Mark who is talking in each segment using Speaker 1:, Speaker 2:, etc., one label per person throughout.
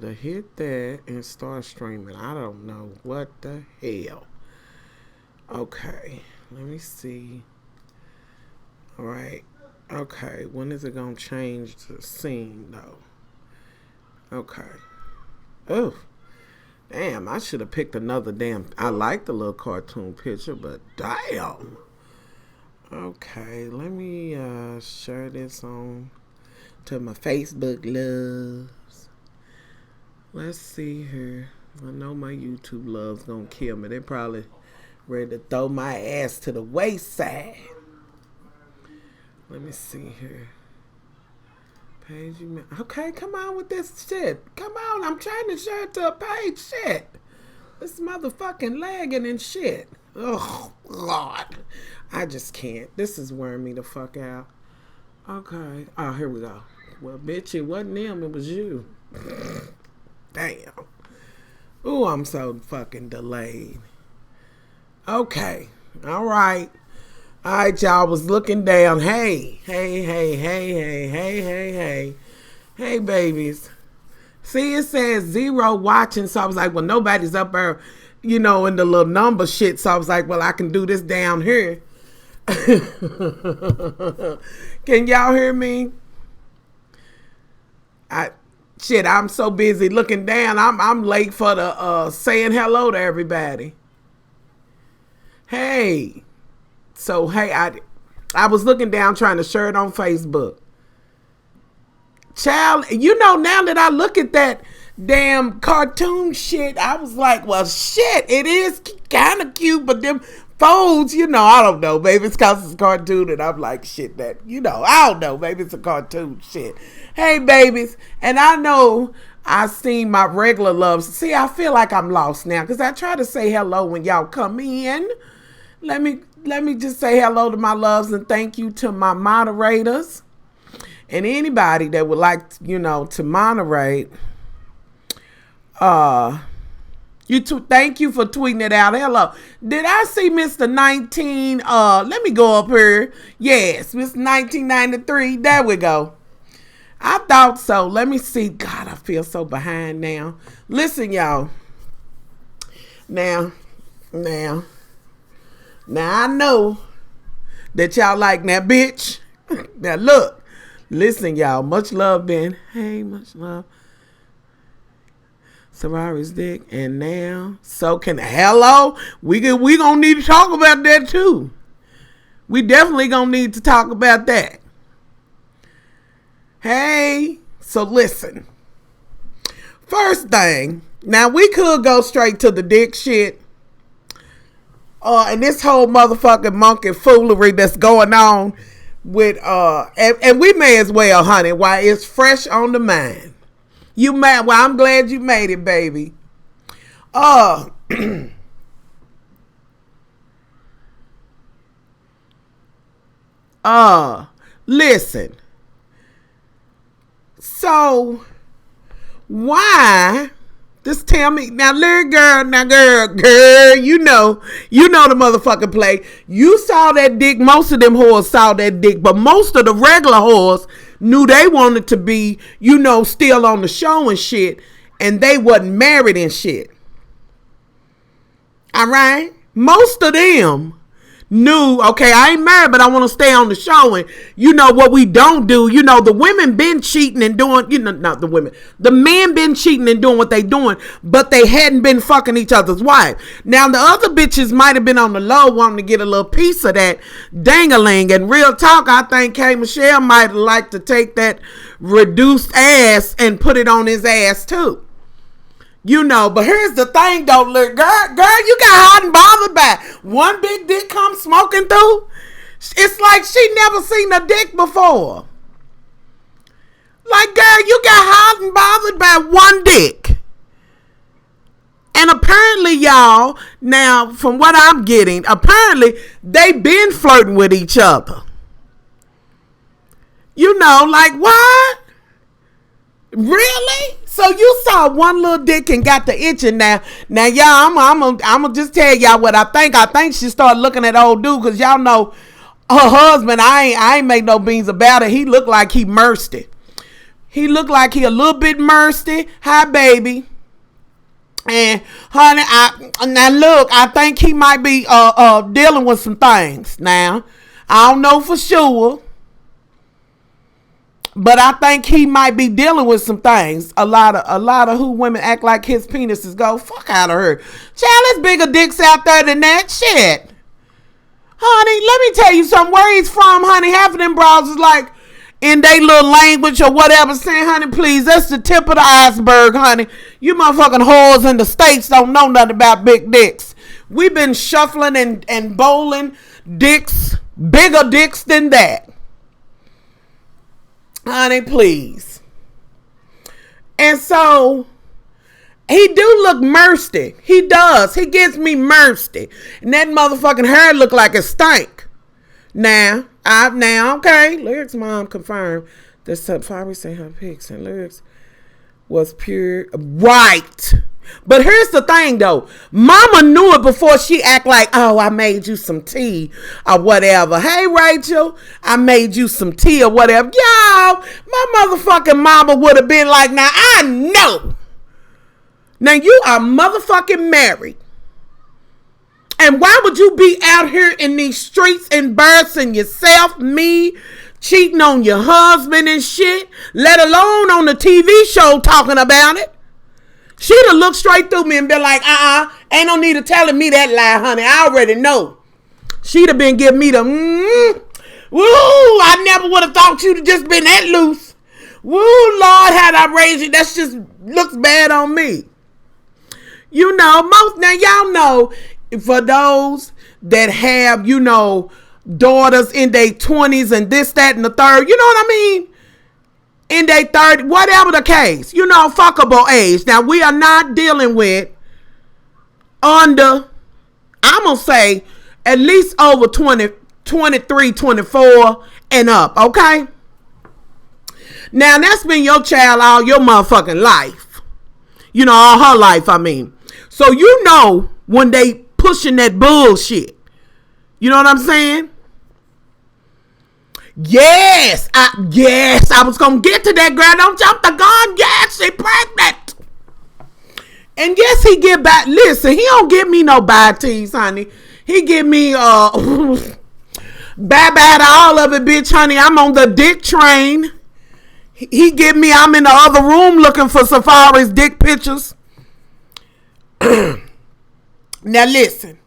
Speaker 1: to hit that and start streaming. I don't know what the hell. Okay, let me see. All right. Okay, when is it gonna change the scene though? Okay. Oh, damn! I should have picked another damn. I like the little cartoon picture, but damn. Okay, let me share this on to my Facebook loves. Let's see here. I know my YouTube loves gonna kill me. They probably ready to throw my ass to the wayside. Let me see here. Page you okay, come on with this shit. Come on, I'm trying to share it to a page. Shit. This motherfucking lagging and shit. Oh, God. I just can't. This is wearing me the fuck out. Okay. Oh, here we go. Well, bitch, it wasn't them. It was you. Damn. Ooh, I'm so fucking delayed. Okay. All right. All right, y'all. Was looking down. Hey, babies. See, it says 0 watching. So I was like, well, nobody's up there, in the little number shit. So I was like, well, I can do this down here. Can y'all hear me? I'm so busy looking down. I'm late for the saying hello to everybody. Hey. So, hey, I was looking down trying to share it on Facebook. Child, now that I look at that damn cartoon shit, I was like, well, shit, it is kind of cute, but them folds, I don't know, maybe it's because it's a cartoon, and I'm like, shit, that, I don't know, maybe it's a cartoon shit. Hey, babies, and I know I seen my regular loves. See, I feel like I'm lost now, because I try to say hello when y'all come in. Let me just say hello to my loves and thank you to my moderators and anybody that would like, to moderate. Thank you for tweeting it out. Hello. Did I see Mr. 19? Let me go up here. Yes, Mr. 1993. There we go. I thought so. Let me see. God, I feel so behind now. Listen, y'all. Now, I know that y'all like that, bitch. Now look, listen, y'all. Much love, Ben. Hey, much love. Sorority's dick, and now so can hello. We gonna need to talk about that too. We definitely gonna need to talk about that. Hey, so listen. First thing, now we could go straight to the dick shit. And this whole motherfucking monkey foolery that's going on with, and we may as well, honey, while it's fresh on the mind. Well, I'm glad you made it, baby. Listen. So, why... Just tell me now, little girl. Now, girl. You know the motherfucking play. You saw that dick. Most of them whores saw that dick, but most of the regular whores knew they wanted to be, still on the show and shit, and they wasn't married and shit. All right, most of them knew, okay, I ain't married, but I want to stay on the show. And what we don't do, the women been cheating and doing, not the women, the men been cheating and doing what they doing, but they hadn't been fucking each other's wife. Now the other bitches might have been on the low wanting to get a little piece of that dang-a-ling. And real talk, I think K. Michelle might like to take that reduced ass and put it on his ass too. But here's the thing though, look, girl, you got hot and bothered by one big dick come smoking through. It's like she never seen a dick before. Like, girl, you got hot and bothered by one dick. And apparently, y'all, now from what I'm getting, apparently they been flirting with each other. Like what? Really? So you saw one little dick and got the itching now. Now, y'all, I'm gonna just tell y'all what I think. I think she started looking at old dude because y'all know her husband. I ain't make no beans about it. He looked like he merced it. He looked like he a little bit thirsty. Hi, baby. And honey, I think he might be dealing with some things now. I don't know for sure, but I think he might be dealing with some things. A lot of who women act like his penises go, fuck out of her. Child, there's bigger dicks out there than that shit. Honey, let me tell you something. Where he's from, honey, half of them bras is like in their little language or whatever, saying, honey, please, that's the tip of the iceberg, honey. You motherfucking whores in the States don't know nothing about big dicks. We've been shuffling and bowling dicks, bigger dicks than that. Honey, please. And so, he do look thirsty. He does. He gives me thirsty. And that motherfucking hair look like a stink. Now, okay. Lyric's mom confirmed that Safari say her pics and lyrics was pure. Right. But here's the thing, though. Mama knew it before she act like, oh, I made you some tea or whatever. Hey, Rachel, I made you some tea or whatever. Y'all, my motherfucking mama would have been like, now, I know. Now, you are motherfucking married. And why would you be out here in these streets embarrassing yourself, me, cheating on your husband and shit, let alone on the TV show talking about it? She'd have looked straight through me and been like, ain't no need of telling me that lie, honey. I already know. She'd have been giving me the, woo, I never would have thought you'd have just been that loose. Woo, Lord, had I raised you, that just looks bad on me. You know, now y'all know, for those that have, daughters in their 20s and this, that, and the third, you know what I mean? In their 30s, whatever the case, fuckable age. Now, we are not dealing with under, I'm going to say, at least over 20, 23, 24 and up, okay? Now, that's been your child all your motherfucking life. All her life, I mean. So, when they pushing that bullshit. You know what I'm saying? Yes, I was gonna get to that, girl. Don't jump the gun. Yes, she pregnant. And yes, he get back. Listen, he don't give me no bad teas, honey. He give me bye-bye to all of it, bitch, honey. I'm on the dick train. He give me, I'm in the other room looking for Safari's dick pictures. Now listen,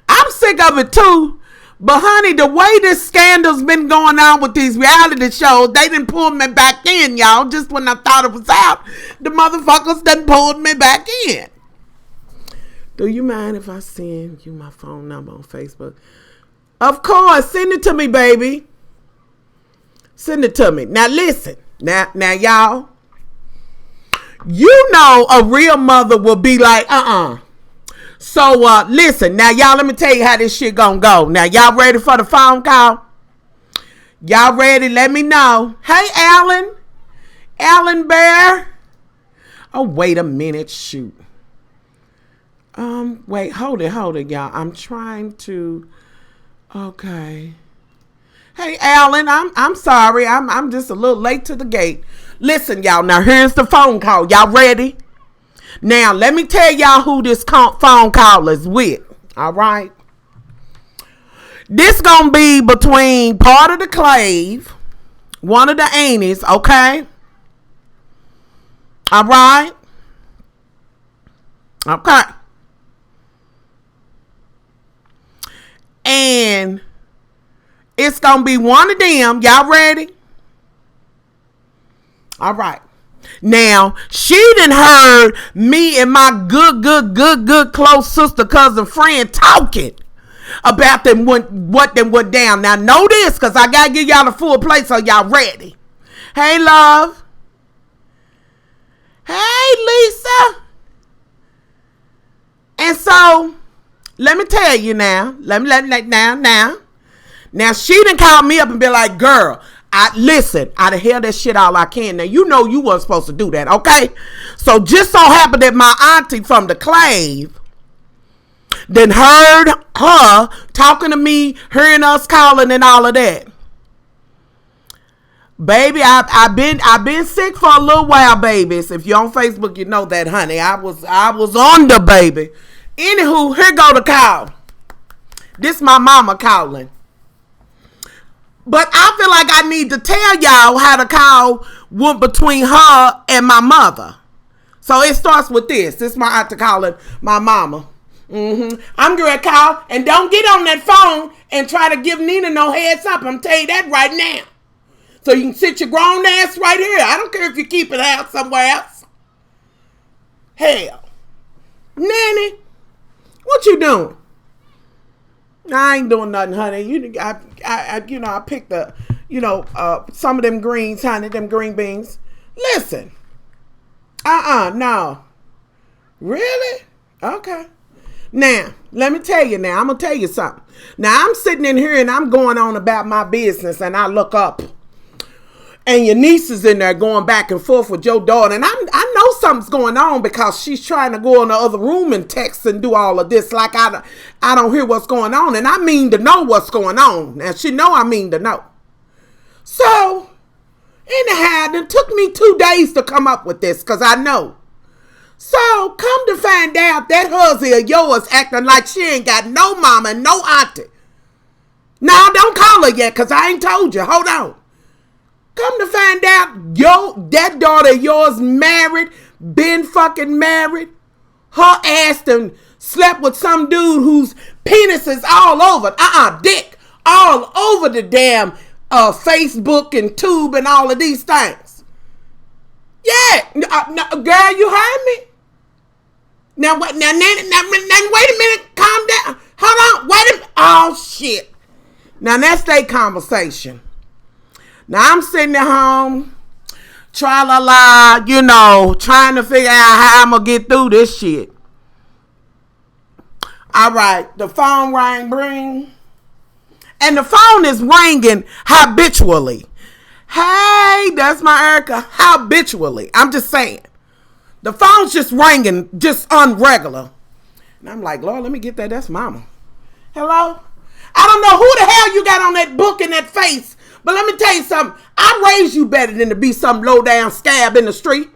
Speaker 1: I'm sick of it too, but honey, the way this scandal's been going on with these reality shows, they done pulled me back in, y'all. Just when I thought it was out, the motherfuckers done pulled me back in. Do you mind if I send you my phone number on Facebook? Of course, send it to me, baby. Send it to me. Now listen, now y'all, a real mother will be like, So, listen, now, y'all, let me tell you how this shit gonna go. Now, y'all ready for the phone call? Y'all ready? Let me know. Hey, Alan. Alan Bear. Oh, wait a minute. Shoot. Wait, hold it, y'all. I'm trying to, okay. Hey, Alan, I'm sorry. I'm just a little late to the gate. Listen, y'all, now, here's the phone call. Y'all ready? Now, let me tell y'all who this phone call is with. All right. This going to be between part of the clave, one of the aunties, okay? All right. Okay. And it's going to be one of them. Y'all ready? All right. Now, she done heard me and my good close sister, cousin, friend talking about what went down. Now, know this, because I got to give y'all the full play so y'all ready. Hey, love. Hey, Lisa. And so, let me tell you now. Now, she done called me up and be like, girl, listen, I'd hear that shit all I can. Now, you wasn't supposed to do that, okay? So, just so happened that my auntie from the clave then heard her talking to me, hearing us calling and all of that. Baby, I've been sick for a little while, babies. If you're on Facebook, you know that, honey. I was on the baby. Anywho, here go the call. This my mama calling. But I feel like I need to tell y'all how the call went between her and my mother. So it starts with this. This is my auntie calling my mama. I'm going to call, and don't get on that phone and try to give Nina no heads up. I'm telling you that right now. So you can sit your grown ass right here. I don't care if you keep it out somewhere else. Hell. Nanny, what you doing? I ain't doing nothing, honey. I picked the, some of them greens, honey, them green beans. Listen. No. Really? Okay. Now, let me tell you now. I'm going to tell you something. Now, I'm sitting in here and I'm going on about my business, and I look up. And your niece is in there going back and forth with your daughter. And I know something's going on because she's trying to go in the other room and text and do all of this. Like I don't hear what's going on. And I mean to know what's going on. And she know I mean to know. So, anyhow, it took me 2 days to come up with this because I know. So, come to find out that husband of yours acting like she ain't got no mama and no auntie. Now, don't call her yet because I ain't told you. Hold on. Come to find out, that daughter of yours married, been fucking married. Her ass done slept with some dude whose penis is all over, dick, all over the damn Facebook and Tube and all of these things. Yeah, girl, you heard me? Now, wait a minute, calm down. Hold on, wait a minute. Oh, shit. Now, that's their conversation. Now, I'm sitting at home, tra-la-la, trying to figure out how I'm going to get through this shit. All right, the phone ring. And the phone is ringing habitually. Hey, that's my Erica, habitually. I'm just saying. The phone's just ringing, just unregular. And I'm like, Lord, let me get that. That's mama. Hello? I don't know who the hell you got on that book in that face. But let me tell you something. I raised you better than to be some low-down scab in the street.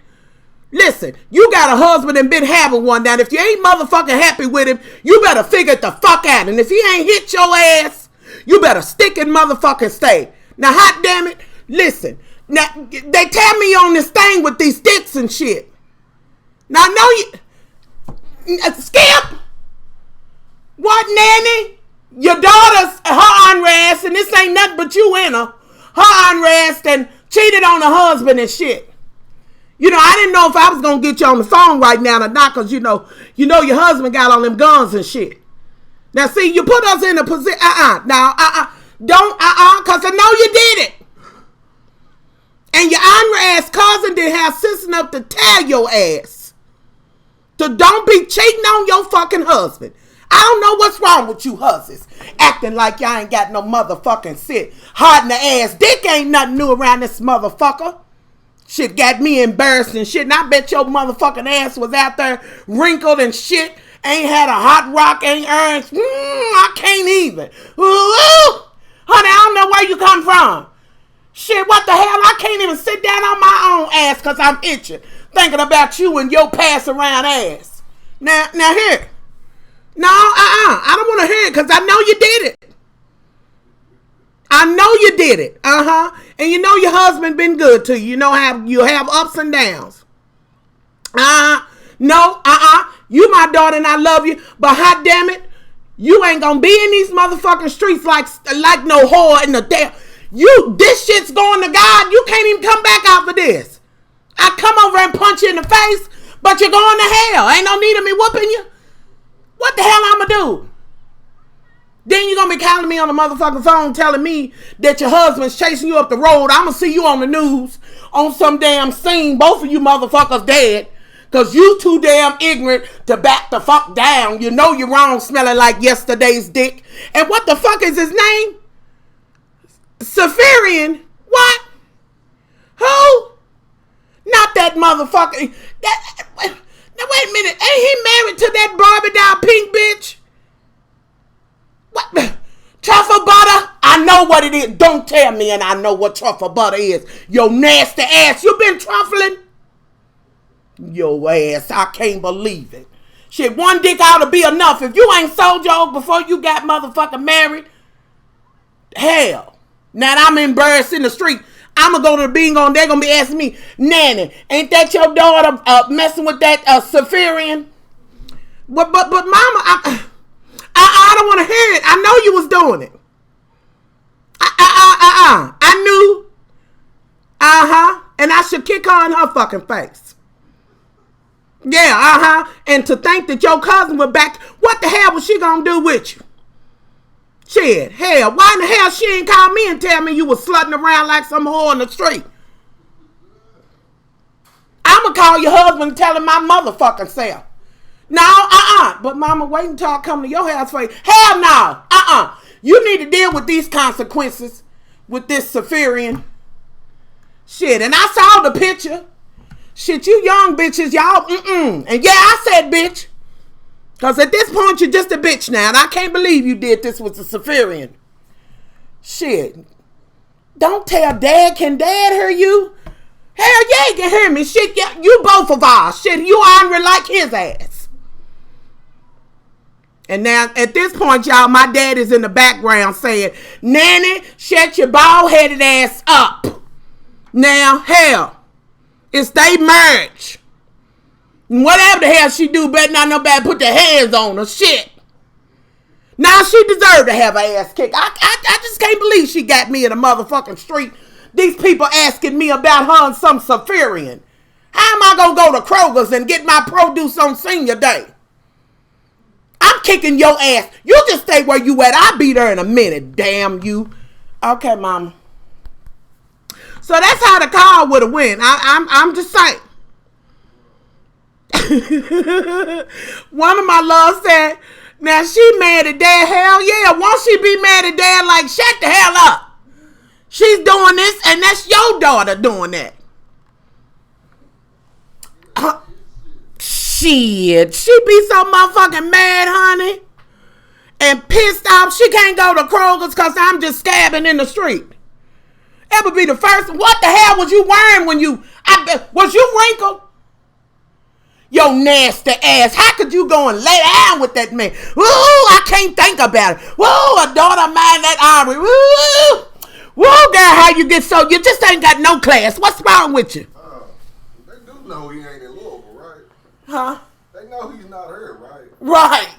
Speaker 1: Listen, you got a husband and been having one. Now, if you ain't motherfucking happy with him, you better figure it the fuck out. And if he ain't hit your ass, you better stick and motherfucking stay. Now, hot damn it, listen. Now, they tell me on this thing with these sticks and shit. Now, I know you... Skip! What, Nanny? Your daughter's her unrest, and this ain't nothing but you in her. Her unrest and cheated on her husband and shit. I didn't know if I was gonna get you on the phone right now or not, cause you know your husband got all them guns and shit. Now see, you put us in a position. Don't cause I know you did it. And your unrest cousin didn't have sense enough to tell your ass. So don't be cheating on your fucking husband. I don't know what's wrong with you husbands. Acting like y'all ain't got no motherfucking shit. Hard in the ass. Dick ain't nothing new around this motherfucker. Shit got me embarrassed and shit. And I bet your motherfucking ass was out there wrinkled and shit. Ain't had a hot rock, ain't earned. I can't even. Ooh, honey, I don't know where you come from. Shit, what the hell? I can't even sit down on my own ass because I'm itching. Thinking about you and your pass around ass. Now here. No, I don't want to hear it because I know you did it. I know you did it. And you know your husband been good to you. You know how you have ups and downs. No, you my daughter and I love you. But hot damn it, you ain't going to be in these motherfucking streets like no whore in the damn. This shit's going to God. You can't even come back out for this. I come over and punch you in the face, but you're going to hell. Ain't no need of me whooping you. What the hell I'm gonna do? Then you're gonna be calling me on the motherfucking phone telling me that your husband's chasing you up the road. I'm gonna see you on the news on some damn scene. Both of you motherfuckers dead. Cause you too damn ignorant to back the fuck down. You know you're wrong, smelling like yesterday's dick. And what the fuck is his name? Safarian. What? Who? Not that motherfucker. Now, wait a minute. Ain't he married to that Barbie doll pink bitch? What? Truffle butter? I know what it is. Don't tell me and I know what truffle butter is. Yo nasty ass. You been truffling? Yo ass. I can't believe it. Shit, one dick ought to be enough. If you ain't sold your before you got motherfucking married, hell. Now that I'm embarrassed in the street, I'm going to go to the bingo and they're going to be asking me, Nanny, ain't that your daughter messing with that Saphirian? But mama, I don't want to hear it. I know you was doing it. I knew. And I should kick her in her fucking face. Yeah, And to think that your cousin was back, what the hell was she gonna do with you? Shit, hell, why in the hell she ain't call me and tell me you was slutting around like some whore in the street? I'ma call your husband and tell him my motherfucking self. No, But mama, wait until I come to your house for you. Hell no, You need to deal with these consequences with this Saphirian. Shit, and I saw the picture. Shit, you young bitches, y'all, And yeah, I said bitch. Because at this point, you're just a bitch now. And I can't believe you did this with the Saphirian. Shit. Don't tell Dad. Can Dad hear you? Hell yeah, he can hear me. Shit, yeah, you both of us. Shit, you angry like his ass. And now, at this point, y'all, my dad is in the background saying, Nanny, shut your bald-headed ass up. Now, hell. It's they marriage. Whatever the hell she do, better not nobody put their hands on her. Shit. Now she deserved to have her ass kicked. I just can't believe she got me in the motherfucking street. These people asking me about her and some Saphirian. How am I going to go to Kroger's and get my produce on senior day? I'm kicking your ass. You just stay where you at. I'll be there in a minute. Damn you. Okay, mama. So that's how the call would have went. I'm just saying. One of my loves said, now she mad at Dad. Hell yeah. Won't she be mad at Dad? Like, shut the hell up. She's doing this and that's your daughter doing that. Shit. She be so motherfucking mad, honey. And pissed off. She can't go to Kroger's because I'm just stabbing in the street. That would be the first. What the hell was you wearing when you... was you wrinkled? Yo nasty ass. How could you go and lay down with that man? Woo, I can't think about it. Woo, a daughter of mine that Aubrey. Woo, girl, how you get so... You just ain't got no class. What's wrong with you?
Speaker 2: They do know he ain't in Louisville, right?
Speaker 1: Huh?
Speaker 2: They know he's not here, right?
Speaker 1: Right.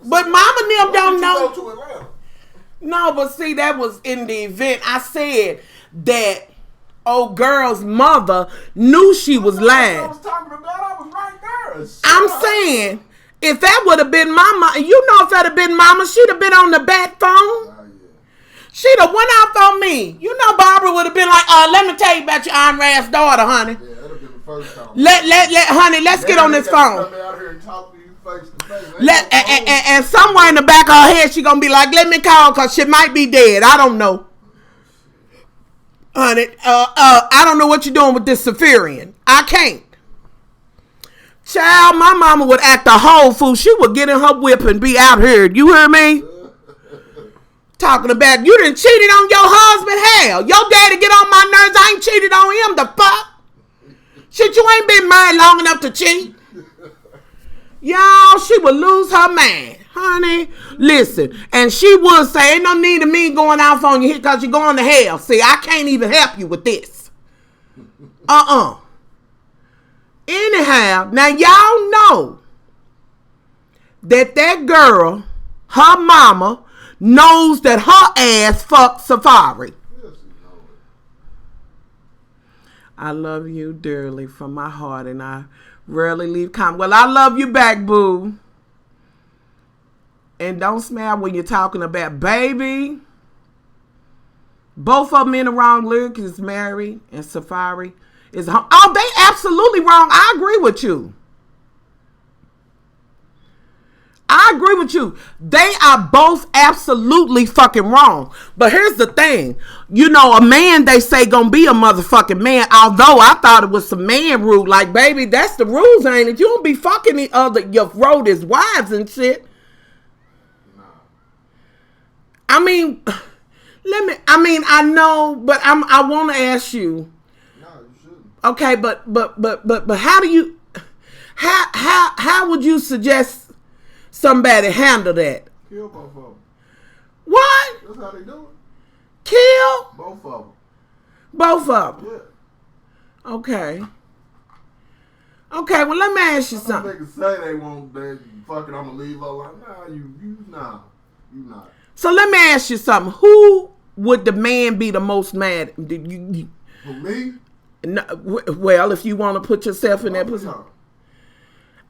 Speaker 1: But mama and them don't know...
Speaker 2: Go to Atlanta?
Speaker 1: No, but see, that was in the event. I said that old girl's mother knew she was lying.
Speaker 2: I was talking about, I was right there.
Speaker 1: I'm saying, if that would have been mama, you know if that had been mama, she'd have been on the back phone.
Speaker 2: Oh, yeah.
Speaker 1: She'd have went off on me. You know Barbara would have been like, let me tell you about your Iron daughter, honey.
Speaker 2: Yeah, that'd have been the first time.
Speaker 1: Honey, let's get on this phone.
Speaker 2: Come out here and talk to you face to face.
Speaker 1: And somewhere in the back of her head, she gonna be like, let me call because she might be dead. I don't know. Honey, I don't know what you're doing with this Saphirian. I can't. Child, my mama would act a whole fool. She would get in her whip and be out here. You hear me? Talking about you done cheated on your husband. Hell, your daddy get on my nerves. I ain't cheated on him. The fuck? Shit, you ain't been married long enough to cheat. Y'all, she would lose her man. Honey, listen. And she would say, ain't no need of me going off on you because you're going to hell. See, I can't even help you with this. Anyhow, now y'all know that girl, her mama, knows that her ass fucked Safari. I love you dearly from my heart, and I rarely leave comment. Well, I love you back, boo. And don't smile when you're talking about baby. Both of them in the wrong. Lyric is married, and Safari is home. Oh, they absolutely wrong. I agree with you. I agree with you. They are both absolutely fucking wrong. But here's the thing. You know, a man, they say, gonna be a motherfucking man. Although I thought it was some man rule. Like, baby, that's the rules, ain't it? You don't be fucking the other, your road is wives and shit. I mean, I know, but I want to ask you.
Speaker 2: No, you shouldn't.
Speaker 1: Okay, but how do you, how would you suggest somebody handle that?
Speaker 2: Kill both of them.
Speaker 1: What?
Speaker 2: That's how they do it.
Speaker 1: Kill
Speaker 2: Both of them.
Speaker 1: both of them.
Speaker 2: Yeah.
Speaker 1: Okay. Okay, well, let me ask you
Speaker 2: Some
Speaker 1: something.
Speaker 2: niggas say they won't, they fucking, I'm gonna leave her like, nah, you not.
Speaker 1: So let me ask you something. Who would the man be the most mad?
Speaker 2: For me?
Speaker 1: No, well, if you want to put yourself in that
Speaker 2: Oh,
Speaker 1: position.
Speaker 2: no.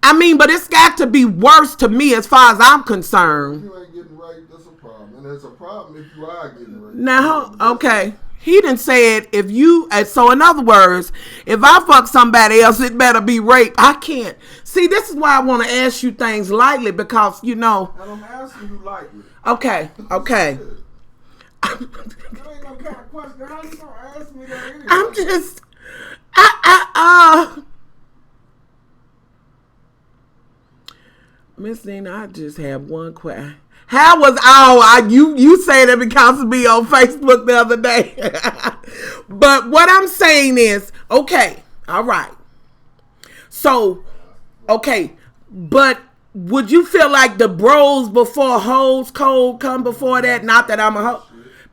Speaker 1: I mean, but it's got to be worse to me as far as I'm concerned.
Speaker 2: If you ain't getting raped, that's a problem. And it's a problem if you are getting raped.
Speaker 1: Now, okay. He done said if you, so in other words, if I fuck somebody else, it better be rape. I can't. See, this is why I want to ask you things lightly because, you know.
Speaker 2: And I'm asking you lightly.
Speaker 1: Okay.
Speaker 2: That ain't no kind of question. How you gonna ask me that anyway?
Speaker 1: I'm just, Miss Nina, I just have one question. How was you said it because of me on Facebook the other day. But what I'm saying is, okay, all right. So, okay, but would you feel like the bros before hoes code come before that? Not that I'm a hoe.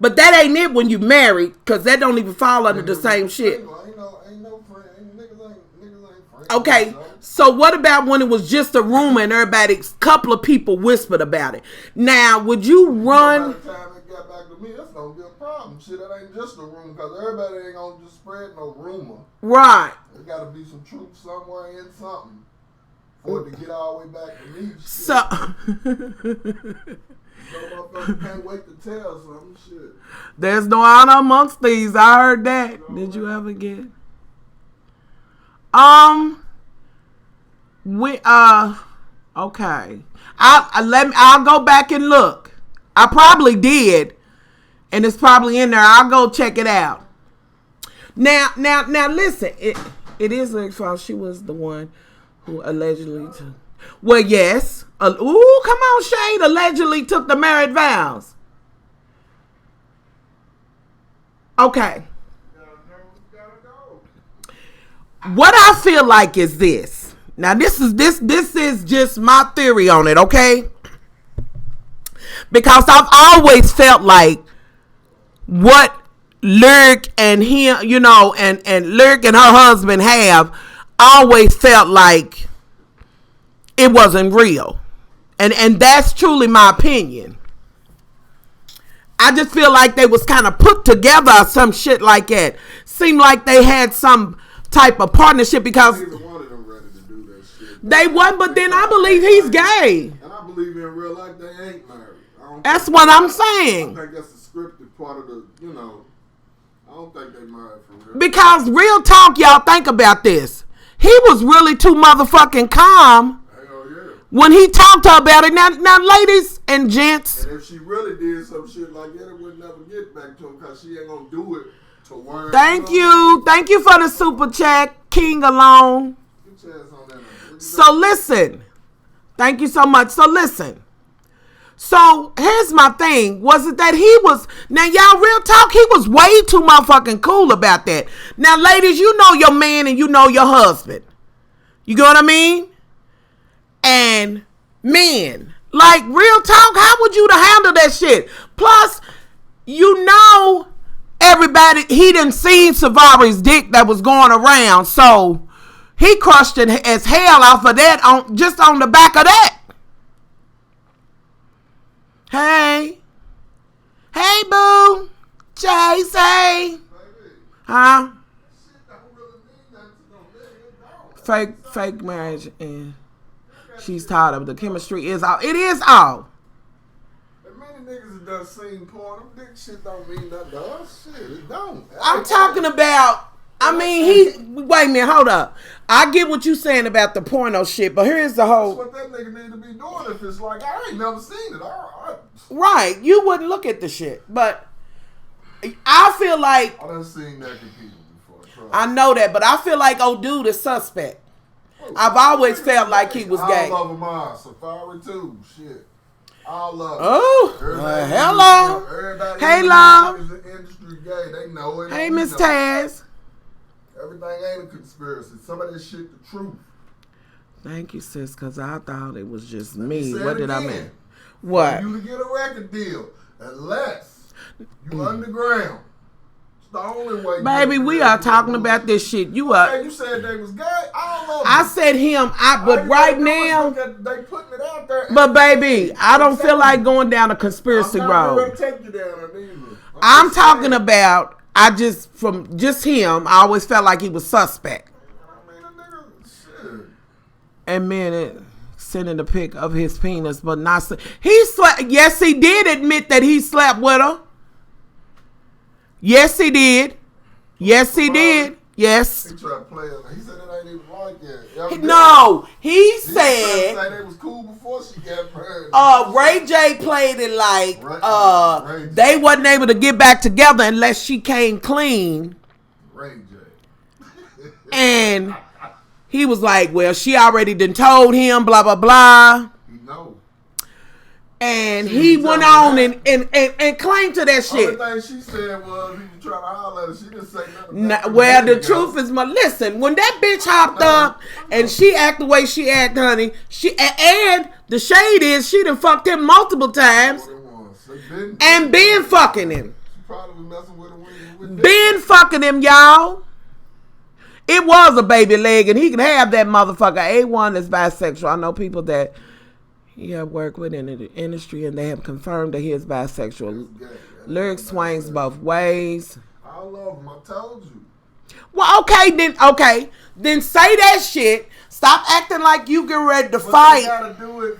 Speaker 1: But that ain't it when you married, because that don't even fall under the same shit.
Speaker 2: Ain't no friend. Niggas ain't friends.
Speaker 1: Okay, so what about when it was just a rumor and a couple of people whispered about it? Now, would you run?
Speaker 2: By the time it got back to me, that's gonna be a problem. Shit, that ain't just a rumor, because everybody ain't gonna just spread no rumor.
Speaker 1: Right.
Speaker 2: There gotta be some truth somewhere in something for it to get all the way back to me. Shit.
Speaker 1: So,
Speaker 2: motherfuckers can't wait to tell something. Shit.
Speaker 1: There's no honor amongst thieves. I heard that. Did you ever get? Okay. I'll go back and look. I probably did, and it's probably in there. I'll go check it out. Now, listen. It is her fault. She was the one who allegedly took. Well, yes. Come on, Shade. Allegedly took the married vows. Okay. What I feel like is this. Now, this is just my theory on it, okay? Because I've always felt like what Lyric and him, you know, and Lyric and her husband have always felt like it wasn't real. And that's truly my opinion. I just feel like they was kind of put together or some shit like that. Seemed like they had some type of partnership because
Speaker 2: Neither one of them ready to do that shit.
Speaker 1: they wasn't, but then I believe he's gay.
Speaker 2: And I believe in real life they ain't married.
Speaker 1: That's what I'm saying.
Speaker 2: I think that's the scripted part of the, you know, I don't think they married for real.
Speaker 1: Because real talk, y'all think about this. He was really too motherfucking calm
Speaker 2: Hell yeah.
Speaker 1: when he talked to her about it. Now, ladies and gents.
Speaker 2: And if she really did some shit like that, it would never get back to him because she ain't gonna do it to work.
Speaker 1: Thank you. Thank you for the super chat, King Alone.
Speaker 2: Get your ass on that.
Speaker 1: So listen. Thank you so much. So listen. So here's my thing. Was it that he was, now y'all real talk, he was way too motherfucking cool about that. Now ladies, you know your man and you know your husband. You get what I mean? And men, like real talk, how would you to handle that shit? Plus, you know everybody, he done seen Savari's dick that was going around. So he crushed it as hell off of that just on the back of that. Hey, boo, Chase, hey, huh? Fake marriage, and she's tired of the chemistry is all. It is all.
Speaker 2: And many niggas that done seen porn, them dick shit don't mean nothing to us. Shit, it don't.
Speaker 1: I'm talking about. I mean, wait a minute, hold up. I get what you saying about the porno shit, but here's the whole.
Speaker 2: That's what that nigga need to be doing if it's like, I ain't never seen it.
Speaker 1: Right, you wouldn't look at the shit, but I feel like.
Speaker 2: I done seen naked people before.
Speaker 1: I know that, but I feel like old dude is suspect. I've always felt like he was gay.
Speaker 2: All of them are. Safari too. Shit. All of them.
Speaker 1: Oh, hello.
Speaker 2: Everybody
Speaker 1: hey,
Speaker 2: in
Speaker 1: love.
Speaker 2: the industry gay. They know it.
Speaker 1: Hey, Miss Taz.
Speaker 2: Everything ain't a conspiracy. Some of that shit the truth.
Speaker 1: Thank you, sis, because I thought it was just me.
Speaker 2: Say
Speaker 1: What
Speaker 2: it
Speaker 1: did I
Speaker 2: again.
Speaker 1: mean? What?
Speaker 2: For you to get a record deal, unless you underground. It's the only way.
Speaker 1: Baby, we are talking about this shit. You
Speaker 2: Okay, you said they was gay. I don't know.
Speaker 1: I said him. But right now,
Speaker 2: they putting it out there.
Speaker 1: but baby, I don't feel like going down a conspiracy
Speaker 2: I'm not
Speaker 1: road.
Speaker 2: gonna take you down there neither.
Speaker 1: I'm talking about. From just him, I always felt like he was suspect.
Speaker 2: I mean, a nigga, shit.
Speaker 1: And man, sending a pic of his penis, but not he slept. Yes, he did admit that he slept with her. Yes, he did. Yes, he did. Yes.
Speaker 2: He tried to play it. He said it ain't even like that.
Speaker 1: No, he
Speaker 2: Say
Speaker 1: said.
Speaker 2: they was cool before she got married.
Speaker 1: Ray J played it like
Speaker 2: Ray
Speaker 1: they wasn't able to get back together unless she came clean.
Speaker 2: Ray J.
Speaker 1: And he was like, well, she already done told him, blah, blah, blah.
Speaker 2: He know.
Speaker 1: And he went on and claimed to that shit.
Speaker 2: The only thing she said was he was trying to holler at her. She didn't say nothing.
Speaker 1: Well, the truth is, listen, when that bitch hopped up and she act the way she act, honey, and the shade is she done fucked him multiple times and been fucking him.
Speaker 2: She probably was messing with him.
Speaker 1: Been fucking him, y'all. It was a baby leg, and he can have that motherfucker. A1 is bisexual. I know people that he have worked with in the industry, and they have confirmed that he is bisexual. Lyric swings both ways.
Speaker 2: I love him. I told you.
Speaker 1: Well, okay. Then say that shit. Stop acting like you get ready to fight.
Speaker 2: You gotta do it.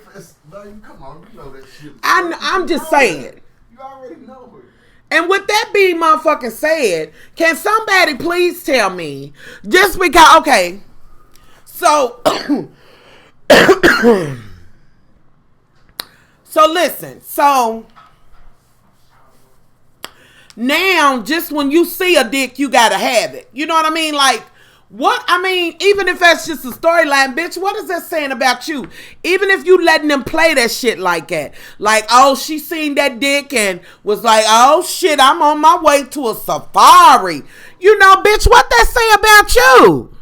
Speaker 2: Come on, you know that shit.
Speaker 1: I'm just saying.
Speaker 2: You already know it.
Speaker 1: And with that being motherfucking said, can somebody please tell me, just because, okay, so, so listen, so now just when you see a dick, you gotta have it. You know what I mean? Like, what, I mean, even if that's just a storyline, bitch, what is that saying about you? Even if you letting them play that shit like that. Like, oh, she seen that dick and was like, oh shit, I'm on my way to a safari. You know, bitch, what that say about you?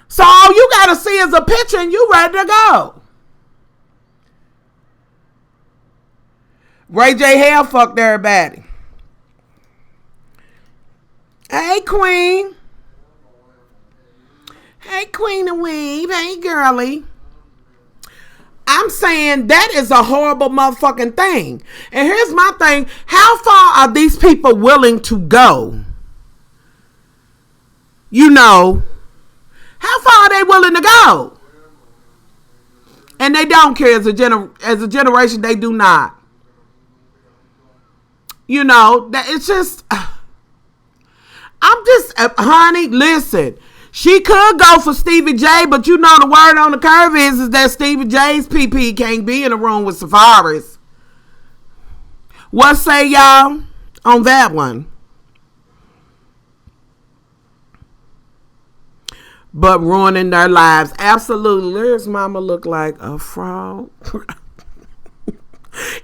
Speaker 1: So all you gotta see is a picture and you ready to go. Ray J Hell fucked everybody. Hey, Queen. Hey, Queen of Weave. Hey, girly. I'm saying that is a horrible motherfucking thing. And here's my thing. How far are these people willing to go? You know, how far are they willing to go? And they don't care. As a generation, they do not. You know, that it's just, I'm just, honey, listen. She could go for Stevie J, but you know the word on the curve is that Stevie J's PP can't be in a room with safaris. What say y'all on that one? But ruining their lives. Absolutely. Lyrics mama look like a frog.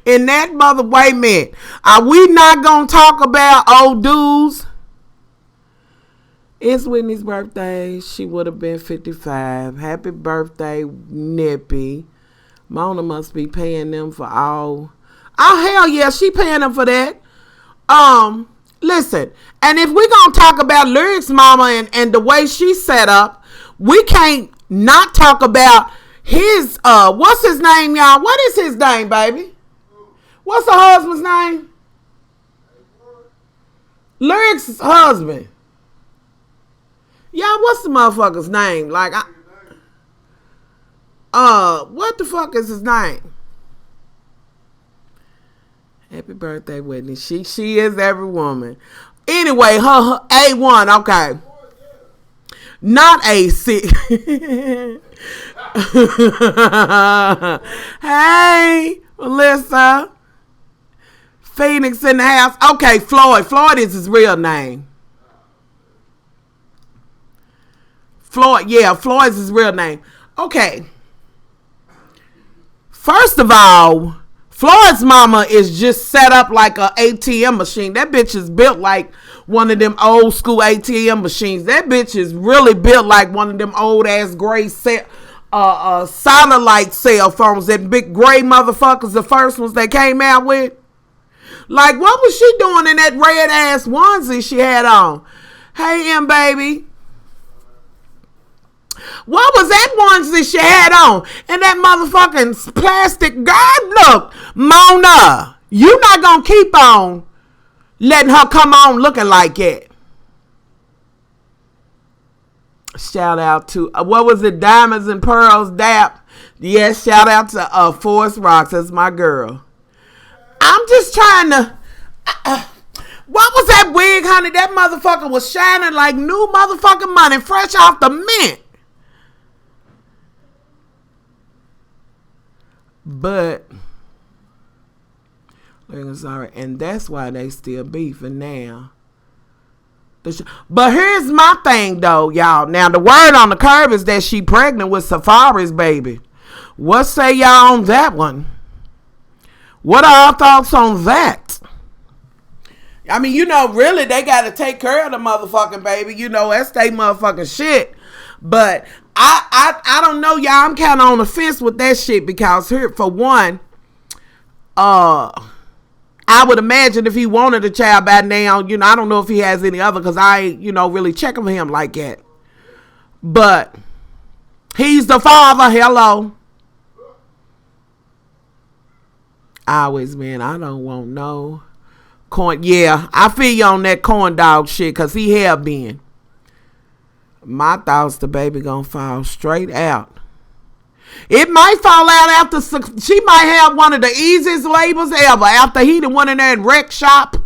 Speaker 1: In that mother, wait a minute. Are we not going to talk about old dudes? It's Whitney's birthday. She would have been 55. Happy birthday, Nippy. Mona must be paying them for all. Oh, hell yeah, she paying them for that. Listen, and if we're going to talk about Lyrics Mama and the way she's set up, we can't not talk about his, what's his name, y'all? What is his name, baby? What's her husband's name? Lyrics' husband. Y'all, what's the motherfucker's name? Like, what the fuck is his name? Happy birthday, Whitney. She is every woman. Anyway, her A1, okay. Not AC. Hey, Melissa. Phoenix in the house. Okay, Floyd. Floyd is his real name. Floyd's his real name. Okay. First of all, Floyd's mama is just set up like a ATM machine. That bitch is built like one of them old school ATM machines. That bitch is really built like one of them old ass gray satellite cell phones. That big gray motherfuckers, the first ones they came out with. Like, what was she doing in that red ass onesie she had on? Hey, M baby. What was that onesie she had on? And that motherfucking plastic girl, look, Mona, you not gonna keep on letting her come on looking like it. Shout out to, what was it, Diamonds and Pearls, DAP. Yes, shout out to Forest Rocks, that's my girl. I'm just trying to, what was that wig, honey? That motherfucker was shining like new motherfucking money, fresh off the mint. But, sorry, and that's why they still beefing now. But here's my thing, though, y'all. Now, the word on the curb is that she pregnant with Safari's baby. What say y'all on that one? What are our thoughts on that? I mean, you know, really, they got to take care of the motherfucking baby. You know, that's they motherfucking shit. But I don't know, y'all. I'm kind of on the fence with that shit because here, for one, I would imagine if he wanted a child by now, you know, I don't know if he has any other because I ain't, you know, really checking for him like that. But he's the father. Hello. Always, man, I don't want no corn. Yeah, I feel you on that corn dog shit because he have been. My thoughts, the baby gonna fall straight out. It might fall out after, she might have one of the easiest labors ever after he done went in there and wreck shop.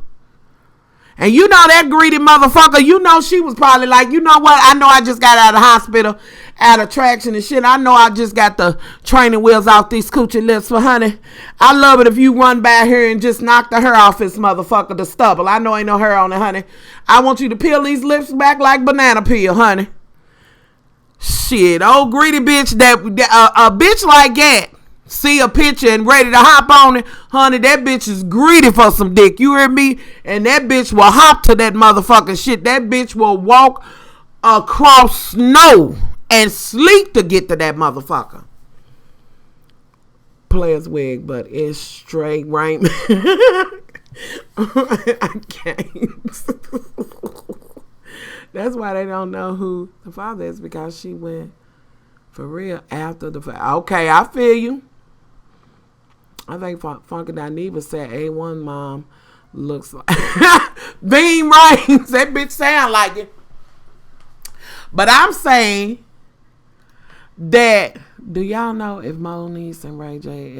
Speaker 1: And you know that greedy motherfucker, you know she was probably like, you know what, I know I just got out of the hospital, out of traction and shit. I know I just got the training wheels off these coochie lips, but honey, I love it if you run by here and just knock the hair off this motherfucker, the stubble. I know ain't no hair on it, honey. I want you to peel these lips back like banana peel, honey. Shit, old greedy bitch, that a bitch like that, see a picture and ready to hop on it, honey, that bitch is greedy for some dick, you hear me? And that bitch will hop to that motherfucking shit. That bitch will walk across snow and sleep to get to that motherfucker. Player's wig, but it's straight rain. I can't. That's why they don't know who the father is, because she went for real after the fact. Okay, I feel you. I think Funky Dineva said A1 mom looks like Beam Rains. That bitch sound like it. But I'm saying that, do y'all know if Moniece and Ray J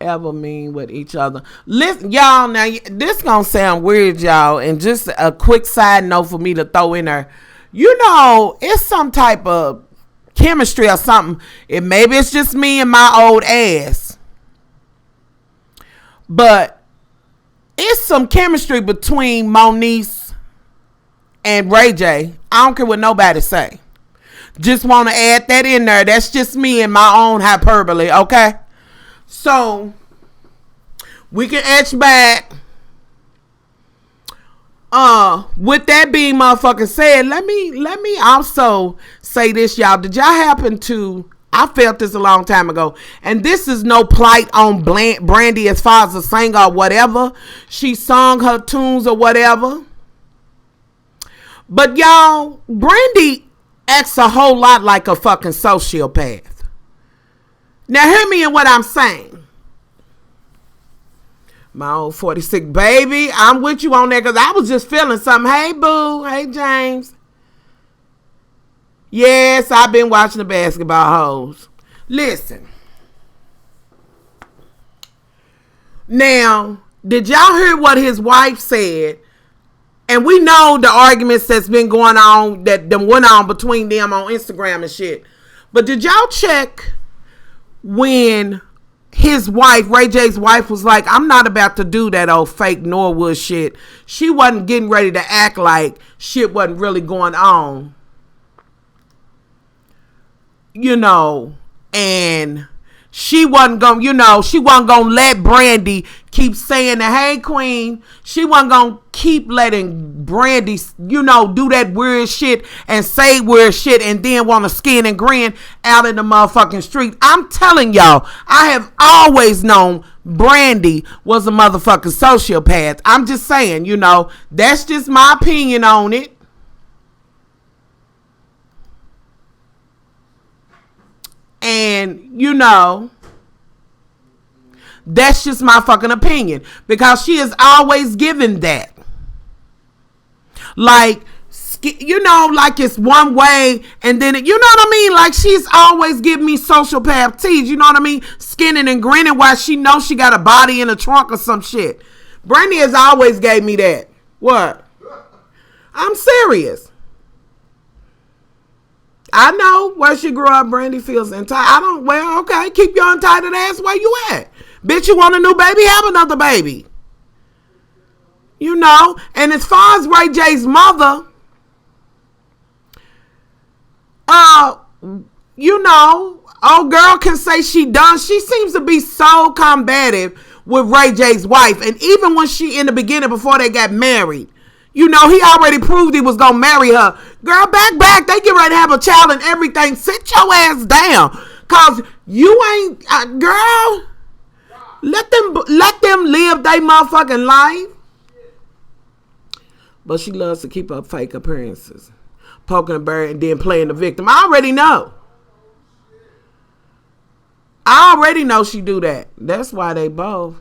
Speaker 1: ever mean with each other? Listen, y'all, now this gonna sound weird, y'all, and just a quick side note for me to throw in there. You know, it's some type of chemistry or something. Maybe it's just me and my old ass, but it's some chemistry between Moniece and Ray J. I don't care what nobody say. Just want to add that in there. That's just me and my own hyperbole, okay? So we can etch back. With that being motherfucking said, let me also say this, y'all. Did y'all happen to, I felt this a long time ago, and this is no plight on Brandy as far as a singer or whatever. She sung her tunes or whatever. But y'all, Brandy acts a whole lot like a fucking sociopath. Now hear me in what I'm saying. My old 46 baby, I'm with you on that because I was just feeling something. Hey, boo. Hey, James. Yes, I've been watching the basketball hoes. Listen. Now, did y'all hear what his wife said? And we know the arguments that's been going on, that went on between them on Instagram and shit. But did y'all check when his wife, Ray J's wife, was like, I'm not about to do that old fake Norwood shit. She wasn't getting ready to act like shit wasn't really going on. You know, And she wasn't gonna let Brandy keep saying that, hey, queen. She wasn't gonna keep letting Brandy, do that weird shit and say weird shit and then want to skin and grin out in the motherfucking street. I'm telling y'all, I have always known Brandy was a motherfucking sociopath. I'm just saying, that's just my opinion on it. And, that's just my fucking opinion. Because she is always given that. Like it's one way. And then, you know what I mean? Like, she's always giving me sociopath tease. You know what I mean? Skinning and grinning while she knows she got a body in a trunk or some shit. Brandy has always gave me that. What? I'm serious. I know where she grew up, Brandy feels entitled. Okay, keep your entitled ass where you at. Bitch, you want a new baby? Have another baby. And as far as Ray J's mother, old girl can say she done. She seems to be so combative with Ray J's wife. And even when she, in the beginning, before they got married, he already proved he was going to marry her. Girl, back. They get ready to have a child and everything. Sit your ass down. Because you ain't, girl, let them live their motherfucking life. But she loves to keep up fake appearances. Poking a bird and then playing the victim. I already know she do that. That's why they both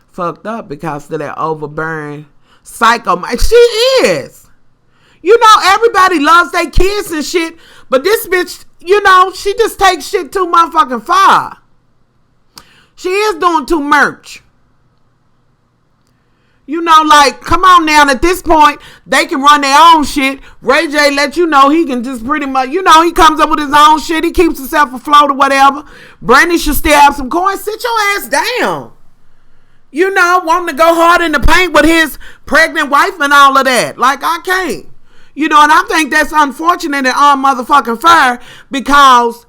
Speaker 1: fucked up, because of that overbearing psycho. She is. Everybody loves their kids and shit, but this bitch, she just takes shit too motherfucking far. She is doing too much. Like, come on now. At this point, they can run their own shit. Ray J let he can just pretty much, he comes up with his own shit. He keeps himself afloat or whatever. Brandy should still have some coins. Sit your ass down. Wanting to go hard in the paint with his pregnant wife and all of that. Like, I can't. And I think that's unfortunate and motherfucking fair, because,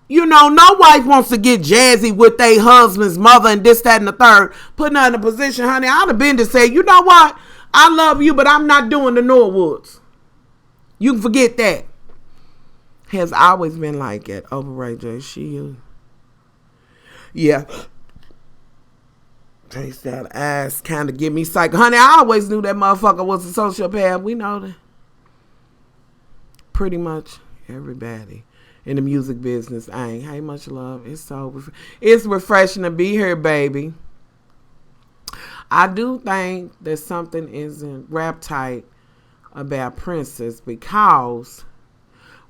Speaker 1: no wife wants to get jazzy with their husband's mother and this, that, and the third. Putting her in a position, honey, I'd have been to say, you know what? I love you, but I'm not doing the Norwoods. You can forget that. Has always been like that over Ray J. Yeah. Taste that ass kind of give me psycho. Honey, I always knew that motherfucker was a sociopath. We know that. Pretty much everybody in the music business. Hey, much love. It's refreshing to be here, baby. I do think that something isn't wrapped tight about Princess, because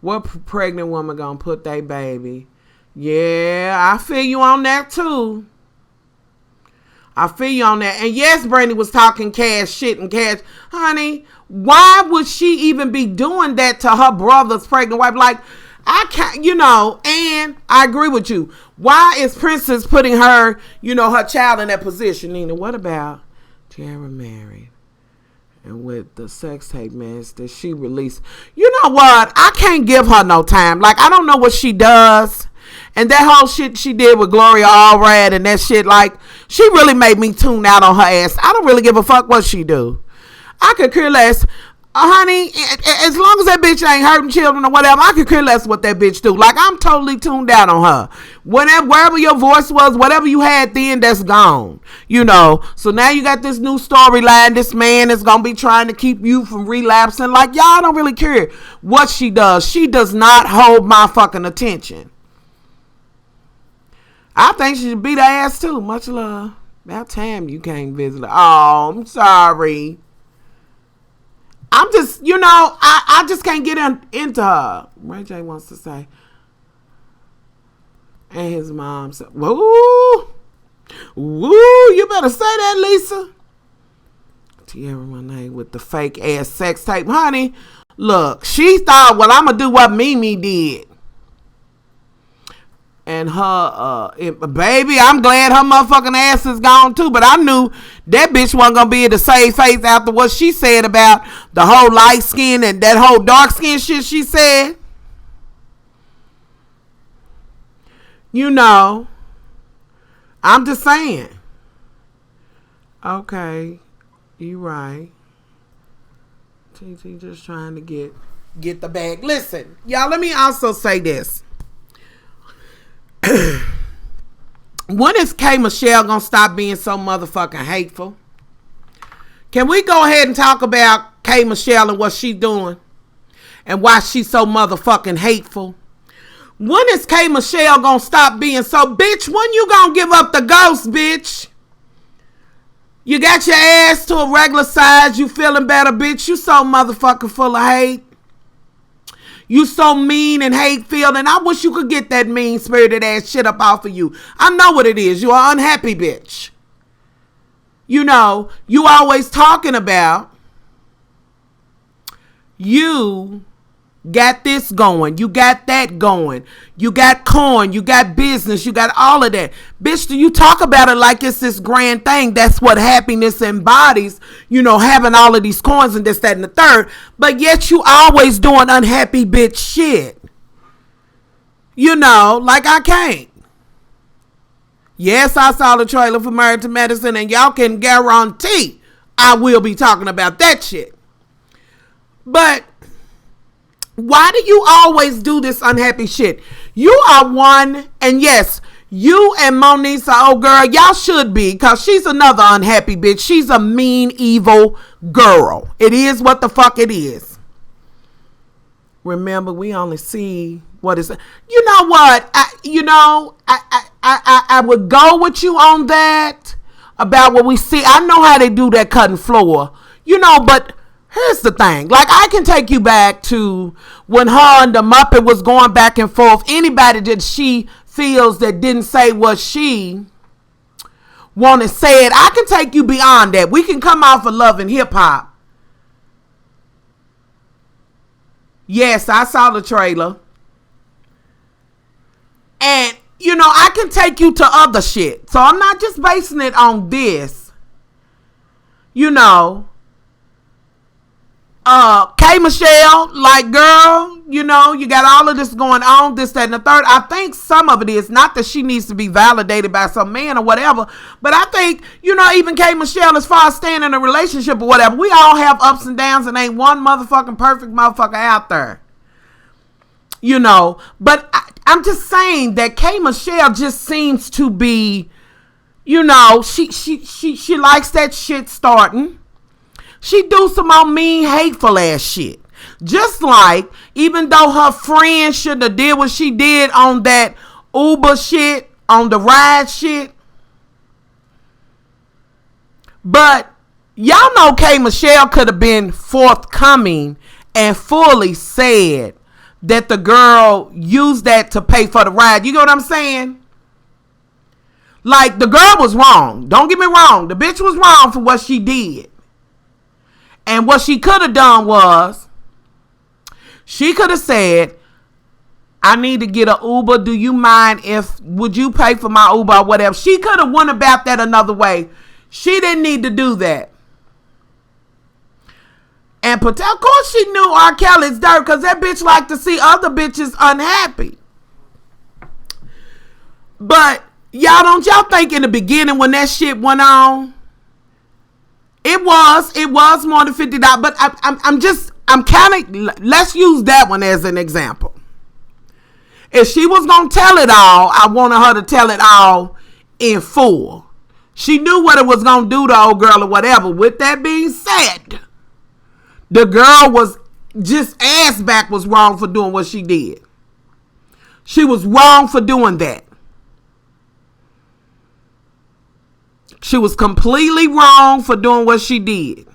Speaker 1: what pregnant woman gonna put their baby? Yeah, I feel you on that too. And yes, Brandy was talking cash shit and cash. Honey, why would she even be doing that to her brother's pregnant wife? Like, I can't, and I agree with you. Why is Princess putting her, her child in that position? Nina, what about Tiara married and with the sex tape mess that she released? You know what? I can't give her no time. Like, I don't know what she does. And that whole shit she did with Gloria Allred and that shit, like, she really made me tune out on her ass. I don't really give a fuck what she do. I could care less. Honey, as long as that bitch ain't hurting children or whatever, I could care less what that bitch do. Like, I'm totally tuned out on her. Wherever your voice was, whatever you had then, that's gone. So now you got this new storyline. This man is going to be trying to keep you from relapsing. Like, y'all don't really care what she does. She does not hold my fucking attention. I think she should beat her ass too. Much love. About time you came visit her. Oh, I'm sorry. I'm just, I just can't get into her. Ray J wants to say. And his mom said, woo, you better say that, Lisa. Tiara Monet with the fake ass sex tape. Honey, look, she thought, well, I'm going to do what Mimi did. And her, baby, I'm glad her motherfucking ass is gone too. But I knew that bitch wasn't going to be able to save face after what she said about the whole light skin and that whole dark skin shit she said. You know, I'm just saying. Okay, you right. TT just trying to get the bag. Listen, y'all, let me also say this. When is K. Michelle gonna stop being so motherfucking hateful? Can we go ahead and talk about K. Michelle and what she's doing? And why she's so motherfucking hateful? When is K. Michelle gonna stop being so, bitch, when you gonna give up the ghost, bitch? You got your ass to a regular size, you feeling better, bitch. You so motherfucking full of hate. You so mean and hate-filled, and I wish you could get that mean-spirited ass shit up off of you. I know what it is. You're an unhappy bitch. You know, you always talking about you got this going. You got that going. You got corn. You got business. You got all of that. Bitch, do you talk about it like it's this grand thing? That's what happiness embodies. You know, having all of these coins and this, that, and the third. But yet you always doing unhappy bitch shit. You know, like I can't. Yes, I saw the trailer for Married to Medicine, and y'all can guarantee I will be talking about that shit. But why do you always do this unhappy shit? You are one, and yes, you and Monique's old girl, y'all should be, because she's another unhappy bitch. She's a mean, evil girl. It is what the fuck it is. Remember, we only see what is. You know what? I would go with you on that about what we see. I know how they do that cutting floor. You know, but here's the thing. Like, I can take you back to when her and the Muppet was going back and forth. Anybody that she feels that didn't say what she wanted said, I can take you beyond that. We can come off of Love and Hip Hop. Yes, I saw the trailer. And, you know, I can take you to other shit. So I'm not just basing it on this. You know, K. Michelle, like, girl, you know, you got all of this going on, this, that, and the third. I think some of it is not that she needs to be validated by some man or whatever, but I think, you know, even K. Michelle, as far as staying in a relationship or whatever, we all have ups and downs, and ain't one motherfucking perfect motherfucker out there. You know, but I'm just saying that K. Michelle just seems to be, you know, she likes that shit starting. She do some more mean, hateful ass shit. Just like, even though her friend shouldn't have did what she did on that Uber shit, on the ride shit. But y'all know K. Michelle could have been forthcoming and fully said that the girl used that to pay for the ride. You get what I'm saying? Like, the girl was wrong. Don't get me wrong. The bitch was wrong for what she did. And what she could have done was, she could have said, I need to get an Uber. Do you mind would you pay for my Uber or whatever? She could have went about that another way. She didn't need to do that. And of course she knew R. Kelly's dirt, because that bitch liked to see other bitches unhappy. But don't y'all think in the beginning when that shit went on, it was more than $50, but I'm counting. Let's use that one as an example. If she was going to tell it all, I wanted her to tell it all in full. She knew what it was going to do to old girl or whatever. With that being said, the girl was just ass back was wrong for doing what she did. She was wrong for doing that. She was completely wrong for doing what she did.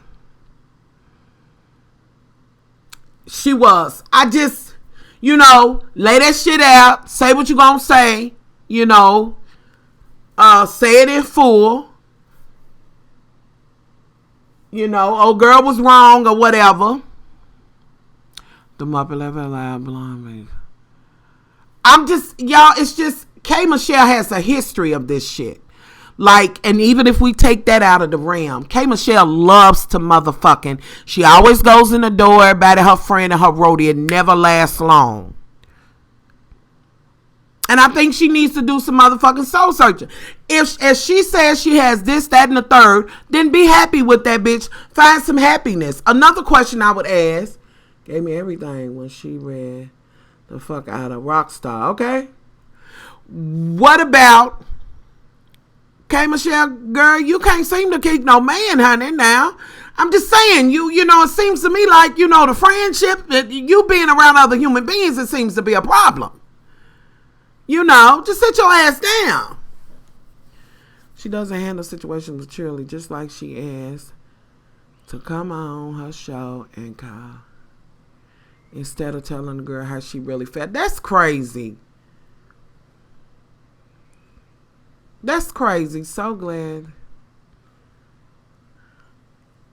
Speaker 1: She was. I just, you know, lay that shit out. Say what you gonna say. You know. Say it in full. You know, old girl was wrong or whatever. The Muppet Love Blonde. I'm just, y'all, it's just, K. Michelle has a history of this shit. Like, and even if we take that out of the realm, K. Michelle loves to motherfucking. She always goes in the door, everybody, her friend and her roadie. It never lasts long. And I think she needs to do some motherfucking soul searching. If she says she has this, that, and the third, then be happy with that bitch. Find some happiness. Another question I would ask, gave me everything when she read the fuck out of Rockstar, okay? What about, okay, Michelle, girl, you can't seem to keep no man, honey, now. I'm just saying, you know, it seems to me like, you know, the friendship, you being around other human beings, it seems to be a problem. You know, just sit your ass down. She doesn't handle situations maturely, just like she asked to come on her show and call. Instead of telling the girl how she really felt. That's crazy. That's crazy. So glad.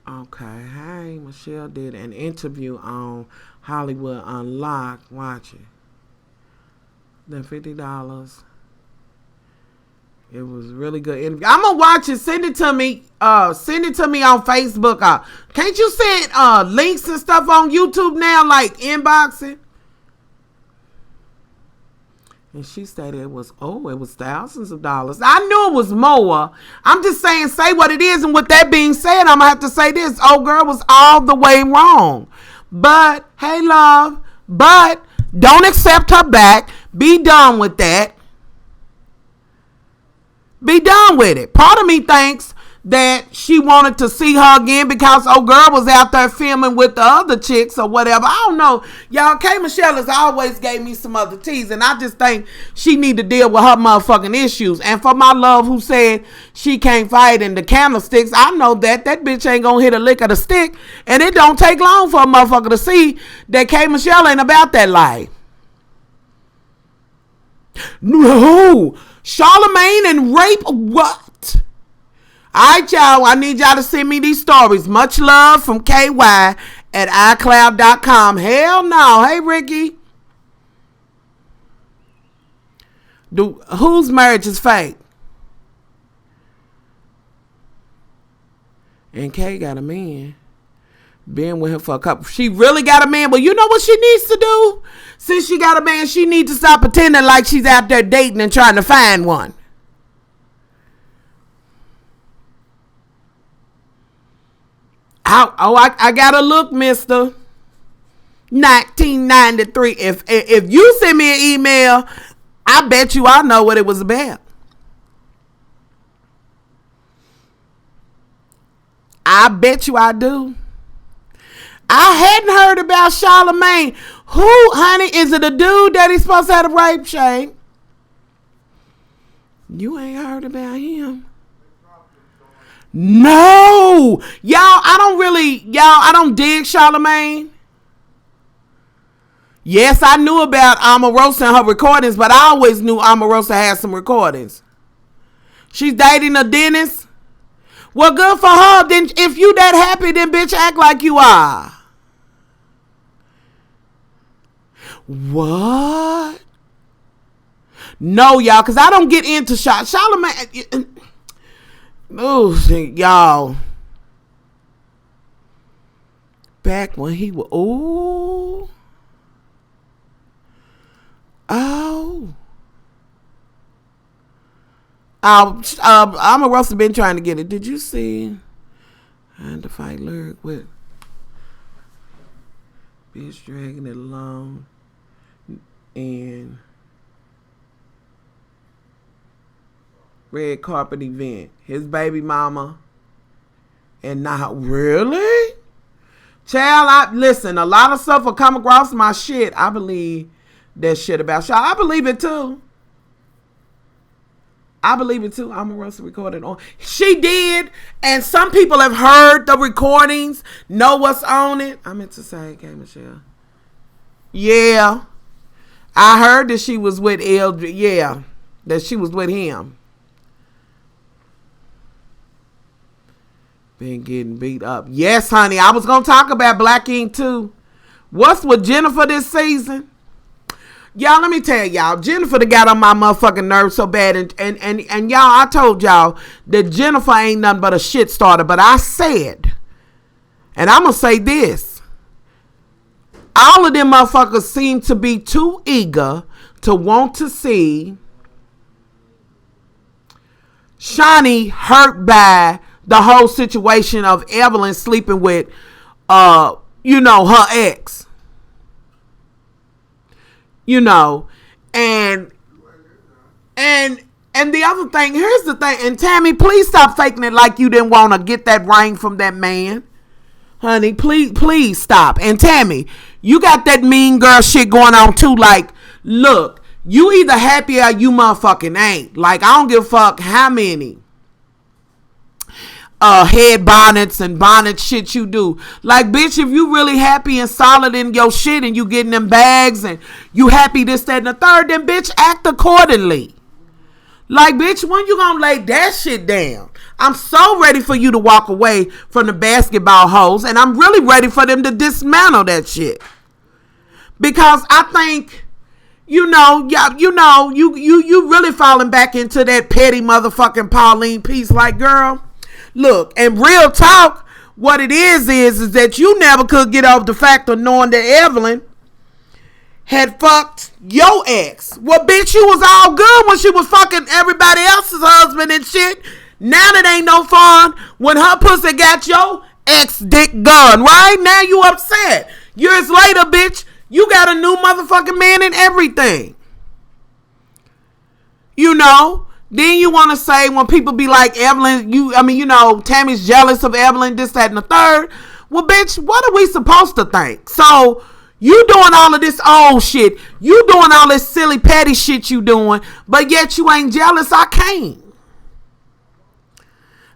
Speaker 1: Okay. Hey, Michelle did an interview on Hollywood Unlocked. Watch it. Then $50. It was really good interview. I'm gonna watch it. Send it to me. Send it to me on Facebook. Can't you send links and stuff on YouTube now, like inboxing? And she said it was thousands of dollars. I knew it was more. I'm just saying, say what it is. And with that being said, I'm gonna have to say this. Old girl was all the way wrong. But hey, love. But don't accept her back. Be done with that. Be done with it. Part of me thinks that she wanted to see her again because old girl was out there filming with the other chicks or whatever. I don't know. Y'all, K. Michelle has always gave me some other teas, and I just think she need to deal with her motherfucking issues. And for my love who said she can't fight in the candlesticks, I know that bitch ain't gonna hit a lick of the stick, and it don't take long for a motherfucker to see that K. Michelle ain't about that life. No, Charlemagne and rape, what? All right, y'all, I need y'all to send me these stories. Much love from KY at iCloud.com. Hell no. Hey, Ricky. Whose marriage is fake? And Kay got a man. Been with him for a couple. She really got a man. Well, you know what she needs to do? Since she got a man, she needs to stop pretending like she's out there dating and trying to find one. I gotta look, mister. 1993. If you send me an email, I bet you I know what it was about. I bet you I do. I hadn't heard about Charlemagne. Who, honey, is it a dude that he's supposed to have a rape shame? You ain't heard about him. No. I don't dig Charlemagne. Yes, I knew about Omarosa and her recordings, but I always knew Omarosa had some recordings. She's dating a dentist. Well, good for her. Then if you that happy, then bitch, act like you are. What? No, y'all, because I don't get into Charlemagne. Oh, y'all. Back when he was, I'm a Russell been trying to get it. Did you see? And the fight lyric with bitch dragging it along and red carpet event. His baby mama and not really. Child, listen. A lot of stuff will come across my shit. I believe that shit about y'all. I believe it too. I'm a Russell recorded on. She did, and some people have heard the recordings, know what's on it. I meant to say, okay, Michelle. Yeah, I heard that she was with Eldridge. Yeah, that she was with him. Been getting beat up. Yes, honey. I was gonna talk about Black Ink too. What's with Jennifer this season? Y'all, let me tell y'all, Jennifer done got on my motherfucking nerves so bad. And y'all, I told y'all that Jennifer ain't nothing but a shit starter. But I said, and I'm going to say this. All of them motherfuckers seem to be too eager to want to see Shawnee hurt by the whole situation of Evelyn sleeping with, her ex. And the other thing, here's the thing, and Tammy, please stop faking it like you didn't want to get that ring from that man. Honey, please stop. And Tammy, you got that mean girl shit going on too. Like, look, you either happy or you motherfucking ain't. Like, I don't give a fuck how many head bonnets and bonnet shit you do. Like, bitch, if you really happy and solid in your shit and you getting them bags and you happy this, that, and the third, then bitch, act accordingly. Like, bitch, when you gonna lay that shit down? I'm so ready for you to walk away from the basketball hoes, and I'm really ready for them to dismantle that shit. Because I think, you really falling back into that petty motherfucking Pauline piece. Like, girl, look, and real talk, what it is that you never could get over the fact of knowing that Evelyn had fucked your ex. Well, bitch, you was all good when she was fucking everybody else's husband and shit. Now that ain't no fun when her pussy got your ex dick gun, right? Now you upset. Years later, bitch, you got a new motherfucking man and everything. Then you want to say when people be like, Evelyn, Tammy's jealous of Evelyn, this, that, and the third. Well, bitch, what are we supposed to think? So, you doing all of this old shit. You doing all this silly petty shit you doing, but yet you ain't jealous. I can't.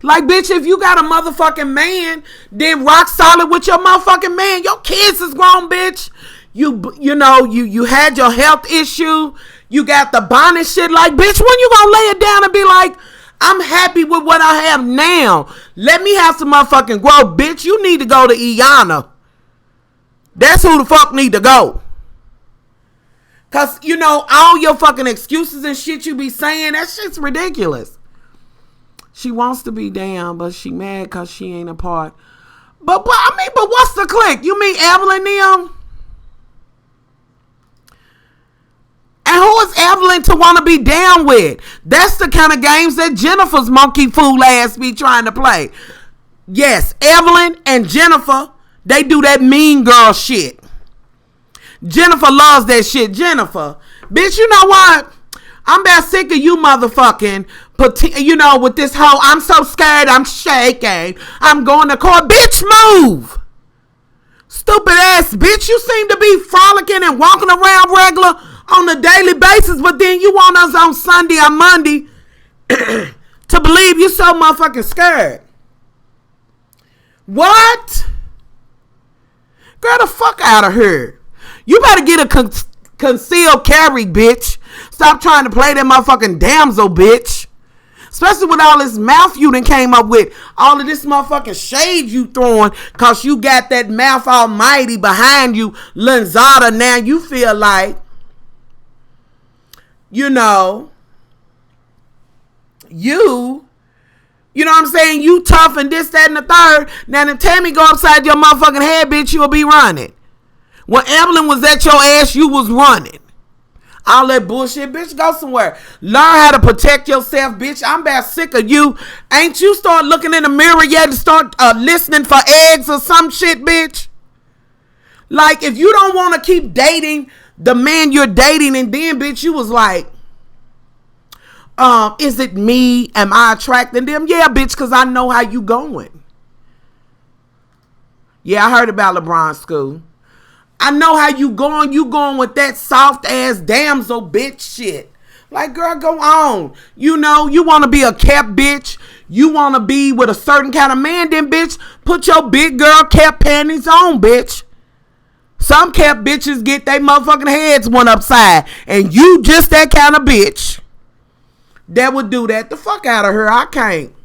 Speaker 1: Like, bitch, if you got a motherfucking man, then rock solid with your motherfucking man. Your kids is grown, bitch. You had your health issue. You got the bonnet shit. Like, bitch, when you gonna lay it down and be like, I'm happy with what I have now. Let me have some motherfucking growth, bitch. You need to go to Iyanla. That's who the fuck need to go. Cause, all your fucking excuses and shit you be saying, that shit's ridiculous. She wants to be down, but she mad cause she ain't a part. But what's the click? You mean Evelyn them? And who is Evelyn to want to be down with? That's the kind of games that Jennifer's monkey fool ass be trying to play. Yes, Evelyn and Jennifer, they do that mean girl shit. Jennifer loves that shit. Jennifer, bitch, you know what? I'm about sick of you motherfucking, with this whole, I'm so scared, I'm shaking, I'm going to court. Bitch, move. Stupid ass bitch. You seem to be frolicking and walking around regular on a daily basis, but then you want us on Sunday or Monday to believe you so motherfucking scared. What? Girl, the fuck out of here. You better get a concealed carry, bitch. Stop trying to play that motherfucking damsel, bitch. Especially with all this mouth you done came up with. All of this motherfucking shade you throwing. Cause you got that mouth almighty behind you. Lanzada, now you feel like, you know what I'm saying? You tough and this, that, and the third. Now, if Tammy go upside your motherfucking head, bitch, you'll be running. When Evelyn was at your ass, you was running. All that bullshit, bitch, go somewhere. Learn how to protect yourself, bitch. I'm about sick of you. Ain't you start looking in the mirror yet and start listening for eggs or some shit, bitch? Like, if you don't want to keep dating the man you're dating, and then, bitch, you was like, is it me? Am I attracting them? Yeah, bitch, because I know how you going. Yeah, I heard about LeBron school. I know how you going. You going with that soft ass damsel bitch shit. Like, girl, go on. You know, you want to be a kept bitch. You want to be with a certain kind of man. Then, bitch, put your big girl kept panties on, bitch. Some kept bitches get their motherfucking heads one upside. And you just that kind of bitch that would do that. The fuck out of her. I can't.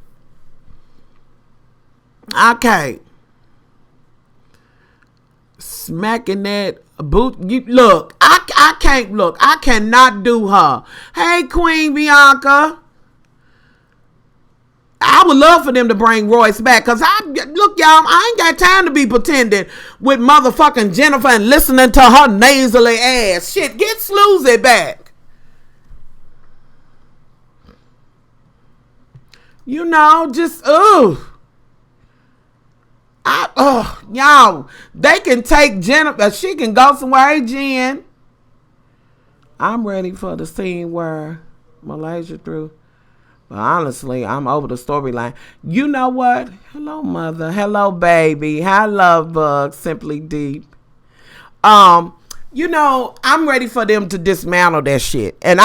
Speaker 1: Smacking that boot. Look, I can't look. I cannot do her. Hey, Queen Bianca. I would love for them to bring Royce back. Because look, y'all, I ain't got time to be pretending with motherfucking Jennifer and listening to her nasally ass. Shit, get Sloozy back. You know, just, y'all, they can take Jennifer, she can go somewhere. Hey, Jen, I'm ready for the scene where Malaysia threw. But honestly, I'm over the storyline. You know what? Hello, mother. Hello, baby. Hello, bug. Simply deep. You know, I'm ready for them to dismantle that shit. And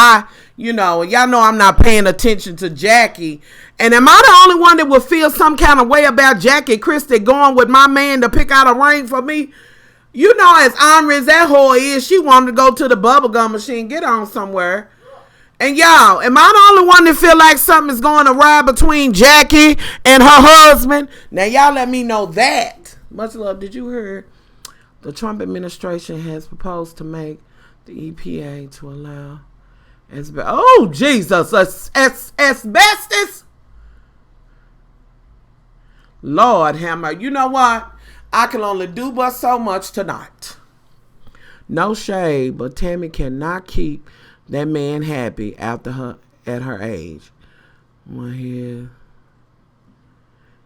Speaker 1: y'all know I'm not paying attention to Jackie. And am I the only one that would feel some kind of way about Jackie Christie going with my man to pick out a ring for me? You know, as honorary as that whore is, she wanted to go to the bubblegum machine, get on somewhere. And y'all, am I the only one that feel like something is going awry between Jackie and her husband? Now, y'all let me know that. Much love. Did you hear the Trump administration has proposed to make the EPA to allow oh, Jesus, asbestos? Lord hammer. You know what? I can only do but so much tonight. No shade, but Tammy cannot keep that man happy after her at her age. One here,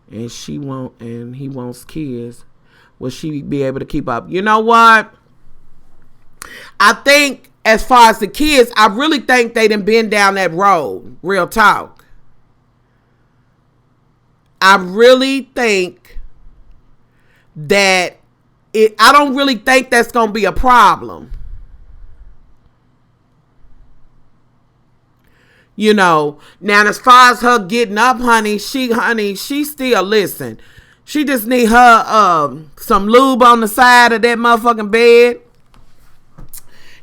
Speaker 1: and he wants kids. Will she be able to keep up? You know what? I think as far as the kids, I really think they done been down that road. Real talk. I really think that I don't really think that's going to be a problem. You know, now as far as her getting up, honey, she still listen. She just need her some lube on the side of that motherfucking bed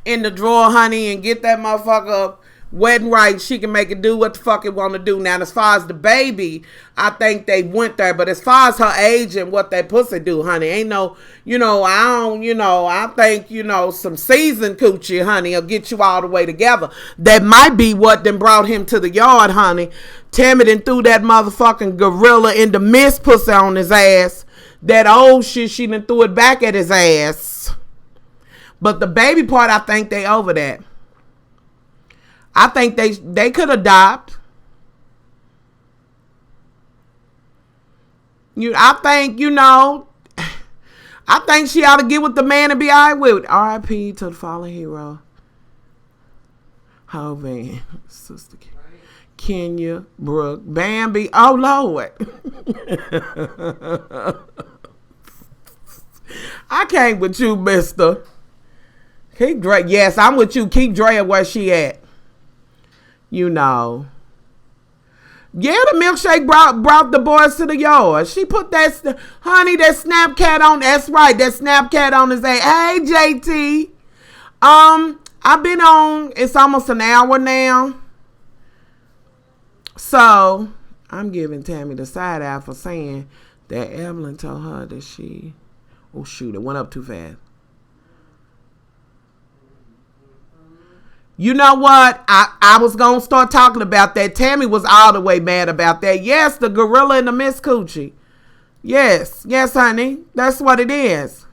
Speaker 1: in the drawer, honey, and get that motherfucker wet and right. She can make it do what the fuck it want to do. Now, as far as the baby, I think they went there. But as far as her age and what that pussy do, honey, ain't no, I think, some seasoned coochie, honey, will get you all the way together. That might be what then brought him to the yard, honey. Tammy done threw that motherfucking gorilla in the mist pussy on his ass. That old shit, she done threw it back at his ass. But the baby part, I think they over that. I think they could adopt. I think she ought to get with the man and be all right with it. R.I.P. to the fallen hero. Hovan, Sister Kenya, Brooke, Bambi. Oh, Lord. I can't with you, mister. Keep Dre. Yes, I'm with you. Keep Drea where she at. Yeah, the milkshake brought the boys to the yard. She put that Snapchat on. That's right, that Snapchat on his ass. Hey, JT. I've been on, it's almost an hour now. So, I'm giving Tammy the side eye for saying that Evelyn told her that she, oh shoot, it went up too fast. You know what? I was going to start talking about that. Tammy was all the way mad about that. Yes, the gorilla in the Miss Coochie. Yes, honey. That's what it is.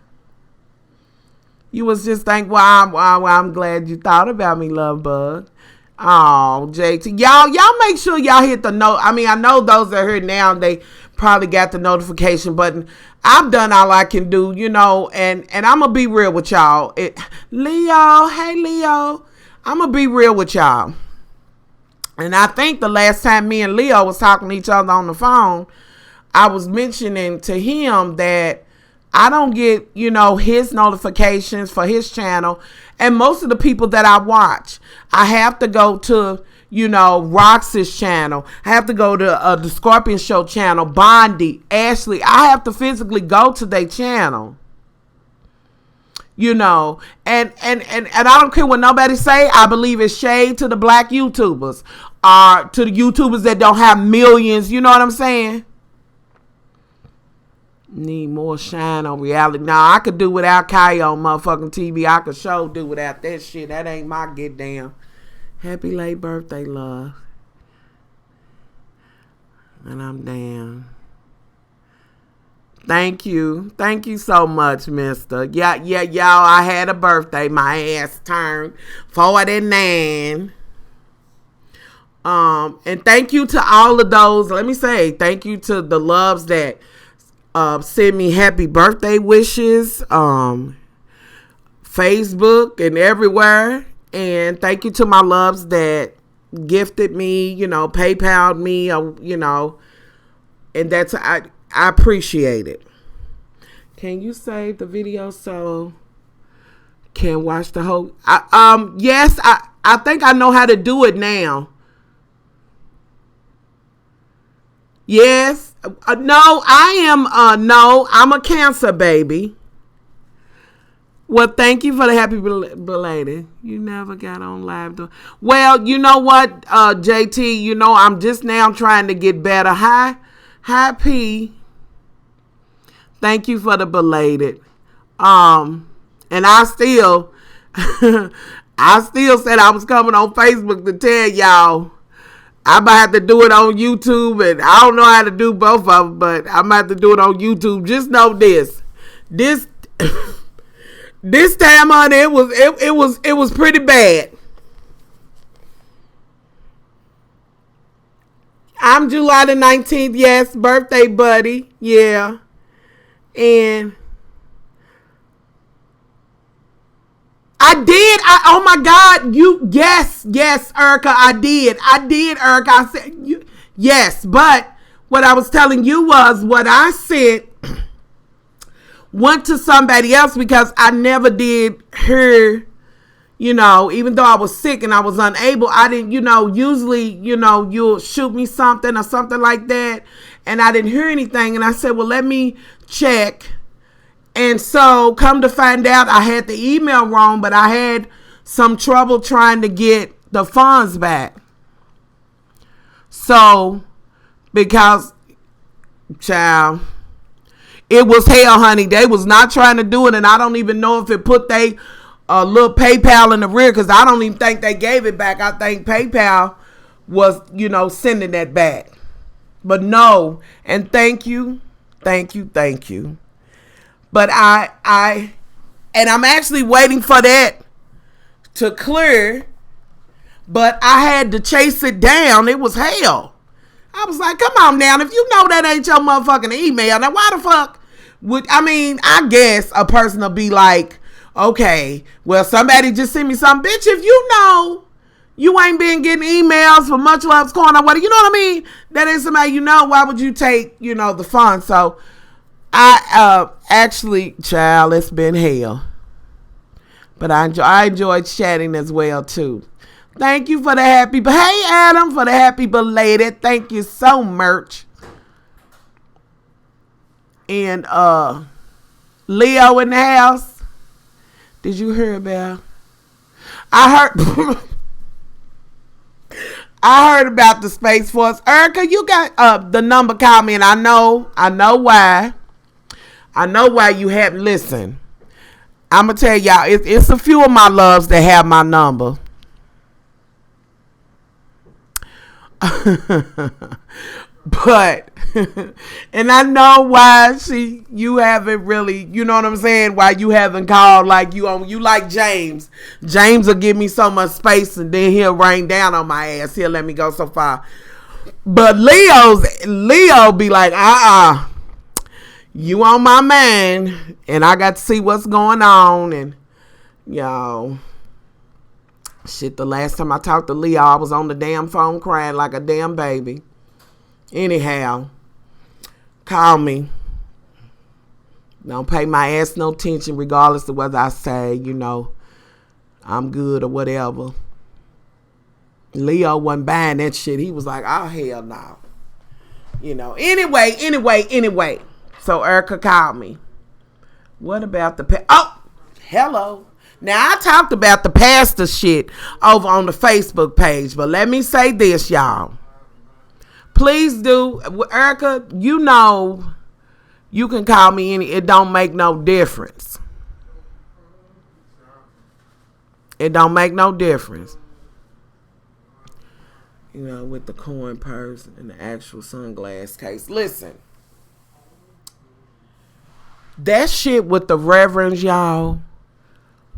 Speaker 1: You was just thinking, I'm glad you thought about me, love bug. Oh, JT. Y'all make sure y'all hit the note. I mean, I know those that are here now, they probably got the notification button. I've done all I can do, and I'm going to be real with y'all. Leo, hey, Leo. I'm going to be real with y'all. And I think the last time me and Leo was talking to each other on the phone, I was mentioning to him that I don't get, his notifications for his channel. And most of the people that I watch, I have to go to, Rox's channel. I have to go to the Scorpion Show channel, Bondi, Ashley. I have to physically go to their channel. And I don't care what nobody say. I believe it's shade to the black YouTubers, or to the YouTubers that don't have millions. You know what I'm saying? Need more shine on reality. Now, I could do without Kai on motherfucking TV. I could do without that shit. That ain't my get down. Happy late birthday, love. And I'm down. Thank you. Thank you so much, mister. Yeah, y'all, I had a birthday. My ass turned 49. And thank you to all of those. Let me say thank you to the loves that send me happy birthday wishes, Facebook and everywhere. And thank you to my loves that gifted me, PayPal'd me, and that's I appreciate it. Can you save the video so can watch the whole? Yes, I think I know how to do it now. Yes. No, I am. No, I'm a Cancer baby. Well, thank you for the happy belated. You never got on live. Well, you know what, JT, I'm just now trying to get better. Hi, P. Thank you for the belated. And I still, I still said I was coming on Facebook to tell y'all. I might have to do it on YouTube, and I don't know how to do both of them, but I might have to do it on YouTube. Just know this time on it was pretty bad. I'm July the 19th. Yes, birthday buddy. Yeah, and I did. Oh my God. Yes, Erica. I did, Erica. I said, yes, but what I was telling you was what I said went to somebody else because I never did hear, even though I was sick and I was unable, I didn't, usually, you'll shoot me something or something like that. And I didn't hear anything. And I said, well, let me check. And so, come to find out, I had the email wrong, but I had some trouble trying to get the funds back. So, because, child, it was hell, honey. They was not trying to do it, and I don't even know if it put they little PayPal in the rear, because I don't even think they gave it back. I think PayPal was, sending that back. But no, and thank you. But and I'm actually waiting for that to clear, but I had to chase it down. It was hell. I was like, come on now, if you know that ain't your motherfucking email, now why the fuck I guess a person will be like, okay, well, somebody just sent me something. Bitch, if you know you ain't been getting emails for Much Love's Corner, what, you know what I mean? That ain't somebody why would you take, the funds? So, I actually, child, it's been hell. But I enjoyed chatting as well too. Thank you for the happy, hey Adam, for the happy belated. Thank you so much. And Leo in the house. Did you hear about? I heard about the Space Force. Erica, you got the number. Call me, and I know why. I know why you haven't listened. I'm going to tell y'all, it's a few of my loves that have my number. But, and I know why you haven't really, you know what I'm saying? Why you haven't called like you like James. James will give me so much space and then he'll rain down on my ass. He'll let me go so far. But Leo be like, you on my mind, and I got to see what's going on, and y'all, shit, the last time I talked to Leo, I was on the damn phone crying like a damn baby. Anyhow, call me. Don't pay my ass no attention regardless of whether I say, I'm good or whatever. Leo wasn't buying that shit. He was like, oh, hell no. Anyway. So Erica called me. What about hello. Now I talked about the pastor shit over on the Facebook page, but let me say this, y'all. Please do, Erica, you can call me it don't make no difference. It don't make no difference. With the coin purse and the actual sunglass case. Listen. That shit with the reverends, y'all,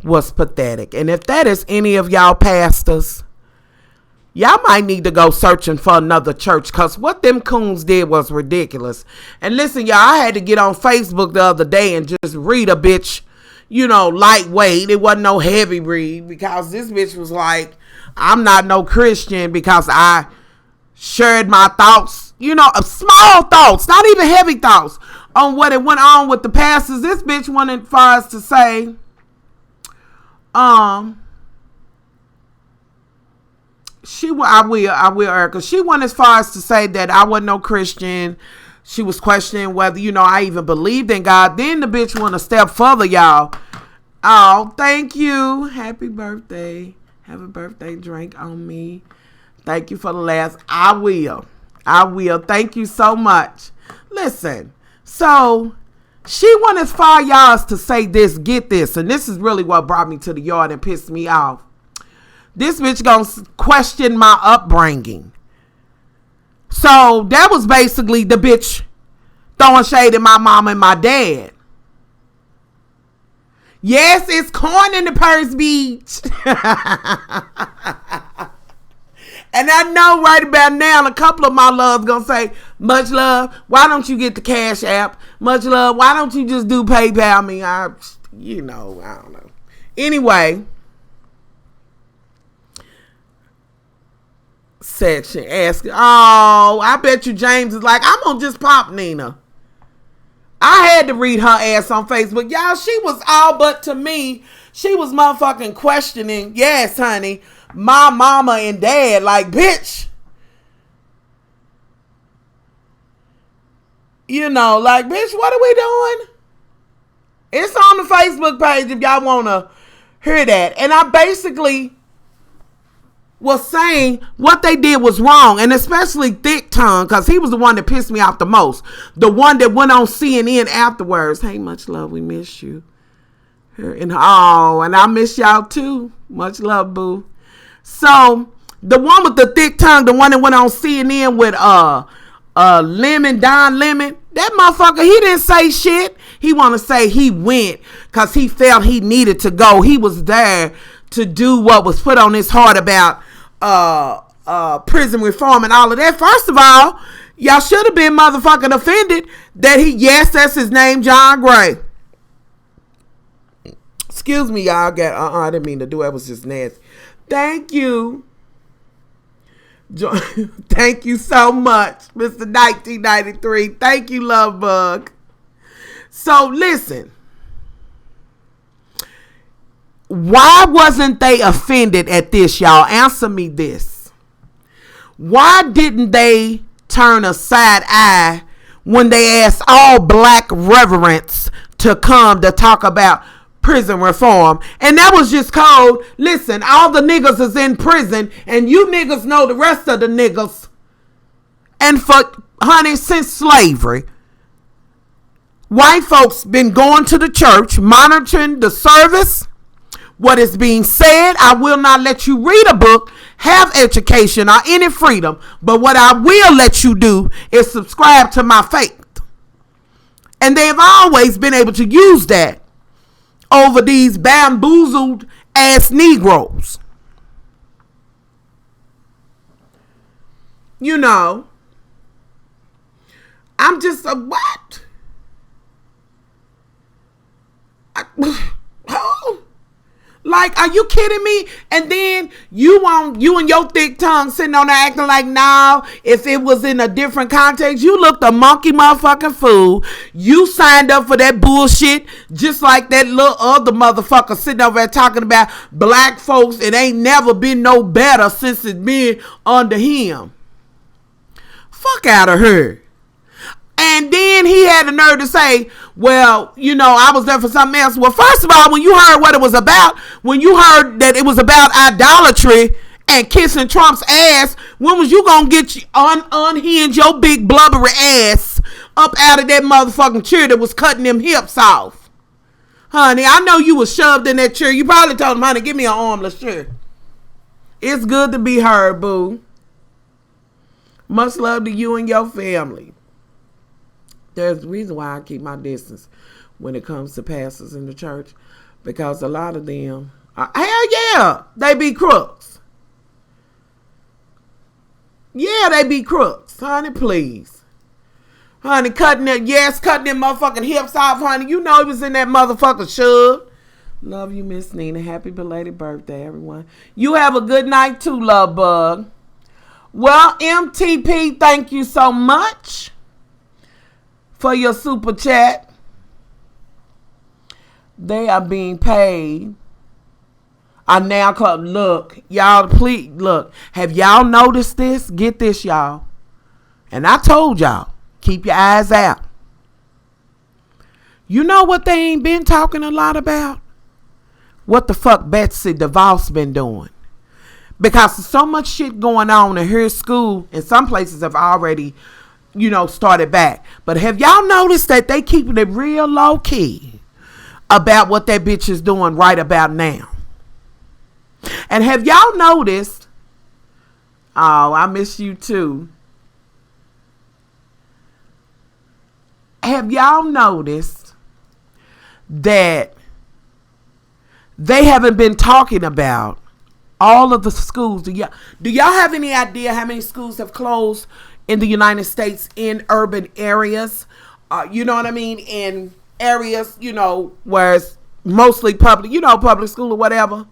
Speaker 1: was pathetic. And if that is any of y'all pastors, Y'all might need to go searching for another church, because what them coons did was ridiculous. And listen, y'all, I had to get on Facebook the other day and just read a bitch, lightweight. It wasn't no heavy read, because this bitch was like, I'm not no Christian because I shared my thoughts, small thoughts, not even heavy thoughts, on what it went on with the pastors. This bitch wanted for us to say, I will, Erica. She went as far as to say that I wasn't no Christian. She was questioning whether, I even believed in God. Then the bitch went a step further, y'all. Oh, thank you. Happy birthday. Have a birthday drink on me. Thank you for the last. I will. Thank you so much. Listen, so she went as far, y'all, as to say this, get this. And this is really what brought me to the yard and pissed me off. This bitch gonna question my upbringing. So that was basically the bitch throwing shade at my mom and my dad. Yes, it's corn in the Purse Beach. And I know right about now, a couple of my loves gonna say, much love, why don't you get the Cash App? Much love, why don't you just do PayPal me? I don't know. Anyway, section asking, I bet you James is like, I'm gonna just pop Nina. I had to read her ass on Facebook. Y'all, she was all but, to me, she was motherfucking questioning, yes, honey, my mama and dad. Like, bitch. Like, bitch, what are we doing? It's on the Facebook page if y'all want to hear that. And I basically was saying what they did was wrong, and especially Thick Tongue, because he was the one that pissed me off the most. The one that went on CNN afterwards. Hey, much love, we miss you. And I miss y'all too. Much love, boo. So the one with the thick tongue, the one that went on CNN with Don Lemon, that motherfucker, he didn't say shit. He want to say he went because he felt he needed to go. He was there to do what was put on his heart about prison reform and all of that. First of all, y'all should have been motherfucking offended that that's his name, John Gray. Excuse me, y'all. I didn't mean to do it. It was just nasty. Thank you. Thank you so much, Mr. 1993. Thank you, Love Bug. So listen. Why wasn't they offended at this, y'all? Answer me this. Why didn't they turn a side eye when they asked all black reverends to come to talk about prison reform? And that was just code. Listen, all the niggas is in prison, and you niggas know the rest of the niggas. And honey, since slavery, white folks been going to the church, monitoring the service, what is being said. I will not let you read a book, have education, or any freedom. But what I will let you do is subscribe to my faith. And they've always been able to use that over these bamboozled ass Negroes. I'm just a what? Like, are you kidding me? And then you and your thick tongue sitting on there acting like, now, if it was in a different context, you looked a monkey motherfucking fool. You signed up for that bullshit just like that little other motherfucker sitting over there talking about black folks. It ain't never been no better since it's been under him. Fuck out of her. And then he had the nerve to say, well, I was there for something else. Well, first of all, when you heard what it was about, when you heard that it was about idolatry and kissing Trump's ass, when was you going to get unhinge your big blubbery ass up out of that motherfucking chair that was cutting them hips off? Honey, I know you was shoved in that chair. You probably told him, honey, give me an armless chair. It's good to be heard, boo. Much love to you and your family. There's a reason why I keep my distance when it comes to pastors in the church, because a lot of them, hell yeah, they be crooks. Yeah, they be crooks. Honey, please. Honey, cutting them motherfucking hips off, honey. You know he was in that motherfucker shove. Love you, Miss Nina. Happy belated birthday, everyone. You have a good night too, love bug. Well, MTP, thank you so much for your super chat. They are being paid. I now club. Look, y'all, please look. Have y'all noticed this? Get this, y'all. And I told y'all, keep your eyes out. You know what they ain't been talking a lot about? What the fuck Betsy DeVos been doing? Because there's so much shit going on in her school, and some places have already, started back. But have y'all noticed that they keeping it real low key about what that bitch is doing right about now? And have y'all noticed, oh, I miss you too. Have y'all noticed that they haven't been talking about all of the schools? Do y'all have any idea how many schools have closed in the United States in urban areas? You know what I mean? In areas, where it's mostly public, public school or whatever.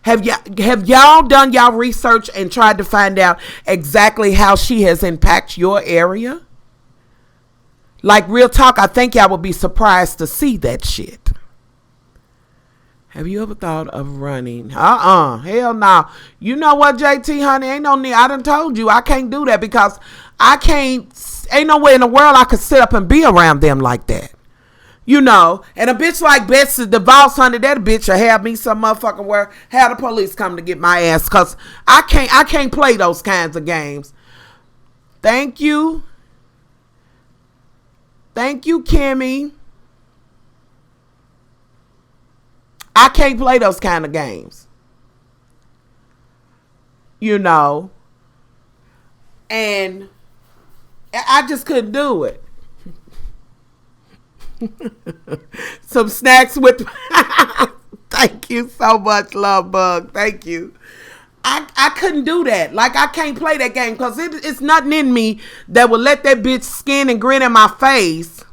Speaker 1: Have y'all done y'all research and tried to find out exactly how she has impacted your area? Like, real talk, I think y'all would be surprised to see that shit. Have you ever thought of running? Hell no. You know what, JT, honey? Ain't no need. I done told you I can't do that because ain't no way in the world I could sit up and be around them like that. And a bitch like Betsy DeVos, honey, that bitch will have me some motherfucking where have the police come to get my ass, because I can't play those kinds of games. Thank you. Thank you, Kimmy. I can't play those kind of games. And I just couldn't do it. Some snacks with thank you so much, love bug. Thank you. I couldn't do that. Like, I can't play that game because it's nothing in me that will let that bitch skin and grin in my face.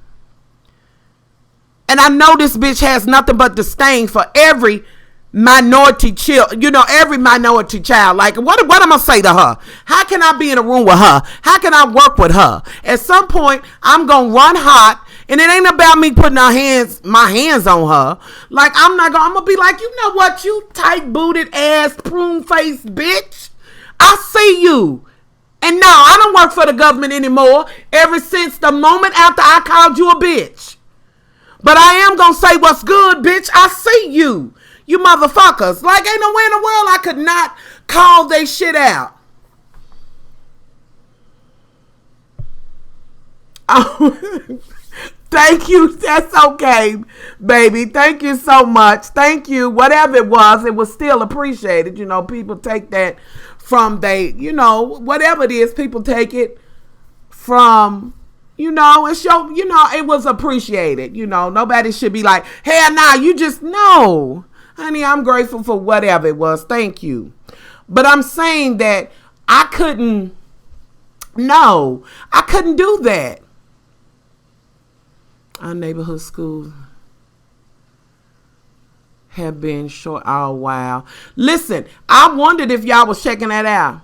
Speaker 1: And I know this bitch has nothing but disdain for every minority child, every minority child. Like, what am I going to say to her? How can I be in a room with her? How can I work with her? At some point, I'm going to run hot. And it ain't about me putting my hands on her. Like, I'm going to be like, you know what, you tight-booted ass, prune-faced bitch. I see you. And no, I don't work for the government anymore ever since the moment after I called you a bitch. But I am going to say what's good, bitch. I see you. You motherfuckers. Like, ain't no way in the world I could not call they shit out. Oh, thank you. That's okay, baby. Thank you so much. Thank you. Whatever it was still appreciated. People take that from whatever it is, people take it from, it's your, it was appreciated. Nobody should be like, hell nah, you just know. Honey, I'm grateful for whatever it was. Thank you. But I'm saying that I couldn't do that. Our neighborhood schools have been short. Oh, wow. Listen, I wondered if y'all was checking that out.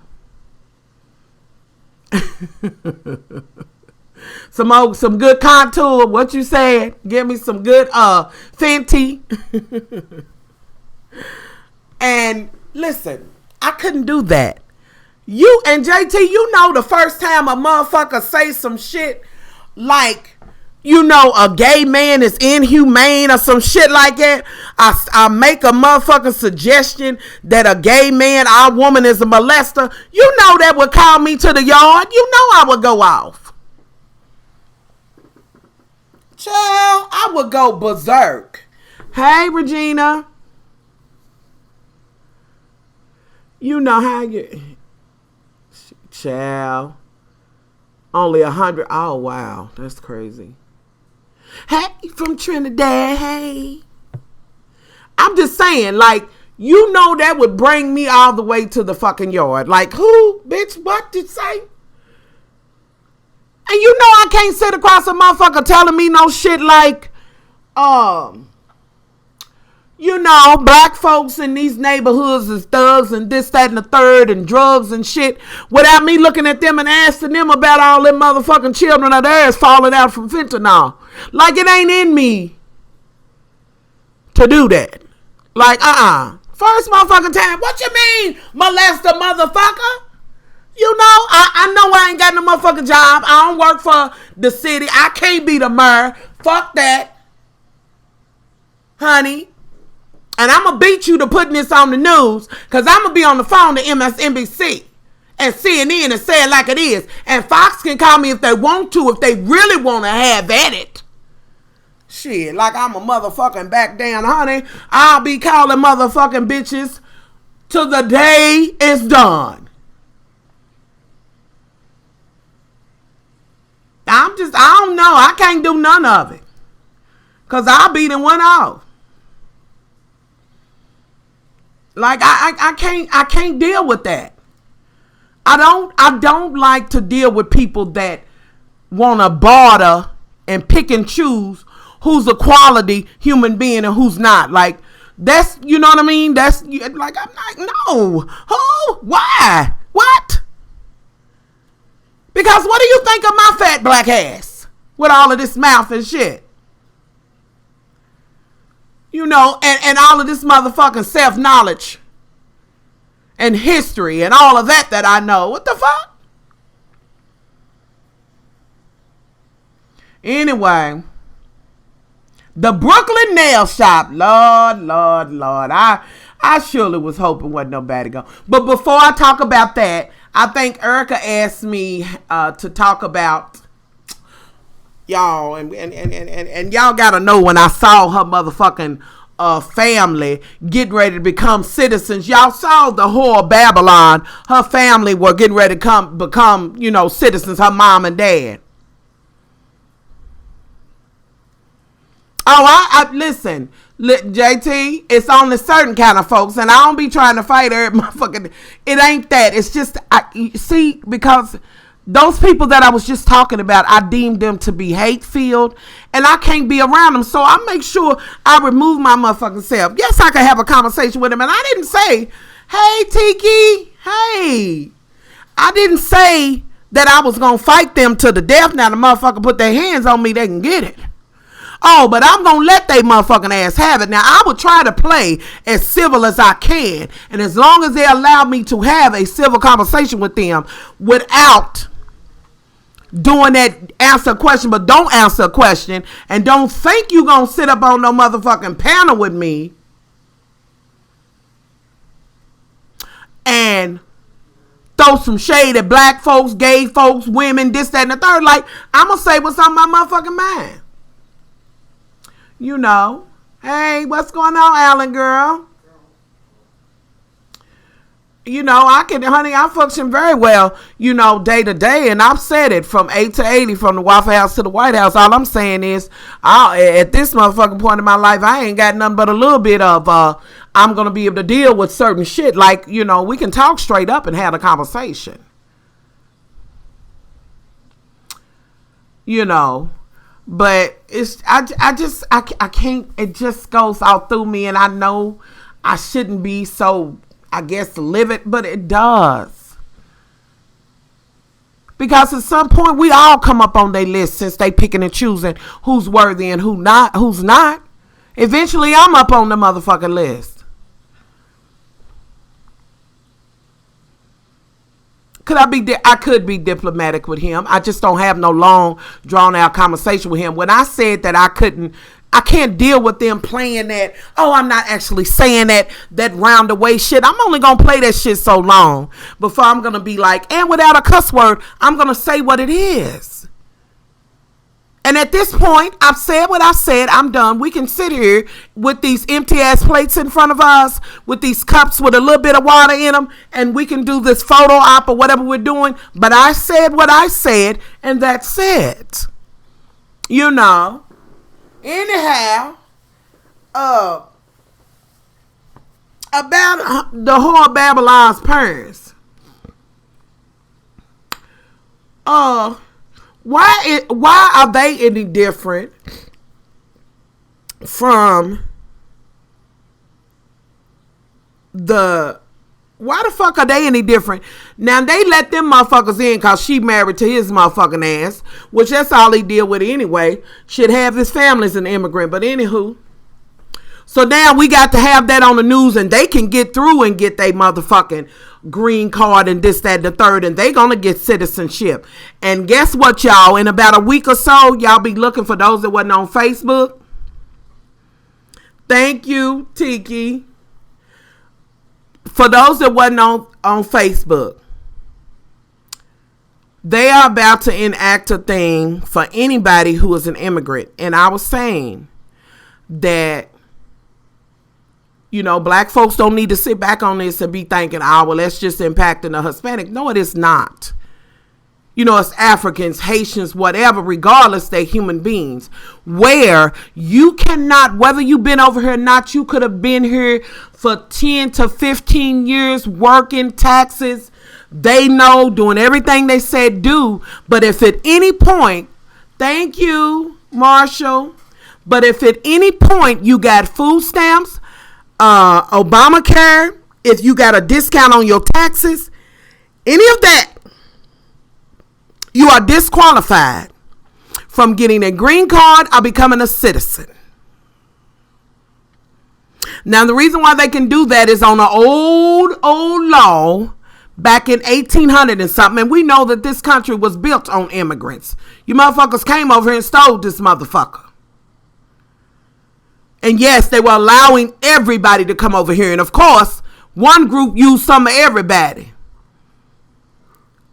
Speaker 1: Some good contour. What you said? Give me some good Fenty. And listen, I couldn't do that. You and JT, the first time a motherfucker say some shit like, a gay man is inhumane or some shit like that. I make a motherfucking suggestion that a gay man, our woman is a molester. That would call me to the yard. I would go off. Child, I would go berserk. Hey, Regina. You know how you... Child. Only 100. Oh, wow. That's crazy. Hey, from Trinidad. Hey. I'm just saying, like, You know that would bring me all the way to the fucking yard. Like, who? Bitch, what did you say? And you know I can't sit across a motherfucker telling me no shit like, you know, black folks in these neighborhoods is thugs and this, that, and the third and drugs and shit without me looking at them and asking them about all them motherfucking children of theirs falling out from fentanyl. Like, it ain't in me to do that. Like, First motherfucking time. What you mean, molest a motherfucker? You know, I know I ain't got no motherfucking job. I don't work for the city. I can't be the mayor. Fuck that. Honey. And I'm going to beat you to putting this on the news because I'm going to be on the phone to MSNBC and CNN and say it like it is. And Fox can call me if they want to, if they really want to have at it. Shit, like I'm a motherfucking back down, honey. I'll be calling motherfucking bitches till the day is done. I don't know. I can't do none of it. Because I'll be the one off. Like, I can't deal with that. I don't like to deal with people that want to barter and pick and choose who's a quality human being and who's not. Like, that's, you know what I mean? That's, like, I'm like, no. Who? Why? What? Because what do you think of my fat black ass with all of this mouth and shit? You know, and all of this motherfucking self-knowledge and history and all of that I know. What the fuck? Anyway, the Brooklyn nail shop. Lord. I surely was hoping wasn't nobody go. But before I talk about that, I think Erica asked me to talk about y'all, and y'all gotta know when I saw her motherfucking family getting ready to become citizens. Y'all saw the whore Babylon. Her family were getting ready to become, you know, citizens. Her mom and dad. Oh, I listen, JT, it's only certain kind of folks, and I don't be trying to fight every motherfucking, it ain't that. It's just, see, because those people that I was just talking about, I deemed them to be hate-filled, and I can't be around them, so I make sure I remove my motherfucking self. Yes, I can have a conversation with them, and I didn't say, hey, Tiki, hey. I didn't say that I was going to fight them to the death. Now the motherfucker put their hands on me, they can get it. Oh, but I'm going to let they motherfucking ass have it. Now, I would try to play as civil as I can. And as long as they allow me to have a civil conversation with them without doing that answer a question, but don't answer a question. And don't think you going to sit up on no motherfucking panel with me and throw some shade at black folks, gay folks, women, this, that, and the third. Like, I'm going to say what's on my motherfucking mind. You know, hey, what's going on, Alan, girl? You know, I function very well, you know, day to day. And I've said it from 8 to 80, from the Waffle House to the White House. All I'm saying is, at this motherfucking point in my life, I ain't got nothing but a little bit of, I'm going to be able to deal with certain shit. Like, you know, we can talk straight up and have a conversation. You know. But it's I can't, it just goes all through me, and I know I shouldn't be so, I guess, livid, but it does. Because at some point we all come up on their list since they picking and choosing who's worthy and who's not. Eventually I'm up on the motherfucking list. I could be diplomatic with him. I just don't have no long, drawn out conversation with him. When I said that I can't deal with them playing that, oh, I'm not actually saying that roundaway shit. I'm only going to play that shit so long before I'm going to be like, and without a cuss word, I'm going to say what it is. And at this point, I've said what I said. I'm done. We can sit here with these empty ass plates in front of us, with these cups with a little bit of water in them, and we can do this photo op or whatever we're doing. But I said what I said, and that's it. You know. Anyhow, about the whore Babylon's parents. Why are they any different from why the fuck are they any different? Now they let them motherfuckers in cause she married to his motherfucking ass, which that's all he deal with anyway. Should have his family as an immigrant, but anywho. So now we got to have that on the news and they can get through and get their motherfucking green card and this, that, and the third, and they gonna get citizenship. And guess what, y'all? In about a week or so, y'all be looking for those that wasn't on Facebook. Thank you, Tiki. For those that wasn't on Facebook, they are about to enact a thing for anybody who is an immigrant. And I was saying that, you know, black folks don't need to sit back on this and be thinking, oh, well, that's just impacting the Hispanic. No, it is not. You know, it's Africans, Haitians, whatever, regardless, they're human beings. Where you cannot, whether you've been over here or not, you could have been here for 10 to 15 years working, taxes. They know, doing everything they said do. But if at any point, thank you, Marshall. But if at any point you got food stamps, Obamacare, if you got a discount on your taxes, any of that, you are disqualified from getting a green card or becoming a citizen. Now, the reason why they can do that is on an old law back in 1800 and something. And we know that this country was built on immigrants. You motherfuckers came over here and stole this motherfucker. And yes, they were allowing everybody to come over here. And of course, one group used some of everybody.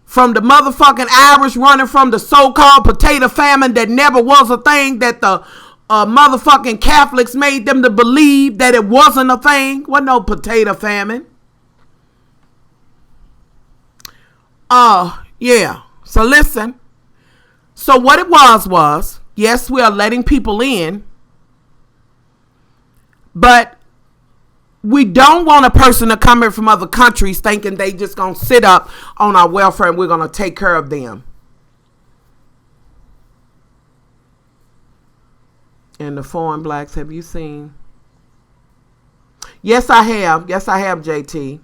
Speaker 1: From the motherfucking Irish running from the so-called potato famine that never was a thing, that the motherfucking Catholics made them to believe that it wasn't a thing. Wasn't no potato famine. Yeah. So listen. So what it was, yes, we are letting people in, but we don't want a person to come here from other countries thinking they just gonna sit up on our welfare and we're gonna take care of them. And the foreign blacks, have you seen? Yes, I have. Yes, I have, JT.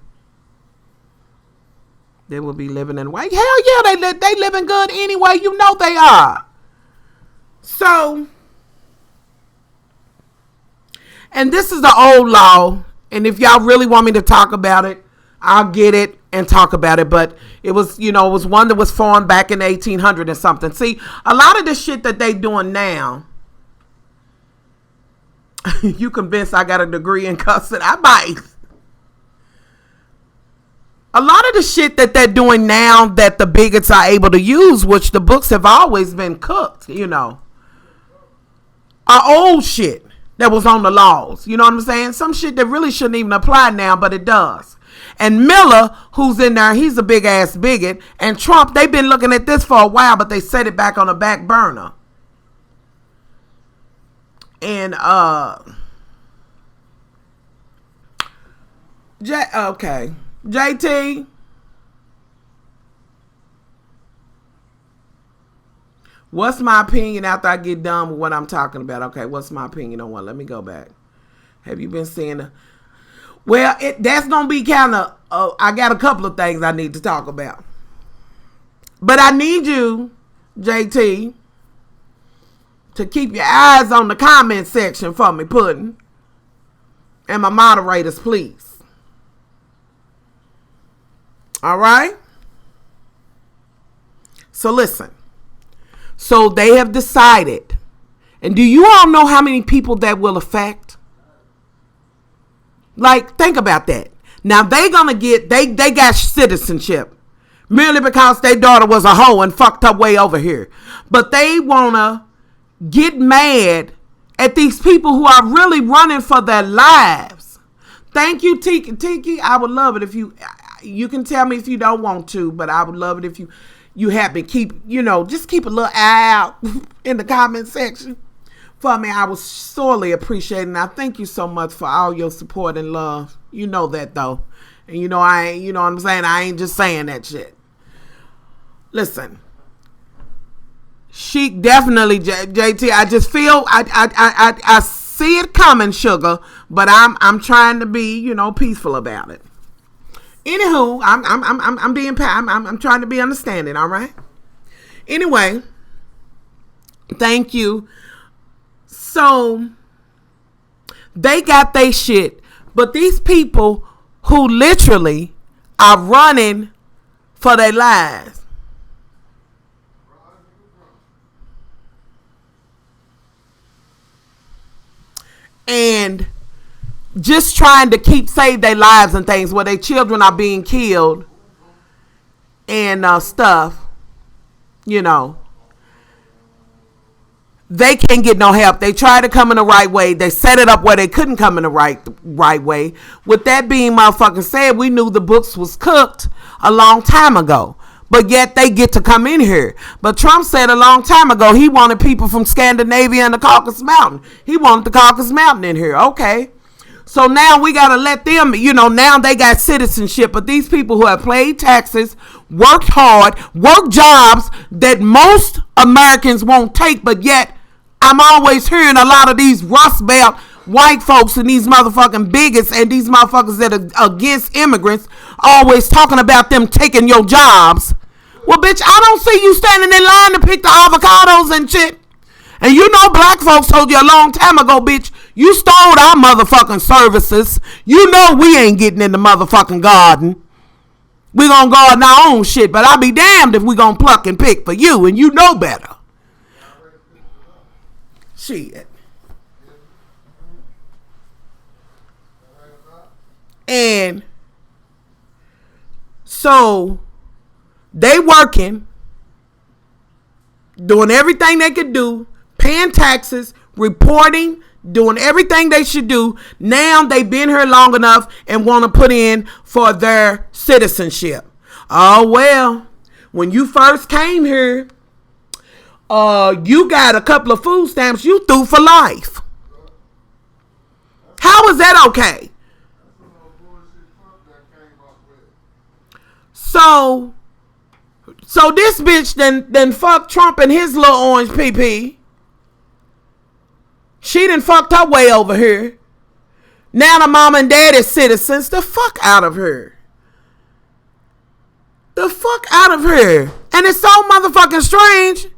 Speaker 1: They will be living in white. Hell yeah, they living good anyway. You know they are. So, and this is the old law. And if y'all really want me to talk about it, I'll get it and talk about it. But it was, you know, it was one that was formed back in 1800 and something. See, a lot of the shit that they doing now, you convinced I got a degree in cussing? I might. A lot of the shit that they're doing now that the bigots are able to use, which the books have always been cooked, you know, are old shit that was on the laws. You know what I'm saying? Some shit that really shouldn't even apply now, but it does. And Miller, who's in there, he's a big ass bigot. And Trump, they've been looking at this for a while, but they set it back on the back burner. And okay, JT. What's my opinion after I get done with what I'm talking about? Okay, what's my opinion on what? Let me go back. Have you been seeing well, that's going to be kind of, I got a couple of things I need to talk about. But I need you, JT, to keep your eyes on the comment section for me, Puddin'. And my moderators, please. All right? So listen. So they have decided. And do you all know how many people that will affect? Like, think about that. Now they gonna get, they got citizenship merely because their daughter was a hoe and fucked her way over here. But they wanna get mad at these people who are really running for their lives. Thank you, Tiki. I would love it if you can tell me if you don't want to, but I would love it if you happen keep, just keep a little eye out in the comment section for me, I was sorely appreciated. And I thank you so much for all your support and love. You know that, though. And you know what I'm saying? I ain't just saying that shit. Listen. She definitely, JT, I just feel, I see it coming, sugar, but I'm trying to be, peaceful about it. Anywho, I'm trying to be understanding, all right? Anyway, thank you. So, they got their shit, but these people who literally are running for their lives, and just trying to save their lives and things where their children are being killed and stuff, they can't get no help. They tried to come in the right way. They set it up where they couldn't come in the right way. With that being motherfucking said, we knew the books was cooked a long time ago. But yet they get to come in here. But Trump said a long time ago he wanted people from Scandinavia and the Caucasus Mountain. He wanted the Caucasus Mountain in here. Okay. So now we got to let them, now they got citizenship. But these people who have paid taxes, worked hard, worked jobs that most Americans won't take. But yet I'm always hearing a lot of these Rust Belt white folks and these motherfucking bigots and these motherfuckers that are against immigrants always talking about them taking your jobs. Well, bitch, I don't see you standing in line to pick the avocados and shit. And black folks told you a long time ago, bitch, you stole our motherfucking services. You know we ain't getting in the motherfucking garden. We gonna garden our own shit, but I'll be damned if we gonna pluck and pick for you, and you know better. Shit. And so they working, doing everything they could do, paying taxes, reporting, doing everything they should do. Now they've been here long enough and want to put in for their citizenship. Oh, well, when you first came here, you got a couple of food stamps you threw for life. How is that okay? So this bitch then fucked Trump and his little orange PP. She done fucked her way over here. Now the mom and dad is citizens. The fuck out of her. The fuck out of her. And it's so motherfucking strange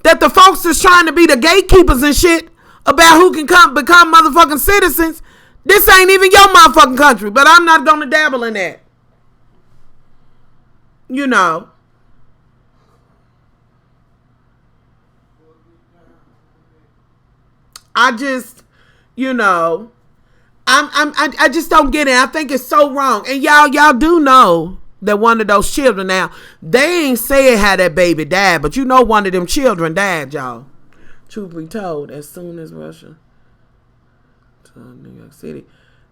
Speaker 1: that the folks that's trying to be the gatekeepers and shit about who can become motherfucking citizens. This ain't even your motherfucking country, but I'm not gonna dabble in that. I just, I just don't get it. I think it's so wrong. And y'all do know that one of those children now, they ain't said how that baby died, but one of them children died, y'all. Truth be told, as soon as Russia to New York City,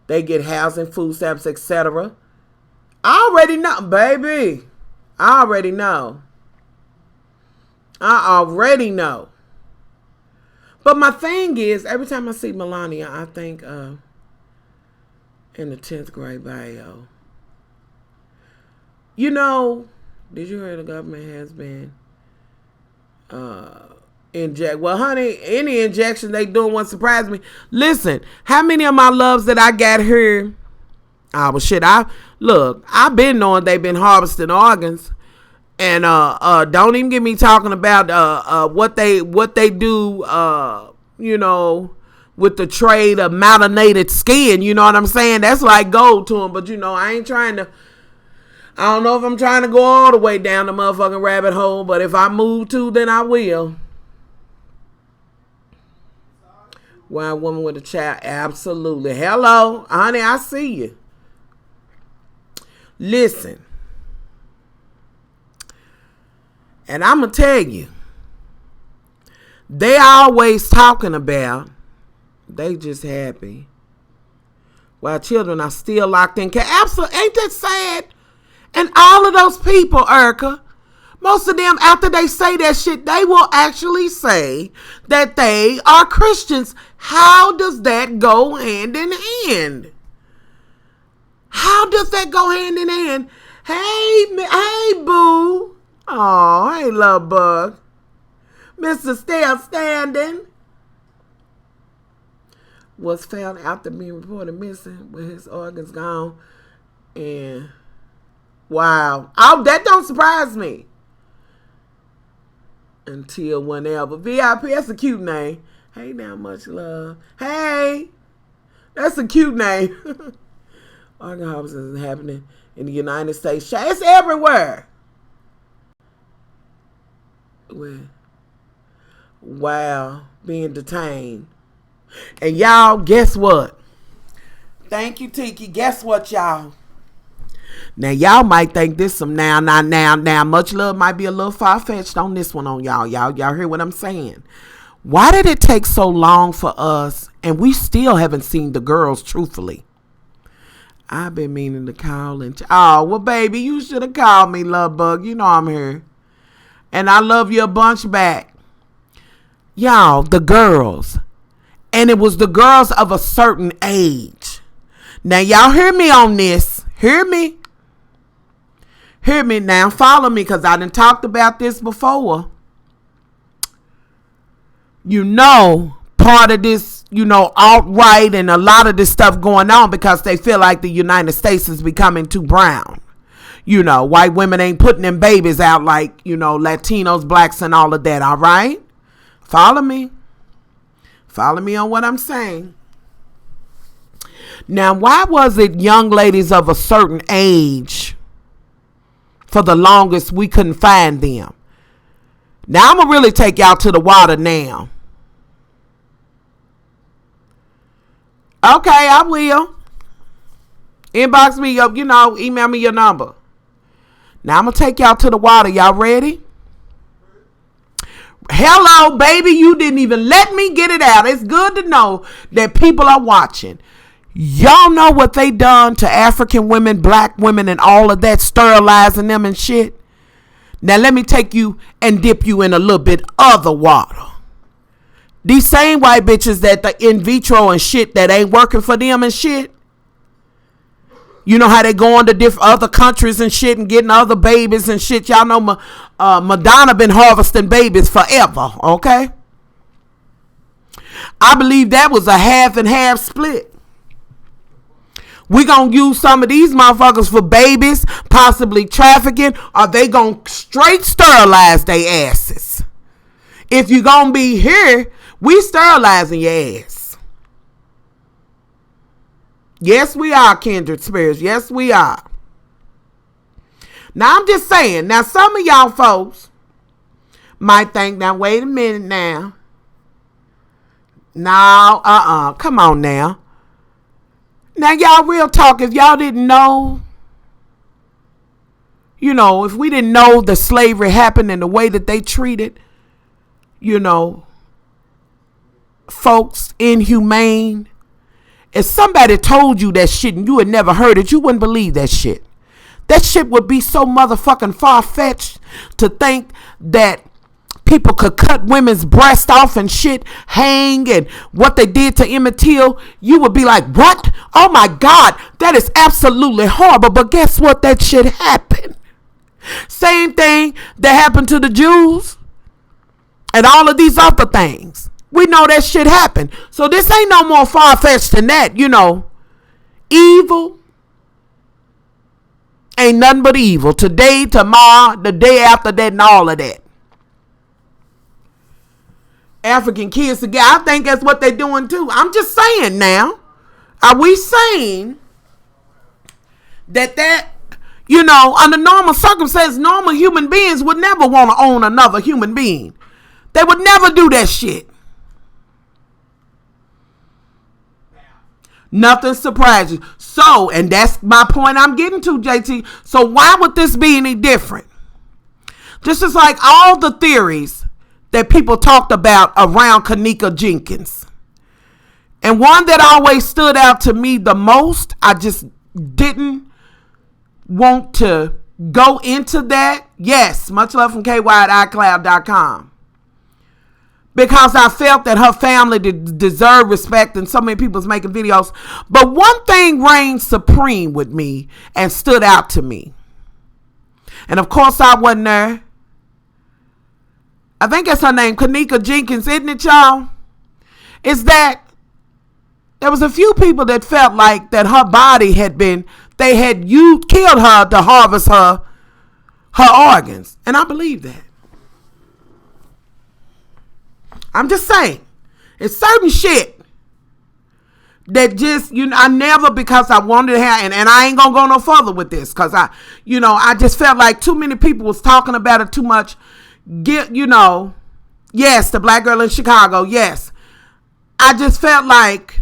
Speaker 1: they get housing, food stamps, etc. I already know, baby. I already know. But my thing is, every time I see Melania, I think in the 10th grade bio. Did you hear the government has been inject? Well, honey, any injection they doing won't surprise me. Listen, how many of my loves that I got here? Well, shit, I've been knowing they've been harvesting organs. And don't even get me talking about what they do, with the trade of melanated skin. You know what I'm saying? That's like gold to them. But, I ain't trying to, I don't know if I'm trying to go all the way down the motherfucking rabbit hole. But if I move to, then I will. Wild woman with a child. Absolutely. Hello, honey, I see you. Listen. And I'm going to tell you, they always talking about, they just happy, while children are still locked in. Absolutely, ain't that sad? And all of those people, Erica, Most of them, after they say that shit, they will actually say that they are Christians. How does that go hand in hand? How does that go hand in hand? Hey, boo. Oh, hey, love bug. Mr. Still Standing was found after being reported missing with his organs gone. And wow. Oh, that don't surprise me. Until whenever. VIP, that's a cute name. Hey now, much love. Hey, that's a cute name. Organ harvesting is happening in the United States. It's everywhere. Wow, being detained. And y'all, guess what? Thank you, Tiki. Guess what, y'all? Now, y'all might think this some now. Much love might be a little far-fetched on this one on y'all. Y'all hear what I'm saying? Why did it take so long for us, and we still haven't seen the girls, truthfully? I've been meaning to call and... Oh, well, baby, you should have called me, love bug. You know I'm here. And I love you a bunch back. Y'all, the girls. And it was the girls of a certain age. Now, y'all hear me on this. Hear me. Hear me now. Follow me, because I done talked about this before. You know, part of this, alt-right and a lot of this stuff going on because they feel like the United States is becoming too brown. White women ain't putting them babies out like, Latinos, blacks, and all of that, all right? Follow me. Follow me on what I'm saying. Now, why was it young ladies of a certain age, for the longest, we couldn't find them? Now, I'm going to really take y'all to the water now. Okay, I will. Inbox me, email me your number. Now, I'm going to take y'all to the water. Y'all ready? Hello, baby. You didn't even let me get it out. It's good to know that people are watching. Y'all know what they done to African women, black women, and all of that, sterilizing them and shit. Now, let me take you and dip you in a little bit other water. These same white bitches that the in vitro and shit that ain't working for them and shit. You know how they go into different other countries and shit and getting other babies and shit. Y'all know Madonna been harvesting babies forever, okay? I believe that was a half and half split. We gonna use some of these motherfuckers for babies, possibly trafficking, or they gonna straight sterilize their asses. If you gonna be here, we sterilizing your ass. Yes, we are, kindred spirits. Yes, we are. Now, I'm just saying. Now, some of y'all folks might think, now, wait a minute now. No, come on now. Now, y'all, real talk, if y'all didn't know, if we didn't know that slavery happened in the way that they treated, folks inhumane. If somebody told you that shit and you had never heard it, you wouldn't believe that shit. That shit would be so motherfucking far-fetched to think that people could cut women's breasts off and shit, hang, and what they did to Emmett Till. You would be like, what? Oh my God, that is absolutely horrible. But guess what? That shit happened. Same thing that happened to the Jews and all of these other things. We know that shit happened. So this ain't no more far-fetched than that, Evil ain't nothing but evil. Today, tomorrow, the day after that, and all of that. African kids together, I think that's what they're doing too. I'm just saying now. Are we saying that under normal circumstances, normal human beings would never want to own another human being? They would never do that shit. Nothing surprises. So, and that's my point I'm getting to, JT. So why would this be any different? This is like all the theories that people talked about around Kanika Jenkins. And one that always stood out to me the most, I just didn't want to go into that, yes, much love from KY at iCloud.com. Because I felt that her family deserved respect and so many people was making videos. But one thing reigned supreme with me and stood out to me. And of course I wasn't there. I think that's her name, Kanika Jenkins, isn't it, y'all? Is that there was a few people that felt like that her body had been, they had killed her to harvest her organs. And I believe that. I'm just saying, it's certain shit that just, I never, because I wanted to have, and I ain't gonna go no further with this, because I just felt like too many people was talking about it too much. Yes, the black girl in Chicago, yes. I just felt like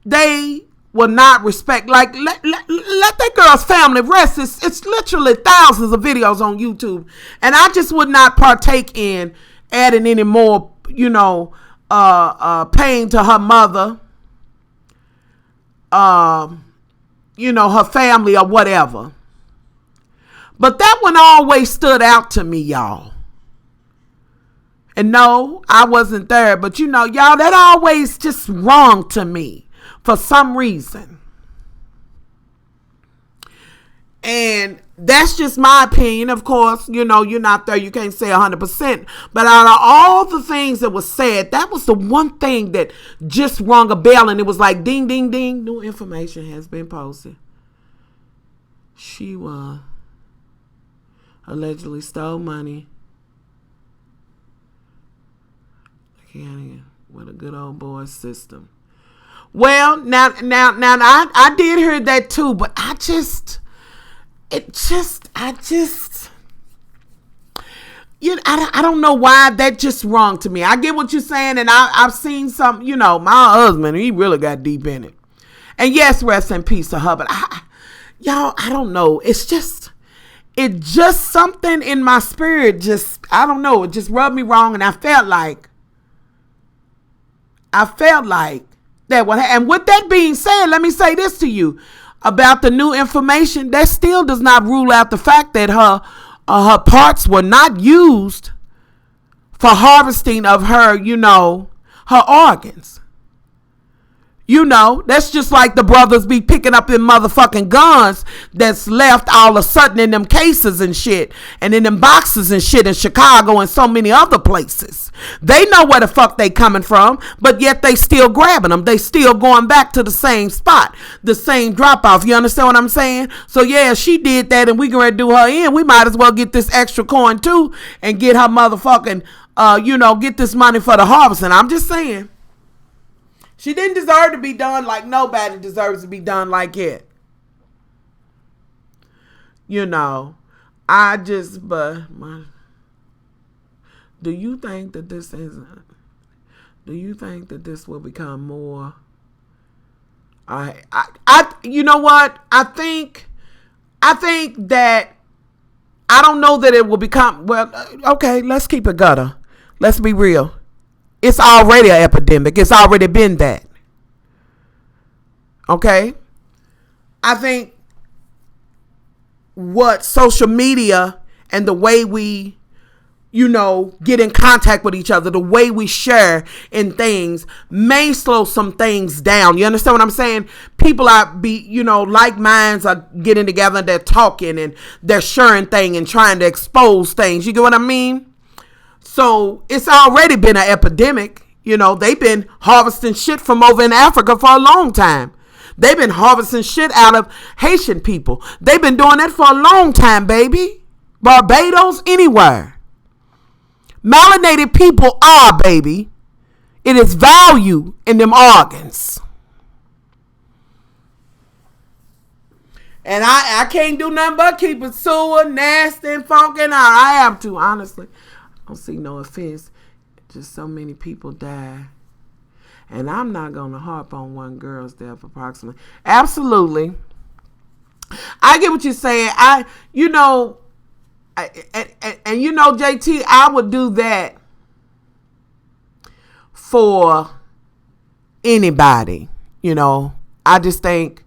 Speaker 1: they will not respect, like, let that girl's family rest. It's literally thousands of videos on YouTube, and I just would not partake in adding any more, pain to her mother, her family or whatever. But that one always stood out to me, y'all. And no, I wasn't there, but y'all, that always just wrong to me for some reason. And that's just my opinion. Of course, you're not there. You can't say 100%. But out of all the things that was said, that was the one thing that just rung a bell. And it was like, ding, ding, ding. New information has been posted. She allegedly stole money. With a good old boy system. Well, now, I did hear that too. But I don't know why that just wrong to me. I get what you're saying, and I've seen some, my husband, he really got deep in it. And yes, rest in peace to her, but I don't know. It just something in my spirit I don't know, it just rubbed me wrong, and I felt like that one. And with that being said, let me say this to you. About the new information, that still does not rule out the fact that her parts were not used for harvesting of her, her organs. That's just like the brothers be picking up them motherfucking guns that's left all of a sudden in them cases and shit, and in them boxes and shit in Chicago and so many other places. They know where the fuck they coming from, but yet they still grabbing them. They still going back to the same spot, the same drop off. You understand what I'm saying? So yeah, she did that, and we gonna do her in. We might as well get this extra coin too and get her motherfucking, get this money for the harvest. And I'm just saying. She didn't deserve to be done like nobody deserves to be done like it. Do you think that this will become more? You know what? I think that, I don't know that it will become, well, okay, let's keep it gutter. Let's be real. It's already an epidemic. It's already been that. Okay? I think what social media and the way we, get in contact with each other, the way we share in things may slow some things down. You understand what I'm saying? People like minds are getting together and they're talking and they're sharing things and trying to expose things. You get what I mean? So it's already been an epidemic. They've been harvesting shit from over in Africa for a long time. They've been harvesting shit out of Haitian people. They've been doing that for a long time, baby. Barbados, anywhere. Melanated people are, baby. It is value in them organs. And I can't do nothing but keep it sewer, nasty, and funky. I have to, honestly. I don't see no offense. Just so many people die. And I'm not going to harp on one girl's death approximately. Absolutely. I get what you're saying. JT, I would do that for anybody. I just think,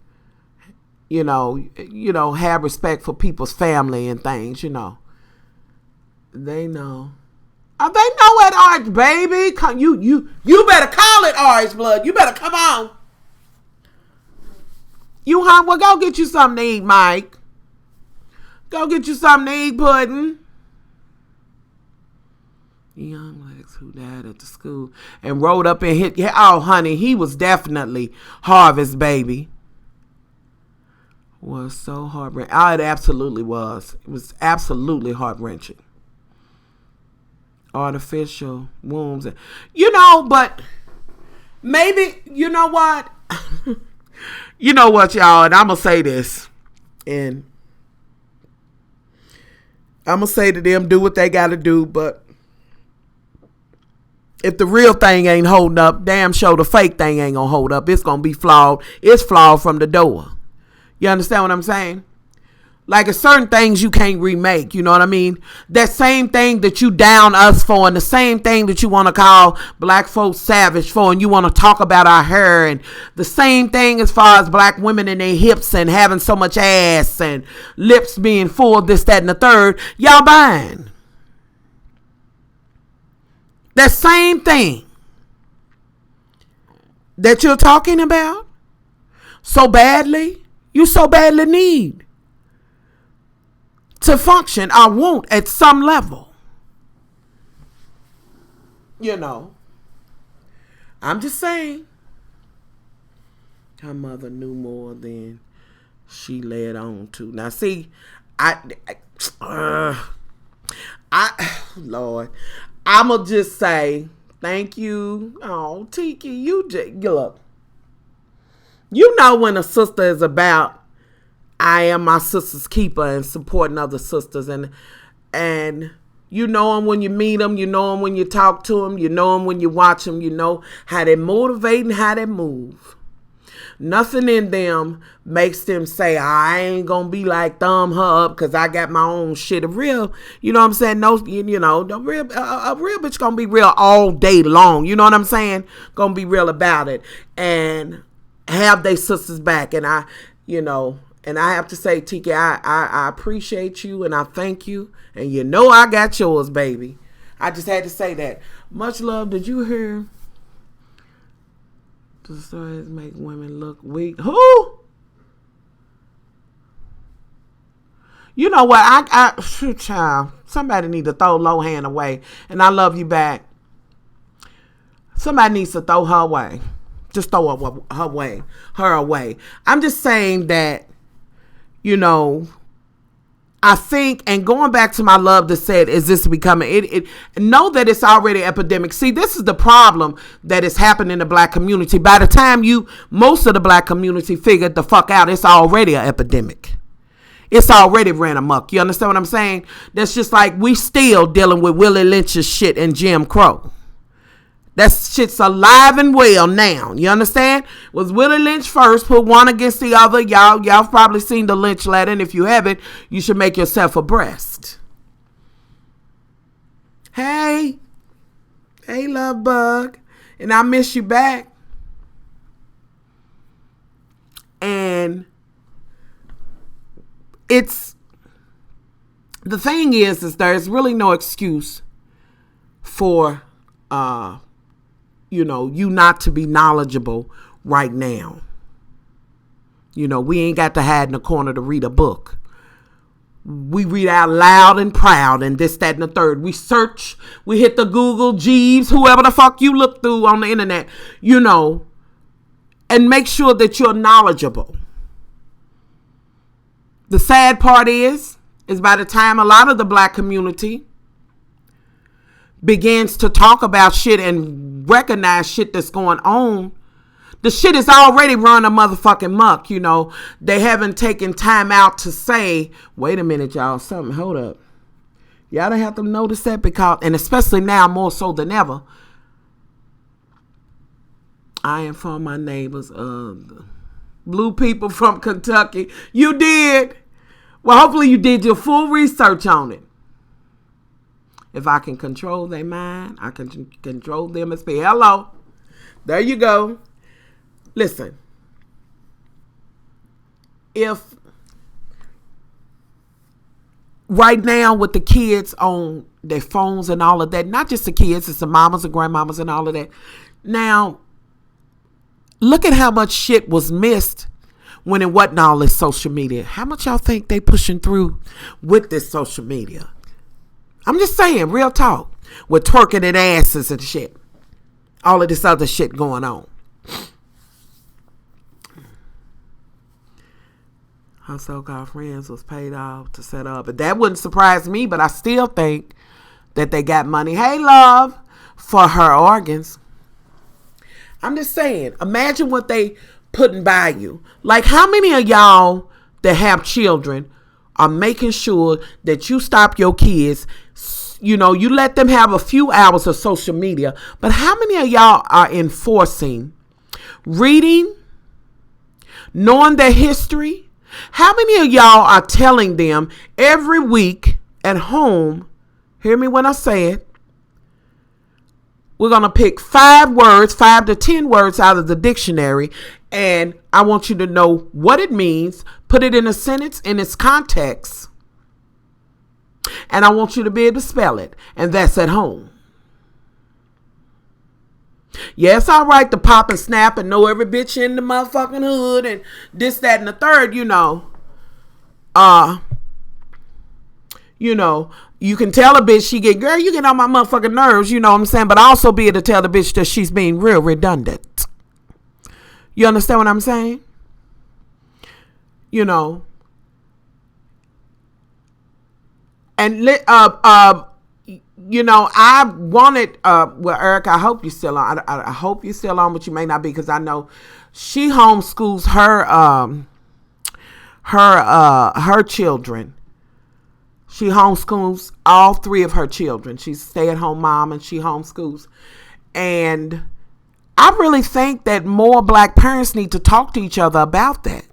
Speaker 1: have respect for people's family and things, They know. They know it, Arch, baby. Come, you better call it Orange Blood. You better come on. You hungry? Well, go get you something to eat, Mike. Go get you something to eat, Puddin'. Young Lex who died at the school and rode up and hit. Oh, honey, he was definitely Harvest baby. Was so heart-wrenching. Oh, it absolutely was. It was absolutely heart-wrenching. Artificial wombs. But maybe, you know what? You know what, y'all? And I'm going to say this. And I'm going to say to them, do what they got to do. But if the real thing ain't holding up, damn sure the fake thing ain't going to hold up. It's going to be flawed. It's flawed from the door. You understand what I'm saying? Like, it's certain things you can't remake, you know what I mean? That same thing that you down us for, and the same thing that you want to call black folks savage for, and you want to talk about our hair, and the same thing as far as black women and their hips and having so much ass and lips being full, this, that, and the third, y'all buying. That same thing that you're talking about so badly, you so badly need to function, I want at some level. I'm just saying. Her mother knew more than she led on to. Now, see, Lord, I'ma just say thank you. Oh, Tiki, you look. You know when a sister is about, I am my sister's keeper and supporting other sisters. And you know them when you meet them. You know them when you talk to them. You know them when you watch them. You know how they motivate and how they move. Nothing in them makes them say, I ain't going to be like thumb her up because I got my own shit. A real, you know what I'm saying? No, a real bitch going to be real all day long. You know what I'm saying? Going to be real about it. And have they sisters back. And and I have to say, Tiki, I appreciate you and I thank you. And I got yours, baby. I just had to say that. Much love. Did you hear? The stories make women look weak. Who? You know what? Child, somebody need to throw Lohan away. And I love you back. Somebody needs to throw her away. Just throw her away. I'm just saying that, I think, and going back to my love that said, is this becoming, know that it's already epidemic. See, this is the problem that is happening in the black community. By the time most of the black community figured the fuck out, it's already an epidemic. It's already ran amok. You understand what I'm saying? That's just like we still dealing with Willie Lynch's shit and Jim Crow. That shit's alive and well now. You understand? Was Willie Lynch first, put one against the other. Y'all probably seen the Lynch letter, and if you haven't, you should make yourself abreast. Hey, love bug, and I miss you back. And the thing is there's really no excuse for you not to be knowledgeable right now. We ain't got to hide in the corner to read a book. We read out loud and proud and this, that, and the third. We search, we hit the Google, Jeeves, whoever the fuck you look through on the internet, and make sure that you're knowledgeable. The sad part is by the time a lot of the black community begins to talk about shit and recognize shit that's going on, the shit is already run a motherfucking muck. They haven't taken time out to say, wait a minute, y'all, hold up. Y'all don't have to notice that because, and especially now more so than ever, I inform my neighbors of the blue people from Kentucky. You did. Well, hopefully you did your full research on it. If I can control their mind, I can control them as well. Hello. There you go. Listen. if right now with the kids on their phones and all of that, not just the kids, it's the mamas and grandmamas and all of that. Now, look at how much shit was missed when it wasn't all this social media. How much y'all think they pushing through with this social media? I'm just saying, real talk. With twerking and asses and shit. All of this other shit going on. Her so-called friends was paid off to set up. But that wouldn't surprise me, but I still think that they got money. Hey, love, for her organs. I'm just saying, imagine what they putting by you. Like, how many of y'all that have children are making sure that you stop your kids? You know, you let them have a few hours of social media. But how many of y'all are enforcing reading, knowing their history? How many of y'all are telling them every week at home, hear me when I say it, we're going to pick 5 to 10 words out of the dictionary, and I want you to know what it means, put it in a sentence in its context, and I want you to be able to spell it, and that's at home. Yeah, it's all right to pop and snap and know every bitch in the motherfucking hood and this, that, and the third, you know. You can tell a bitch girl, you get on my motherfucking nerves, you know what I'm saying? But also be able to tell the bitch that she's being real redundant. You understand what I'm saying? You know. And I wanted, Erica, I hope you're still on. I hope you're still on, but you may not be, because I know she homeschools her children. She homeschools all 3 of her children. She's a stay-at-home mom, and she homeschools. And I really think that more black parents need to talk to each other about that.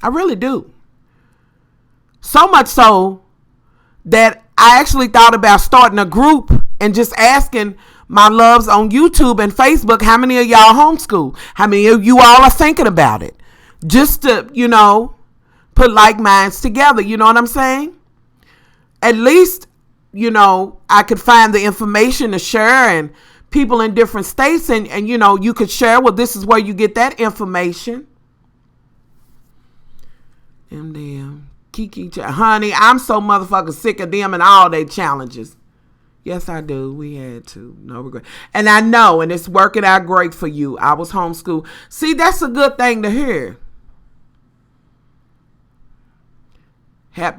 Speaker 1: I really do. So much so that I actually thought about starting a group and just asking my loves on YouTube and Facebook, how many of y'all homeschool? How many of you all are thinking about it? Just to, put like minds together. You know what I'm saying? At least, I could find the information to share, and people in different states, and you could share, well, this is where you get that information. MDM. Kiki, honey, I'm so motherfucking sick of them and all their challenges. Yes, I do. We had to. No regret. And I know, and it's working out great for you. I was homeschooled. See, that's a good thing to hear.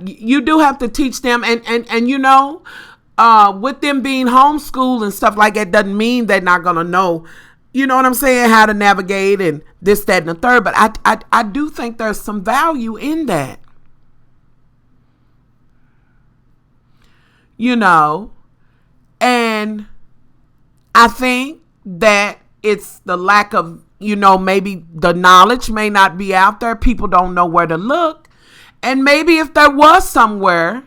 Speaker 1: You do have to teach them, and with them being homeschooled and stuff like that doesn't mean they're not going to know, you know what I'm saying, how to navigate and this, that, and the third. But I do think there's some value in that. And I think that it's the lack of, maybe the knowledge may not be out there. People don't know where to look. And maybe if there was somewhere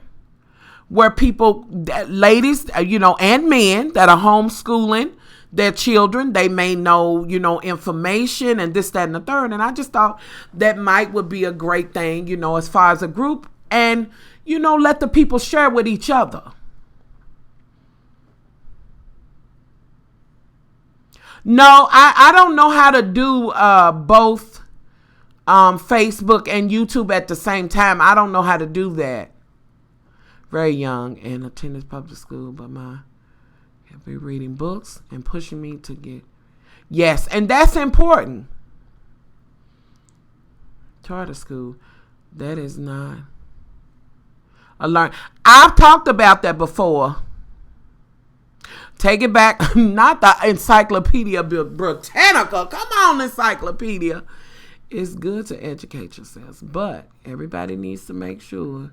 Speaker 1: where people, ladies, and men that are homeschooling their children, they may know, information and this, that, and the third. And I just thought that would be a great thing, as far as a group, and, let the people share with each other. No, I don't know how to do both Facebook and YouTube at the same time. I don't know how to do that. Very young and attended public school, but have been reading books and pushing me to get. Yes, and that's important. Charter school, that is not a learn. I've talked about that before. Take it back, not the Encyclopedia Britannica. Come on, Encyclopedia. It's good to educate yourselves, but everybody needs to make sure.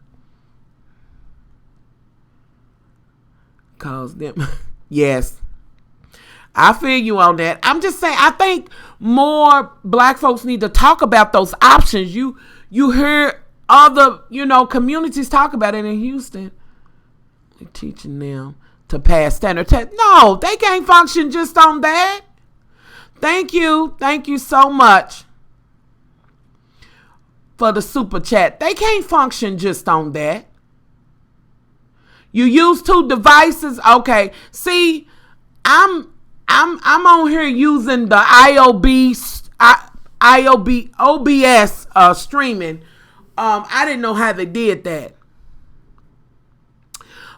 Speaker 1: Cause them, yes, I feel you on that. I'm just saying, I think more black folks need to talk about those options. You hear other, communities talk about it in Houston. They're teaching them to pass standard tests. No, they can't function just on that. Thank you so much. for the super chat. They can't function just on that. You use 2 devices. Okay. See, I'm on here using the OBS streaming. I didn't know how they did that.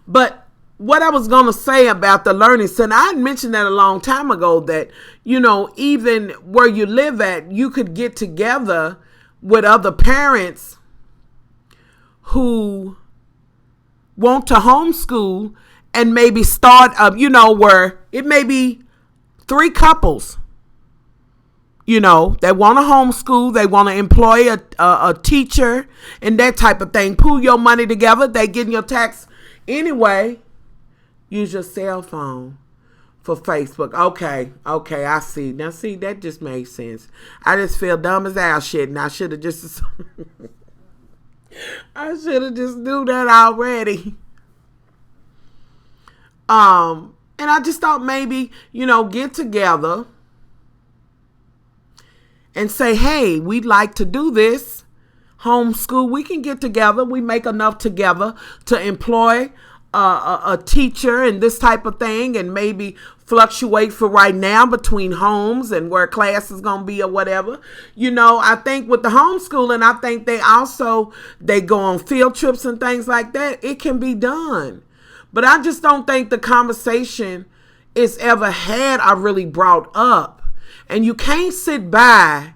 Speaker 1: But what I was going to say about the learning center, I had mentioned that a long time ago that, even where you live at, you could get together with other parents who want to homeschool and maybe start up, where it may be 3 couples, that want to homeschool. They want to employ a teacher and that type of thing. Pool your money together. They getting your tax anyway. Use your cell phone for Facebook. Okay, I see. Now, see, that just makes sense. I just feel dumb as hell shit, and I should have just knew that already. And I just thought maybe, get together and say, hey, we'd like to do this homeschool. We can get together. We make enough together to employ a teacher and this type of thing, and maybe fluctuate for right now between homes and where class is going to be or whatever. I think with the homeschooling, I think they go on field trips and things like that. It can be done. But I just don't think the conversation is ever had or really brought up. And you can't sit by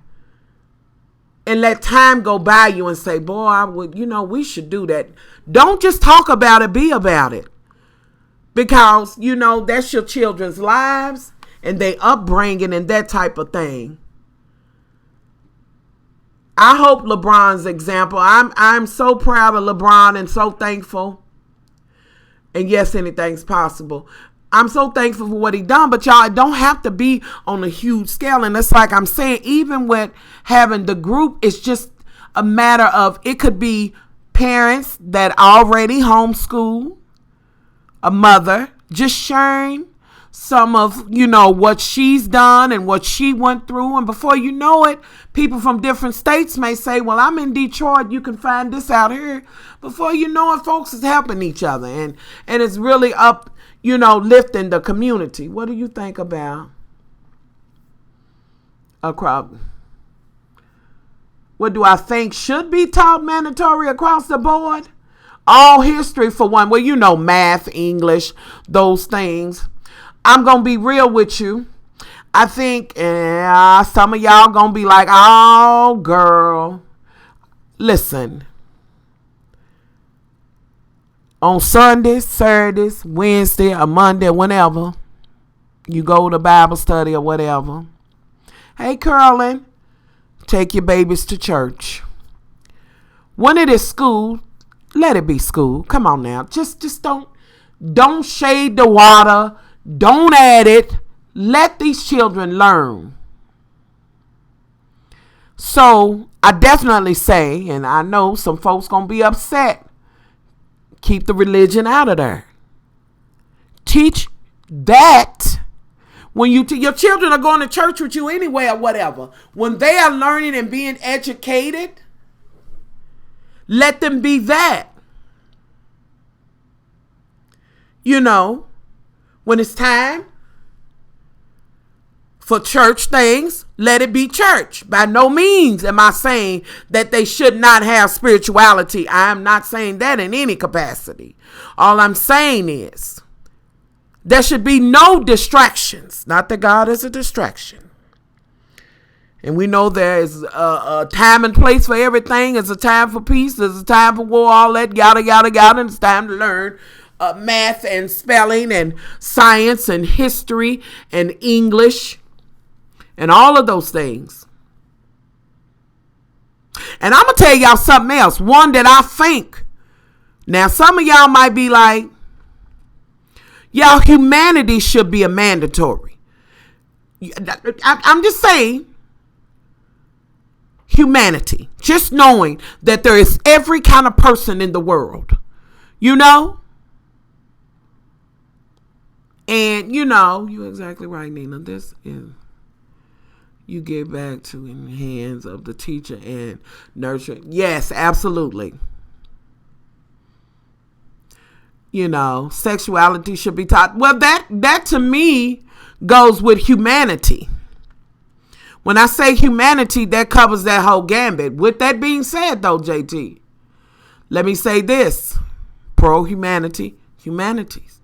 Speaker 1: and let time go by you and say, boy, I would, we should do that. Don't just talk about it, be about it. Because, that's your children's lives and their upbringing and that type of thing. I hope LeBron's example, I'm so proud of LeBron and so thankful. And yes, anything's possible. I'm so thankful for what he done, but y'all, it don't have to be on a huge scale. And it's like I'm saying, even with having the group, it's just a matter of, it could be parents that already homeschool, a mother just sharing some of, what she's done and what she went through. And before you know it, people from different states may say, well, I'm in Detroit. You can find this out here. Before you know it, folks is helping each other. And it's really up, lifting the community. What do you think about a crop? What do I think should be taught mandatory across the board? All history for one. Well, math, English, those things. I'm going to be real with you. I think some of y'all going to be like, oh, girl. Listen. On Sundays, Saturdays, Wednesday, or Monday, whenever you go to Bible study or whatever. Hey, Curlin, take your babies to church. When it is school, let it be school. Come on now. Just don't shade the water. Don't add it. Let these children learn. So I definitely say, and I know some folks going to be upset, keep the religion out of there. Teach that when your children are going to church with you anyway or whatever. When they are learning and being educated, let them be that. When it's time for church things, let it be church. By no means am I saying that they should not have spirituality. I am not saying that in any capacity. All I'm saying is there should be no distractions. Not that God is a distraction. And we know there is a time and place for everything. There's a time for peace. There's a time for war, all that, yada, yada, yada. And it's time to learn math and spelling and science and history and English and all of those things. And I'm going to tell y'all something else. One that I think. Now, some of y'all might be like, y'all, humanity should be a mandatory. I'm just saying. Humanity. Just knowing that there is every kind of person in the world. And, you're exactly right, Nina. This is, you get back to in the hands of the teacher and nurture. Yes, absolutely. Sexuality should be taught. Well, that to me goes with humanity. When I say humanity, that covers that whole gambit. With that being said, though, JT, let me say this. Pro-humanity, humanities.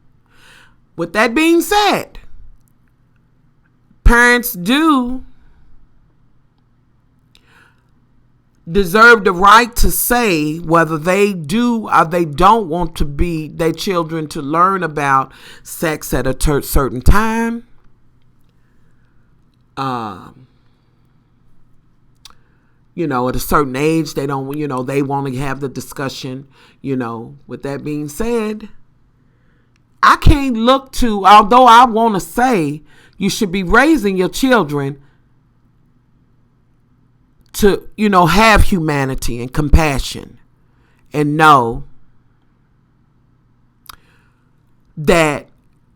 Speaker 1: With that being said, parents do deserve the right to say whether they do or they don't want to be their children to learn about sex at a certain time. At a certain age, they don't, they want to have the discussion. With that being said, I can't look to, although I want to say you should be raising your children to, have humanity and compassion and know that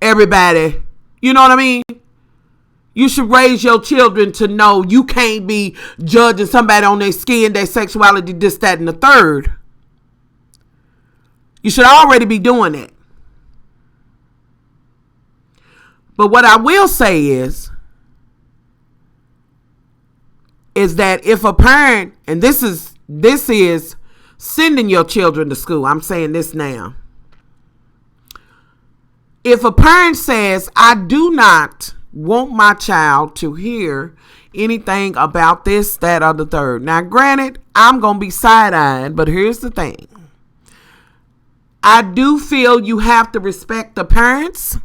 Speaker 1: everybody, you know what I mean? You should raise your children to know you can't be judging somebody on their skin, their sexuality, this, that, and the third. You should already be doing that. But what I will say is that if a parent, and this is sending your children to school, I'm saying this now. If a parent says, I do not want my child to hear anything about this, that, or the third. Now, granted, I'm going to be side-eyed, but here's the thing. I do feel you have to respect the parents,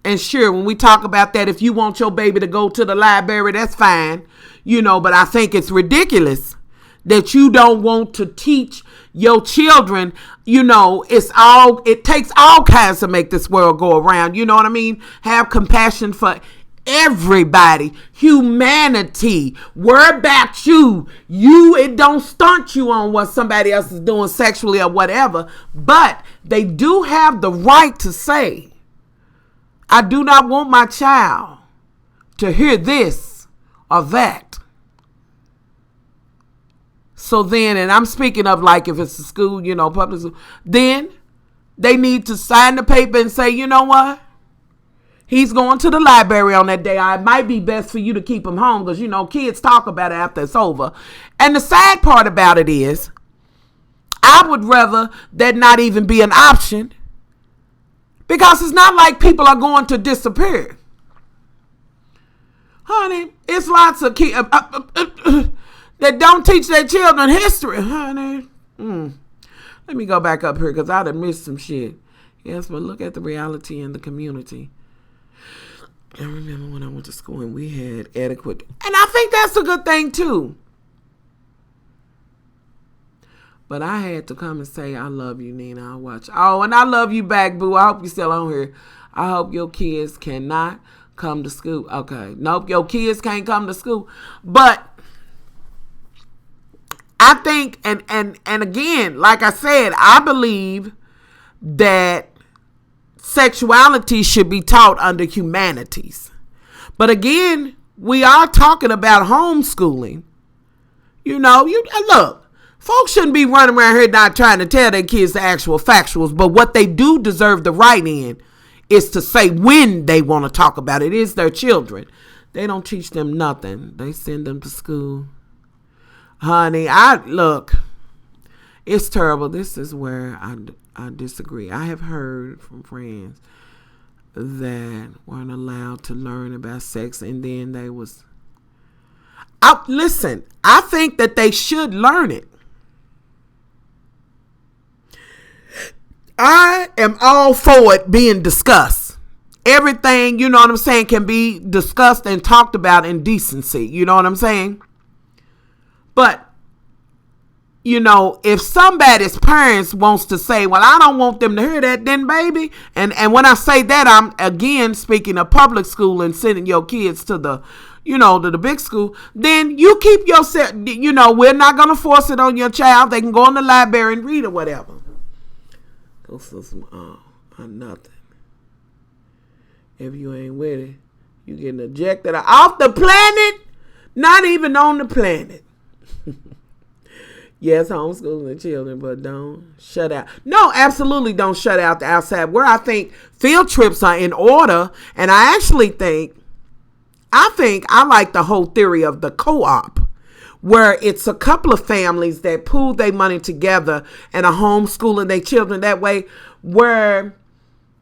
Speaker 1: and sure, when we talk about that, if you want your baby to go to the library, that's fine, but I think it's ridiculous that you don't want to teach your children, it takes all kinds to make this world go around. You know what I mean? Have compassion for everybody. Humanity. Worry about you. It don't stunt you on what somebody else is doing sexually or whatever. But they do have the right to say, I do not want my child to hear this or that. So then, and I'm speaking of like if it's a school, public school, then they need to sign the paper and say, you know what? He's going to the library on that day. It might be best for you to keep him home because, kids talk about it after it's over. And the sad part about it is, I would rather that not even be an option because it's not like people are going to disappear. Honey, it's lots of kids that don't teach their children history, honey. Let me go back up here because I'd have missed some shit. Yes, but look at the reality in the community. I remember when I went to school and we had adequate, and I think that's a good thing too. But I had to come and say, I love you, Nina. I'll watch. Oh, and I love you back, boo. I hope you're still on here. I hope your kids cannot come to school. Okay. Nope, your kids can't come to school. But I think, and again, like I said, I believe that sexuality should be taught under humanities. But again, we are talking about homeschooling. Look, folks shouldn't be running around here not trying to tell their kids the actual factuals, but what they do deserve the right in is to say when they want to talk about it. It is their children. They don't teach them nothing. They send them to school. Honey, look, it's terrible. This is where I disagree. I have heard from friends that weren't allowed to learn about sex and then they was... Listen, I think that they should learn it. I am all for it being discussed. Everything, you know what I'm saying, can be discussed and talked about in decency. You know what I'm saying? But, if somebody's parents wants to say, well, I don't want them to hear that, then baby. And when I say that, I'm again speaking of public school and sending your kids to the, to the big school. Then you keep yourself, we're not going to force it on your child. They can go in the library and read or whatever. Go for some, nothing. If you ain't with it, you getting ejected off the planet. Not even on the planet. Yes, homeschooling the children, but don't shut out. No, absolutely don't shut out the outside. Where I think field trips are in order, and I actually think I like the whole theory of the co-op, where it's a couple of families that pool their money together and are homeschooling their children that way, where,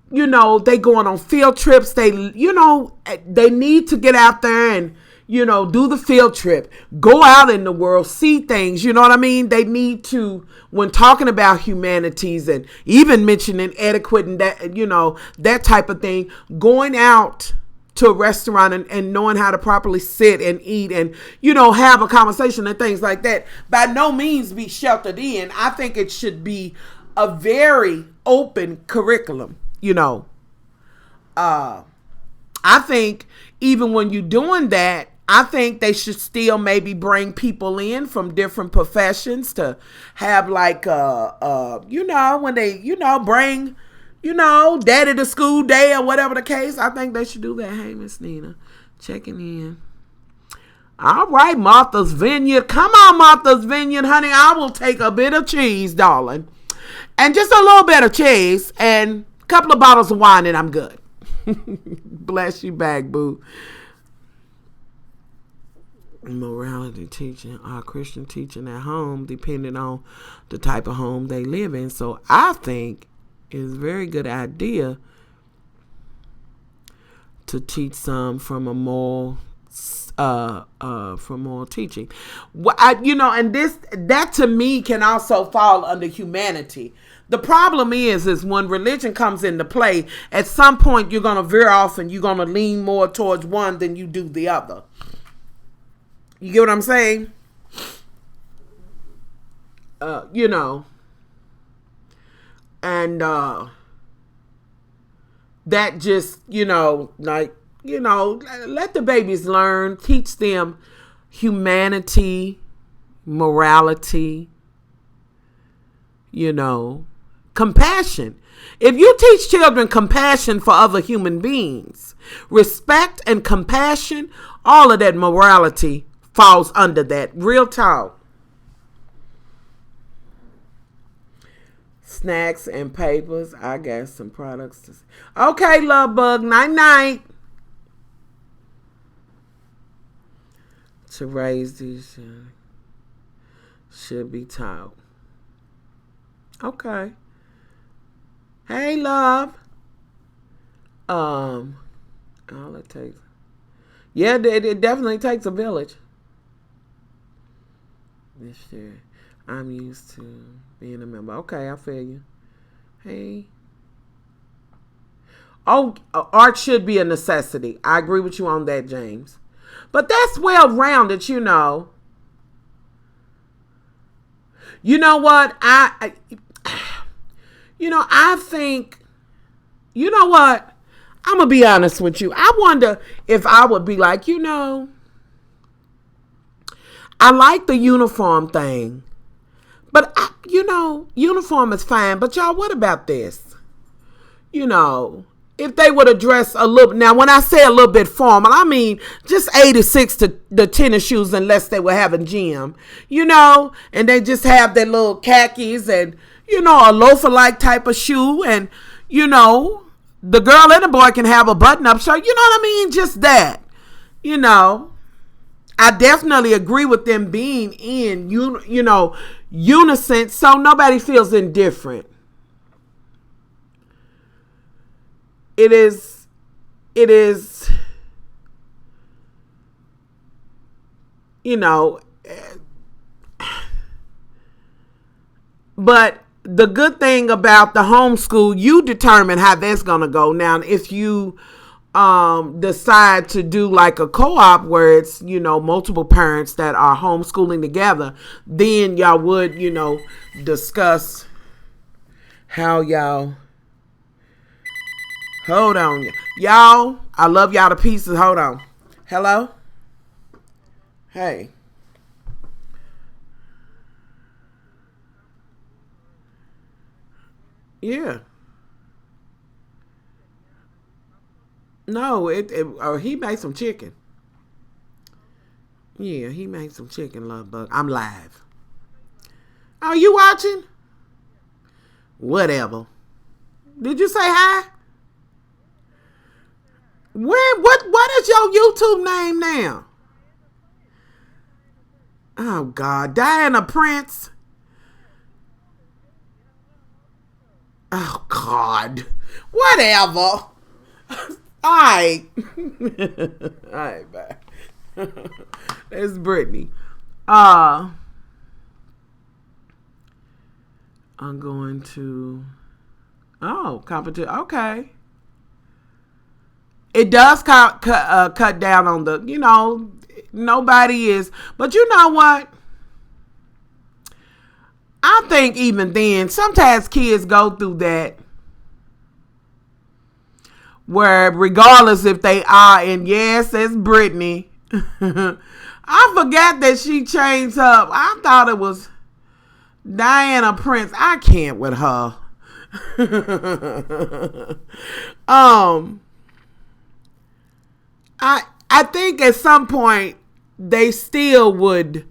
Speaker 1: you know, they going on field trips. They, you know, they need to get out there and, you know, do the field trip, go out in the world, see things, you know what I mean? They need to, when talking about humanities and even mentioning etiquette and that, you know, that type of thing, going out to a restaurant and knowing how to properly sit and eat and, you know, have a conversation and things like that, by no means be sheltered in. I think it should be a very open curriculum, you know. I think even when you're doing that, I think they should still maybe bring people in from different professions to have like, you know, when they, you know, bring, you know, daddy to school day or whatever the case. I think they should do that. Hey, Miss Nina, checking in. All right, Martha's Vineyard. Come on, Martha's Vineyard, honey. I will take a bit of cheese, darling. And just a little bit of cheese and a couple of bottles of wine and I'm good. Bless you back, boo. Morality teaching, Christian teaching at home, depending on the type of home they live in. So I think it's a very good idea to teach some from a moral, from moral teaching. You know, and that to me can also fall under humanity. The problem is when religion comes into play, at some point you're going to veer off and you're going to lean more towards one than you do the other. You get what I'm saying? You know, and that just, you know, like, you know, let the babies learn, teach them humanity, morality, you know, compassion. If you teach children compassion for other human beings, respect and compassion, all of that morality falls under that. Real talk. Snacks and papers. I got some products. Okay, love bug. Night night. To raise these should be taught. Okay. Hey, love. All it takes. Yeah, it definitely takes a village. This year, I'm used to being a member. Okay, I feel you. Hey. Oh, art should be a necessity. I agree with you on that, James. But that's well-rounded, you know. You know what? I think, you know what? I'm going to be honest with you. I wonder if I would be like, you know, I like the uniform thing, but you know, uniform is fine. But y'all, what about this? You know, if they would address a little, now when I say a little bit formal, I mean just 86 to the tennis shoes unless they were having gym, you know, and they just have their little khakis and, you know, a loafer-like type of shoe and, you know, the girl and the boy can have a button-up shirt, you know what I mean? Just that, you know. I definitely agree with them being in, you know, unison, so nobody feels indifferent. It is, you know, but the good thing about the homeschool, you determine how that's going to go. Now, if you decide to do like a co-op where it's, you know, multiple parents that are homeschooling together, then y'all would, you know, discuss how y'all, hold on, y'all, I love y'all to pieces. Hold on. Hello? Hey. Yeah. No, he made some chicken. Yeah, he made some chicken, love bug. I'm live. Are you watching? Whatever. Did you say hi? What is your YouTube name now? Oh God, Diana Prince. Oh God. Whatever. Alright. Alright, bye. That's Brittany. I'm going to competition. Okay. It does cut down on the, nobody is. But you know what? I think even then, sometimes kids go through that where regardless if they are, and yes, it's Brittany. I forgot that she changed up. I thought it was Diana Prince. I can't with her. I think at some point they still would.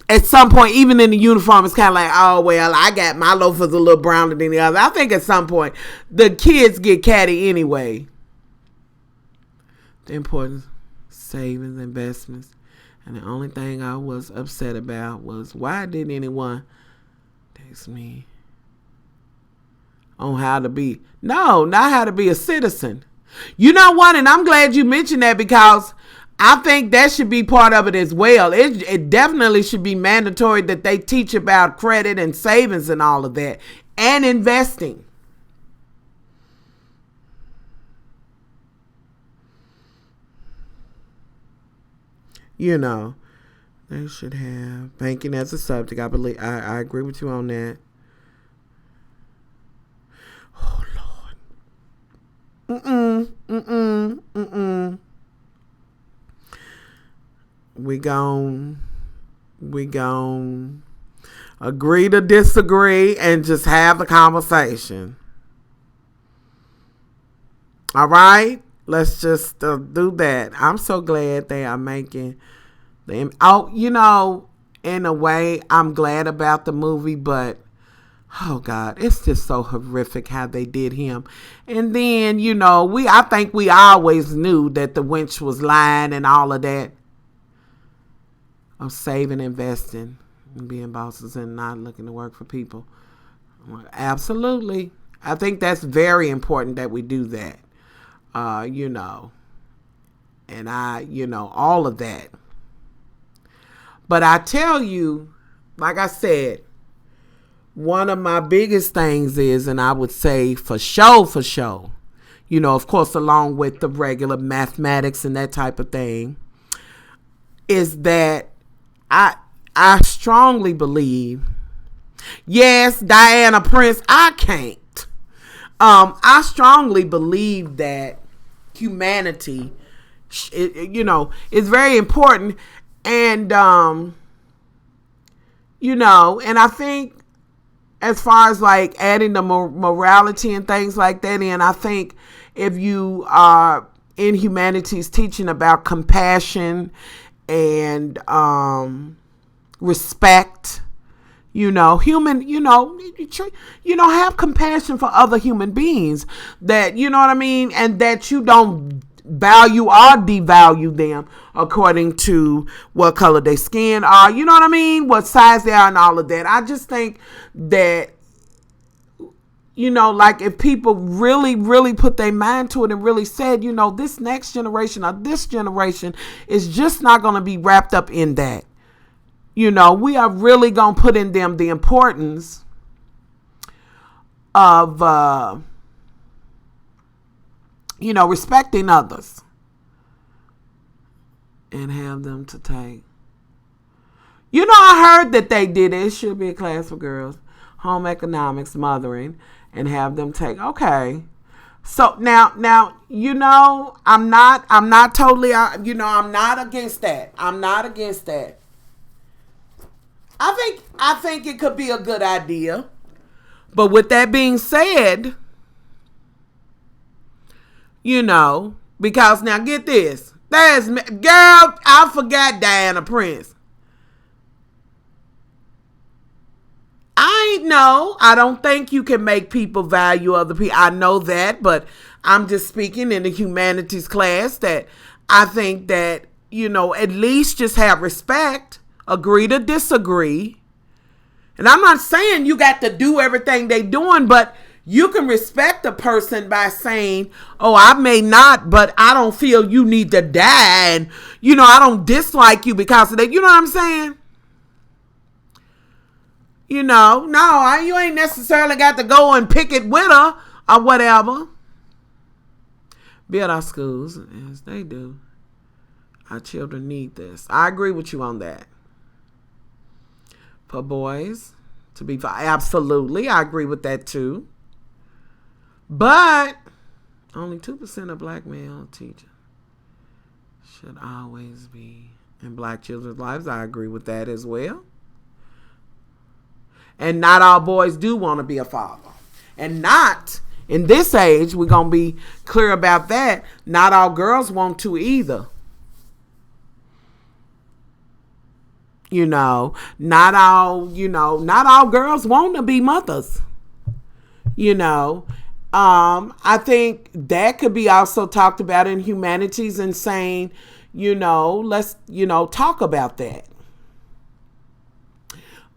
Speaker 1: At some point, even in the uniform, it's kind of like, oh, well, I got my loafers a little browner than the other. I think at some point, the kids get catty anyway. The importance of savings, investments. And the only thing I was upset about was, why didn't anyone text me on how to be, not how to be a citizen. You know what? And I'm glad you mentioned that, because I think that should be part of it as well. It definitely should be mandatory that they teach about credit and savings and all of that, and investing. They should have banking as a subject. I believe I agree with you on that. Oh Lord. We gon' agree to disagree and just have the conversation. All right? Let's just do that. I'm so glad they are making them. In a way, I'm glad about the movie, but oh God, it's just so horrific how they did him. And then, I think we always knew that the wench was lying and all of that. Of saving, investing, and being bosses and not looking to work for people. Absolutely. I think that's very important that we do that. And all of that. But I tell you, like I said, one of my biggest things is, and I would say for sure, of course, along with the regular mathematics and that type of thing, is that I strongly believe, yes, Diana Prince, I can't. I strongly believe that humanity, is very important. And, and I think as far as like adding the morality and things like that in, I think if you are in humanities teaching about compassion and respect, human, have compassion for other human beings, that, and that you don't value or devalue them according to what color their skin are, what size they are and all of that. I just think that, like if people really, really put their mind to it and really said, this next generation or this generation is just not going to be wrapped up in that. We are really going to put in them the importance of, respecting others and have them to take. I heard that they did it. It should be a class for girls, home economics, mothering, and have them take. Okay. So now, I'm not totally, I'm not against that. I'm not against that. I think it could be a good idea. But with that being said, Because now get this. I forgot Diana Prince. I don't think you can make people value other people. I know that, but I'm just speaking in the humanities class that I think that, at least just have respect, agree to disagree. And I'm not saying you got to do everything they doing, but you can respect a person by saying, oh, I may not, but I don't feel you need to die. And, I don't dislike you because of that. You know what I'm saying? No, you ain't necessarily got to go and pick it with her or whatever. Build our schools as they do. Our children need this. I agree with you on that. For boys to be, absolutely, I agree with that too. But only 2% of black male teachers should always be in black children's lives. I agree with that as well. And not all boys do want to be a father. And not, in this age, we're going to be clear about that, not all girls want to either. Not all girls want to be mothers. I think that could be also talked about in humanities and saying, let's, talk about that.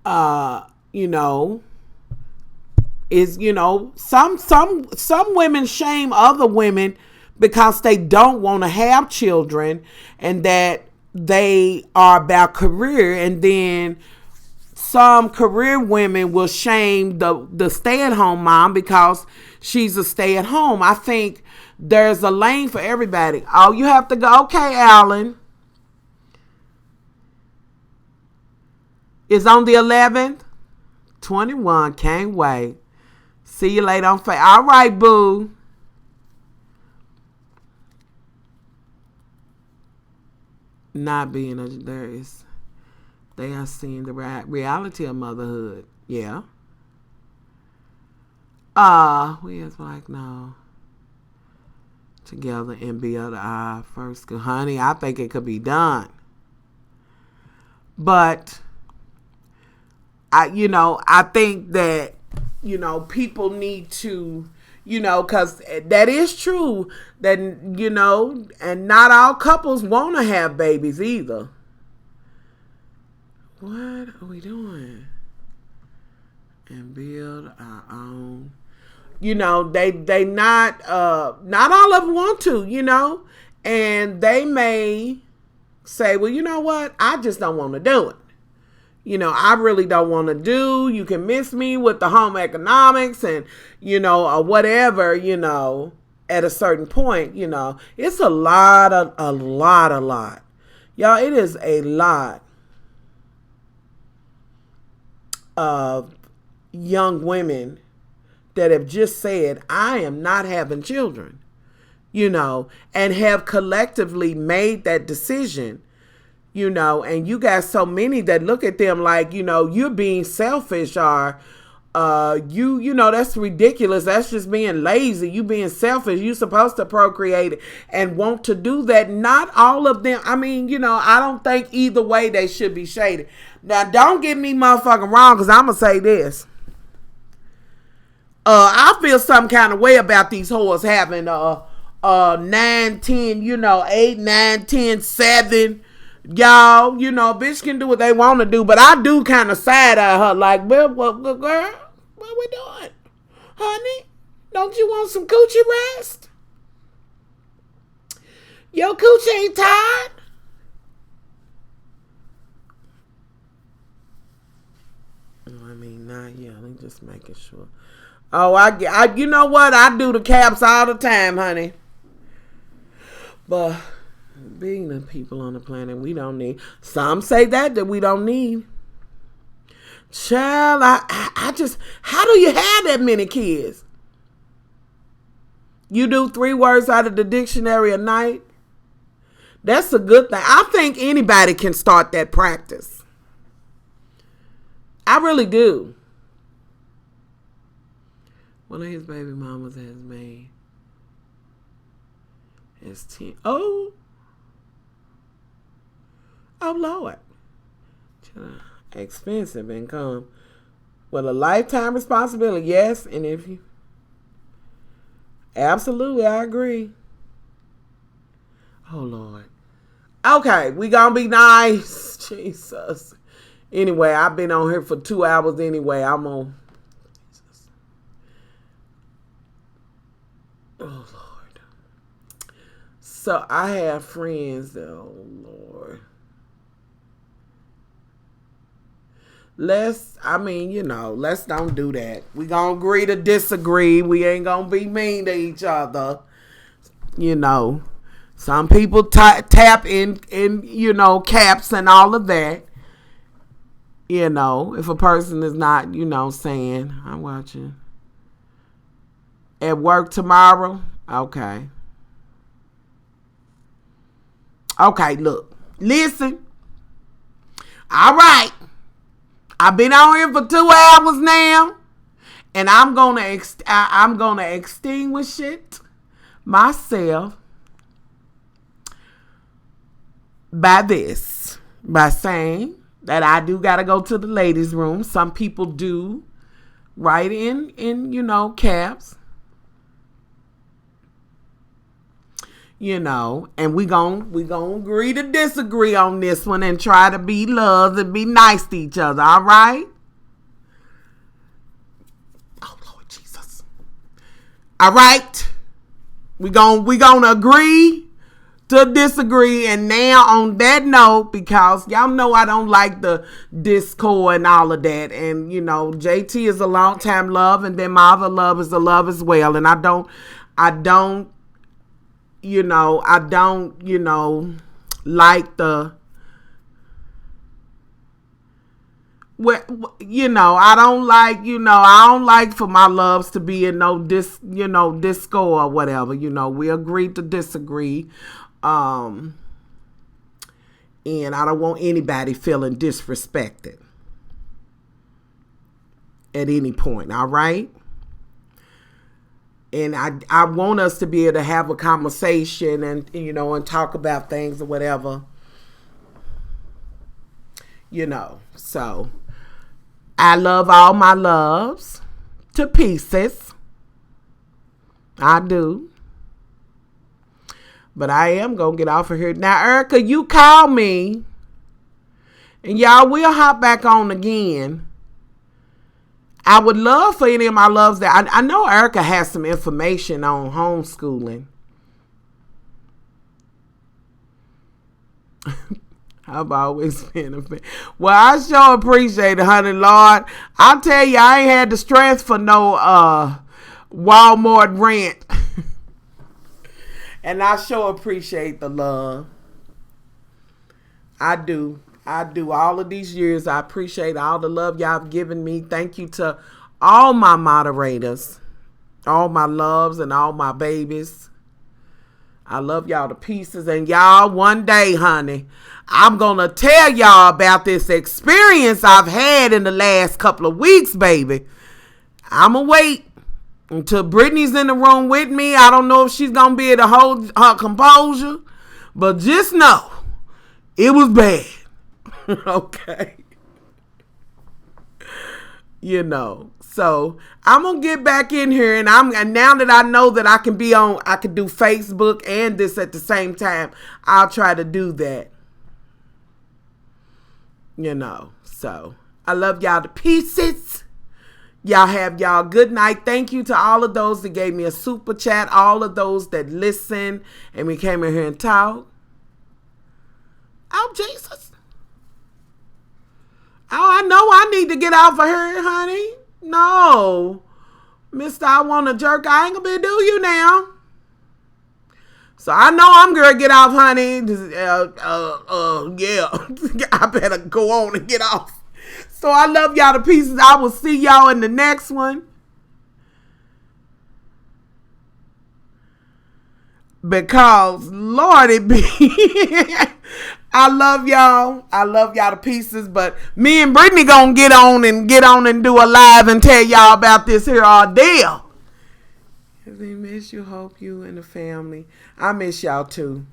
Speaker 1: Some women shame other women because they don't want to have children and that they are about career, and then some career women will shame the stay-at-home mom because she's a stay-at-home. I think there's a lane for everybody. Oh, you have to go. Okay, Alan. It's on the 11th. 21. Can't wait. See you later on Facebook. All right, boo. Not being they are seeing the reality of motherhood. Yeah. We as like no together and build our first school. Honey, I think it could be done. But I think that, people need to, because that is true that, and not all couples want to have babies either. What are we doing? And build our own. They not all of them want to, and they may say, well, you know what? I just don't want to do it. I really don't want to do. You can miss me with the home economics and, or whatever, at a certain point, it's a lot. Y'all, it is a lot of young women that have just said, I am not having children, and have collectively made that decision. And you got so many that look at them like, you're being selfish or, that's ridiculous. That's just being lazy. You being selfish. You're supposed to procreate and want to do that. Not all of them. I mean, I don't think either way they should be shaded. Now, don't get me motherfucking wrong, because I'm going to say this. I feel some kind of way about these whores having 9, 10, 8, 9, 10, 7. Y'all, bitch can do what they want to do, but I do kind of side eye her like, well, girl, what we doing? Honey, don't you want some coochie rest? Your coochie ain't tired? I mean, not yelling, just making sure. Oh, I you know what? I do the caps all the time, honey. But being the people on the planet we don't need. Some say that we don't need. Child, I just, how do you have that many kids? You do 3 words out of the dictionary a night? That's a good thing. I think anybody can start that practice. I really do. One of his baby mamas has made It's 10. Oh, Lord. Expensive income. Well, a lifetime responsibility, yes. And if you... Absolutely, I agree. Oh, Lord. Okay, we gonna be nice. Jesus. Anyway, I've been on here for 2 hours anyway. I'm on... Jesus. Oh, Lord. So, I have friends. Oh, Lord. Let's don't do that. We gonna agree to disagree. We ain't gonna be mean to each other. Some people tap in caps and all of that. If a person is not, saying, I'm watching. At work tomorrow? Okay. Okay, look. Listen. All right. I've been on here for 2 hours now, and I'm gonna extinguish it myself by saying that I do gotta go to the ladies' room. Some people do write in caps. And we gonna agree to disagree on this one and try to be loved and be nice to each other, all right? Oh, Lord Jesus. All right. We gonna agree to disagree. And now on that note, because y'all know I don't like the discord and all of that. And, JT is a long time love, and then my other love is a love as well. And I don't like the, I don't like for my loves to be in no disco or whatever. We agreed to disagree. And I don't want anybody feeling disrespected at any point. All right. And I want us to be able to have a conversation and, and talk about things or whatever. So I love all my loves to pieces. I do. But I am going to get off of here. Now, Erica, you call me. And y'all, we'll hop back on again. I would love for any of my loves that... I know Erica has some information on homeschooling. I've always been a fan. Well, I sure appreciate it, honey, Lord. I'll tell you, I ain't had the strength for no Walmart rent. And I sure appreciate the love. I do. All of these years, I appreciate all the love y'all have given me. Thank you to all my moderators, all my loves and all my babies. I love y'all to pieces. And y'all, one day, honey, I'm going to tell y'all about this experience I've had in the last couple of weeks, baby. I'm going to wait until Brittany's in the room with me. I don't know if she's going to be able to hold her composure, but just know it was bad. Okay. So I'm gonna get back in here, and now that I know that I can do Facebook and this at the same time, I'll try to do that. So I love y'all to pieces. Y'all have y'all good night. Thank you to all of those that gave me a super chat, all of those that listened and we came in here and talked. Oh, Jesus. Oh, I know I need to get off of here, honey. No. Mister, I want to jerk. I ain't going to be able to do you now. So I know I'm going to get off, honey. Yeah. I better go on and get off. So I love y'all to pieces. I will see y'all in the next one. Because, Lord, it be... I love y'all. I love y'all to pieces. But me and Brittany gonna get on and do a live and tell y'all about this here ordeal. We miss you. Hope you and the family. I miss y'all too.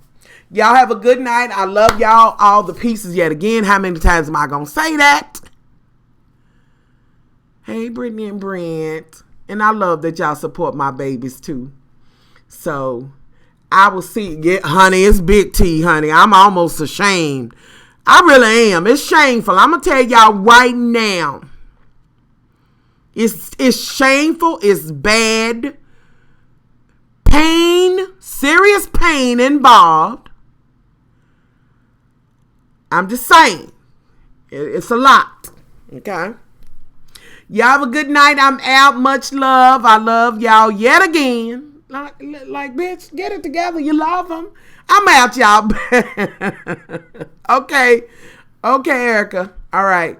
Speaker 1: Y'all have a good night. I love y'all. All the pieces yet again. How many times am I going to say that? Hey, Brittany and Brent. And I love that y'all support my babies too. So I will see. Yeah, honey, it's big T, honey. I'm almost ashamed. I really am. It's shameful. I'm going to tell y'all right now. It's shameful. It's bad. Pain, serious pain involved. I'm just saying. It's a lot. Okay. Y'all have a good night. I'm out. Much love. I love y'all yet again. Like bitch, get it together. You love them. I'm out, y'all. Okay. Okay, Erica. All right.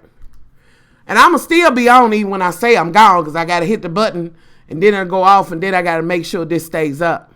Speaker 1: And I'm going to still be on even when I say I'm gone because I got to hit the button and then it'll go off and then I got to make sure this stays up.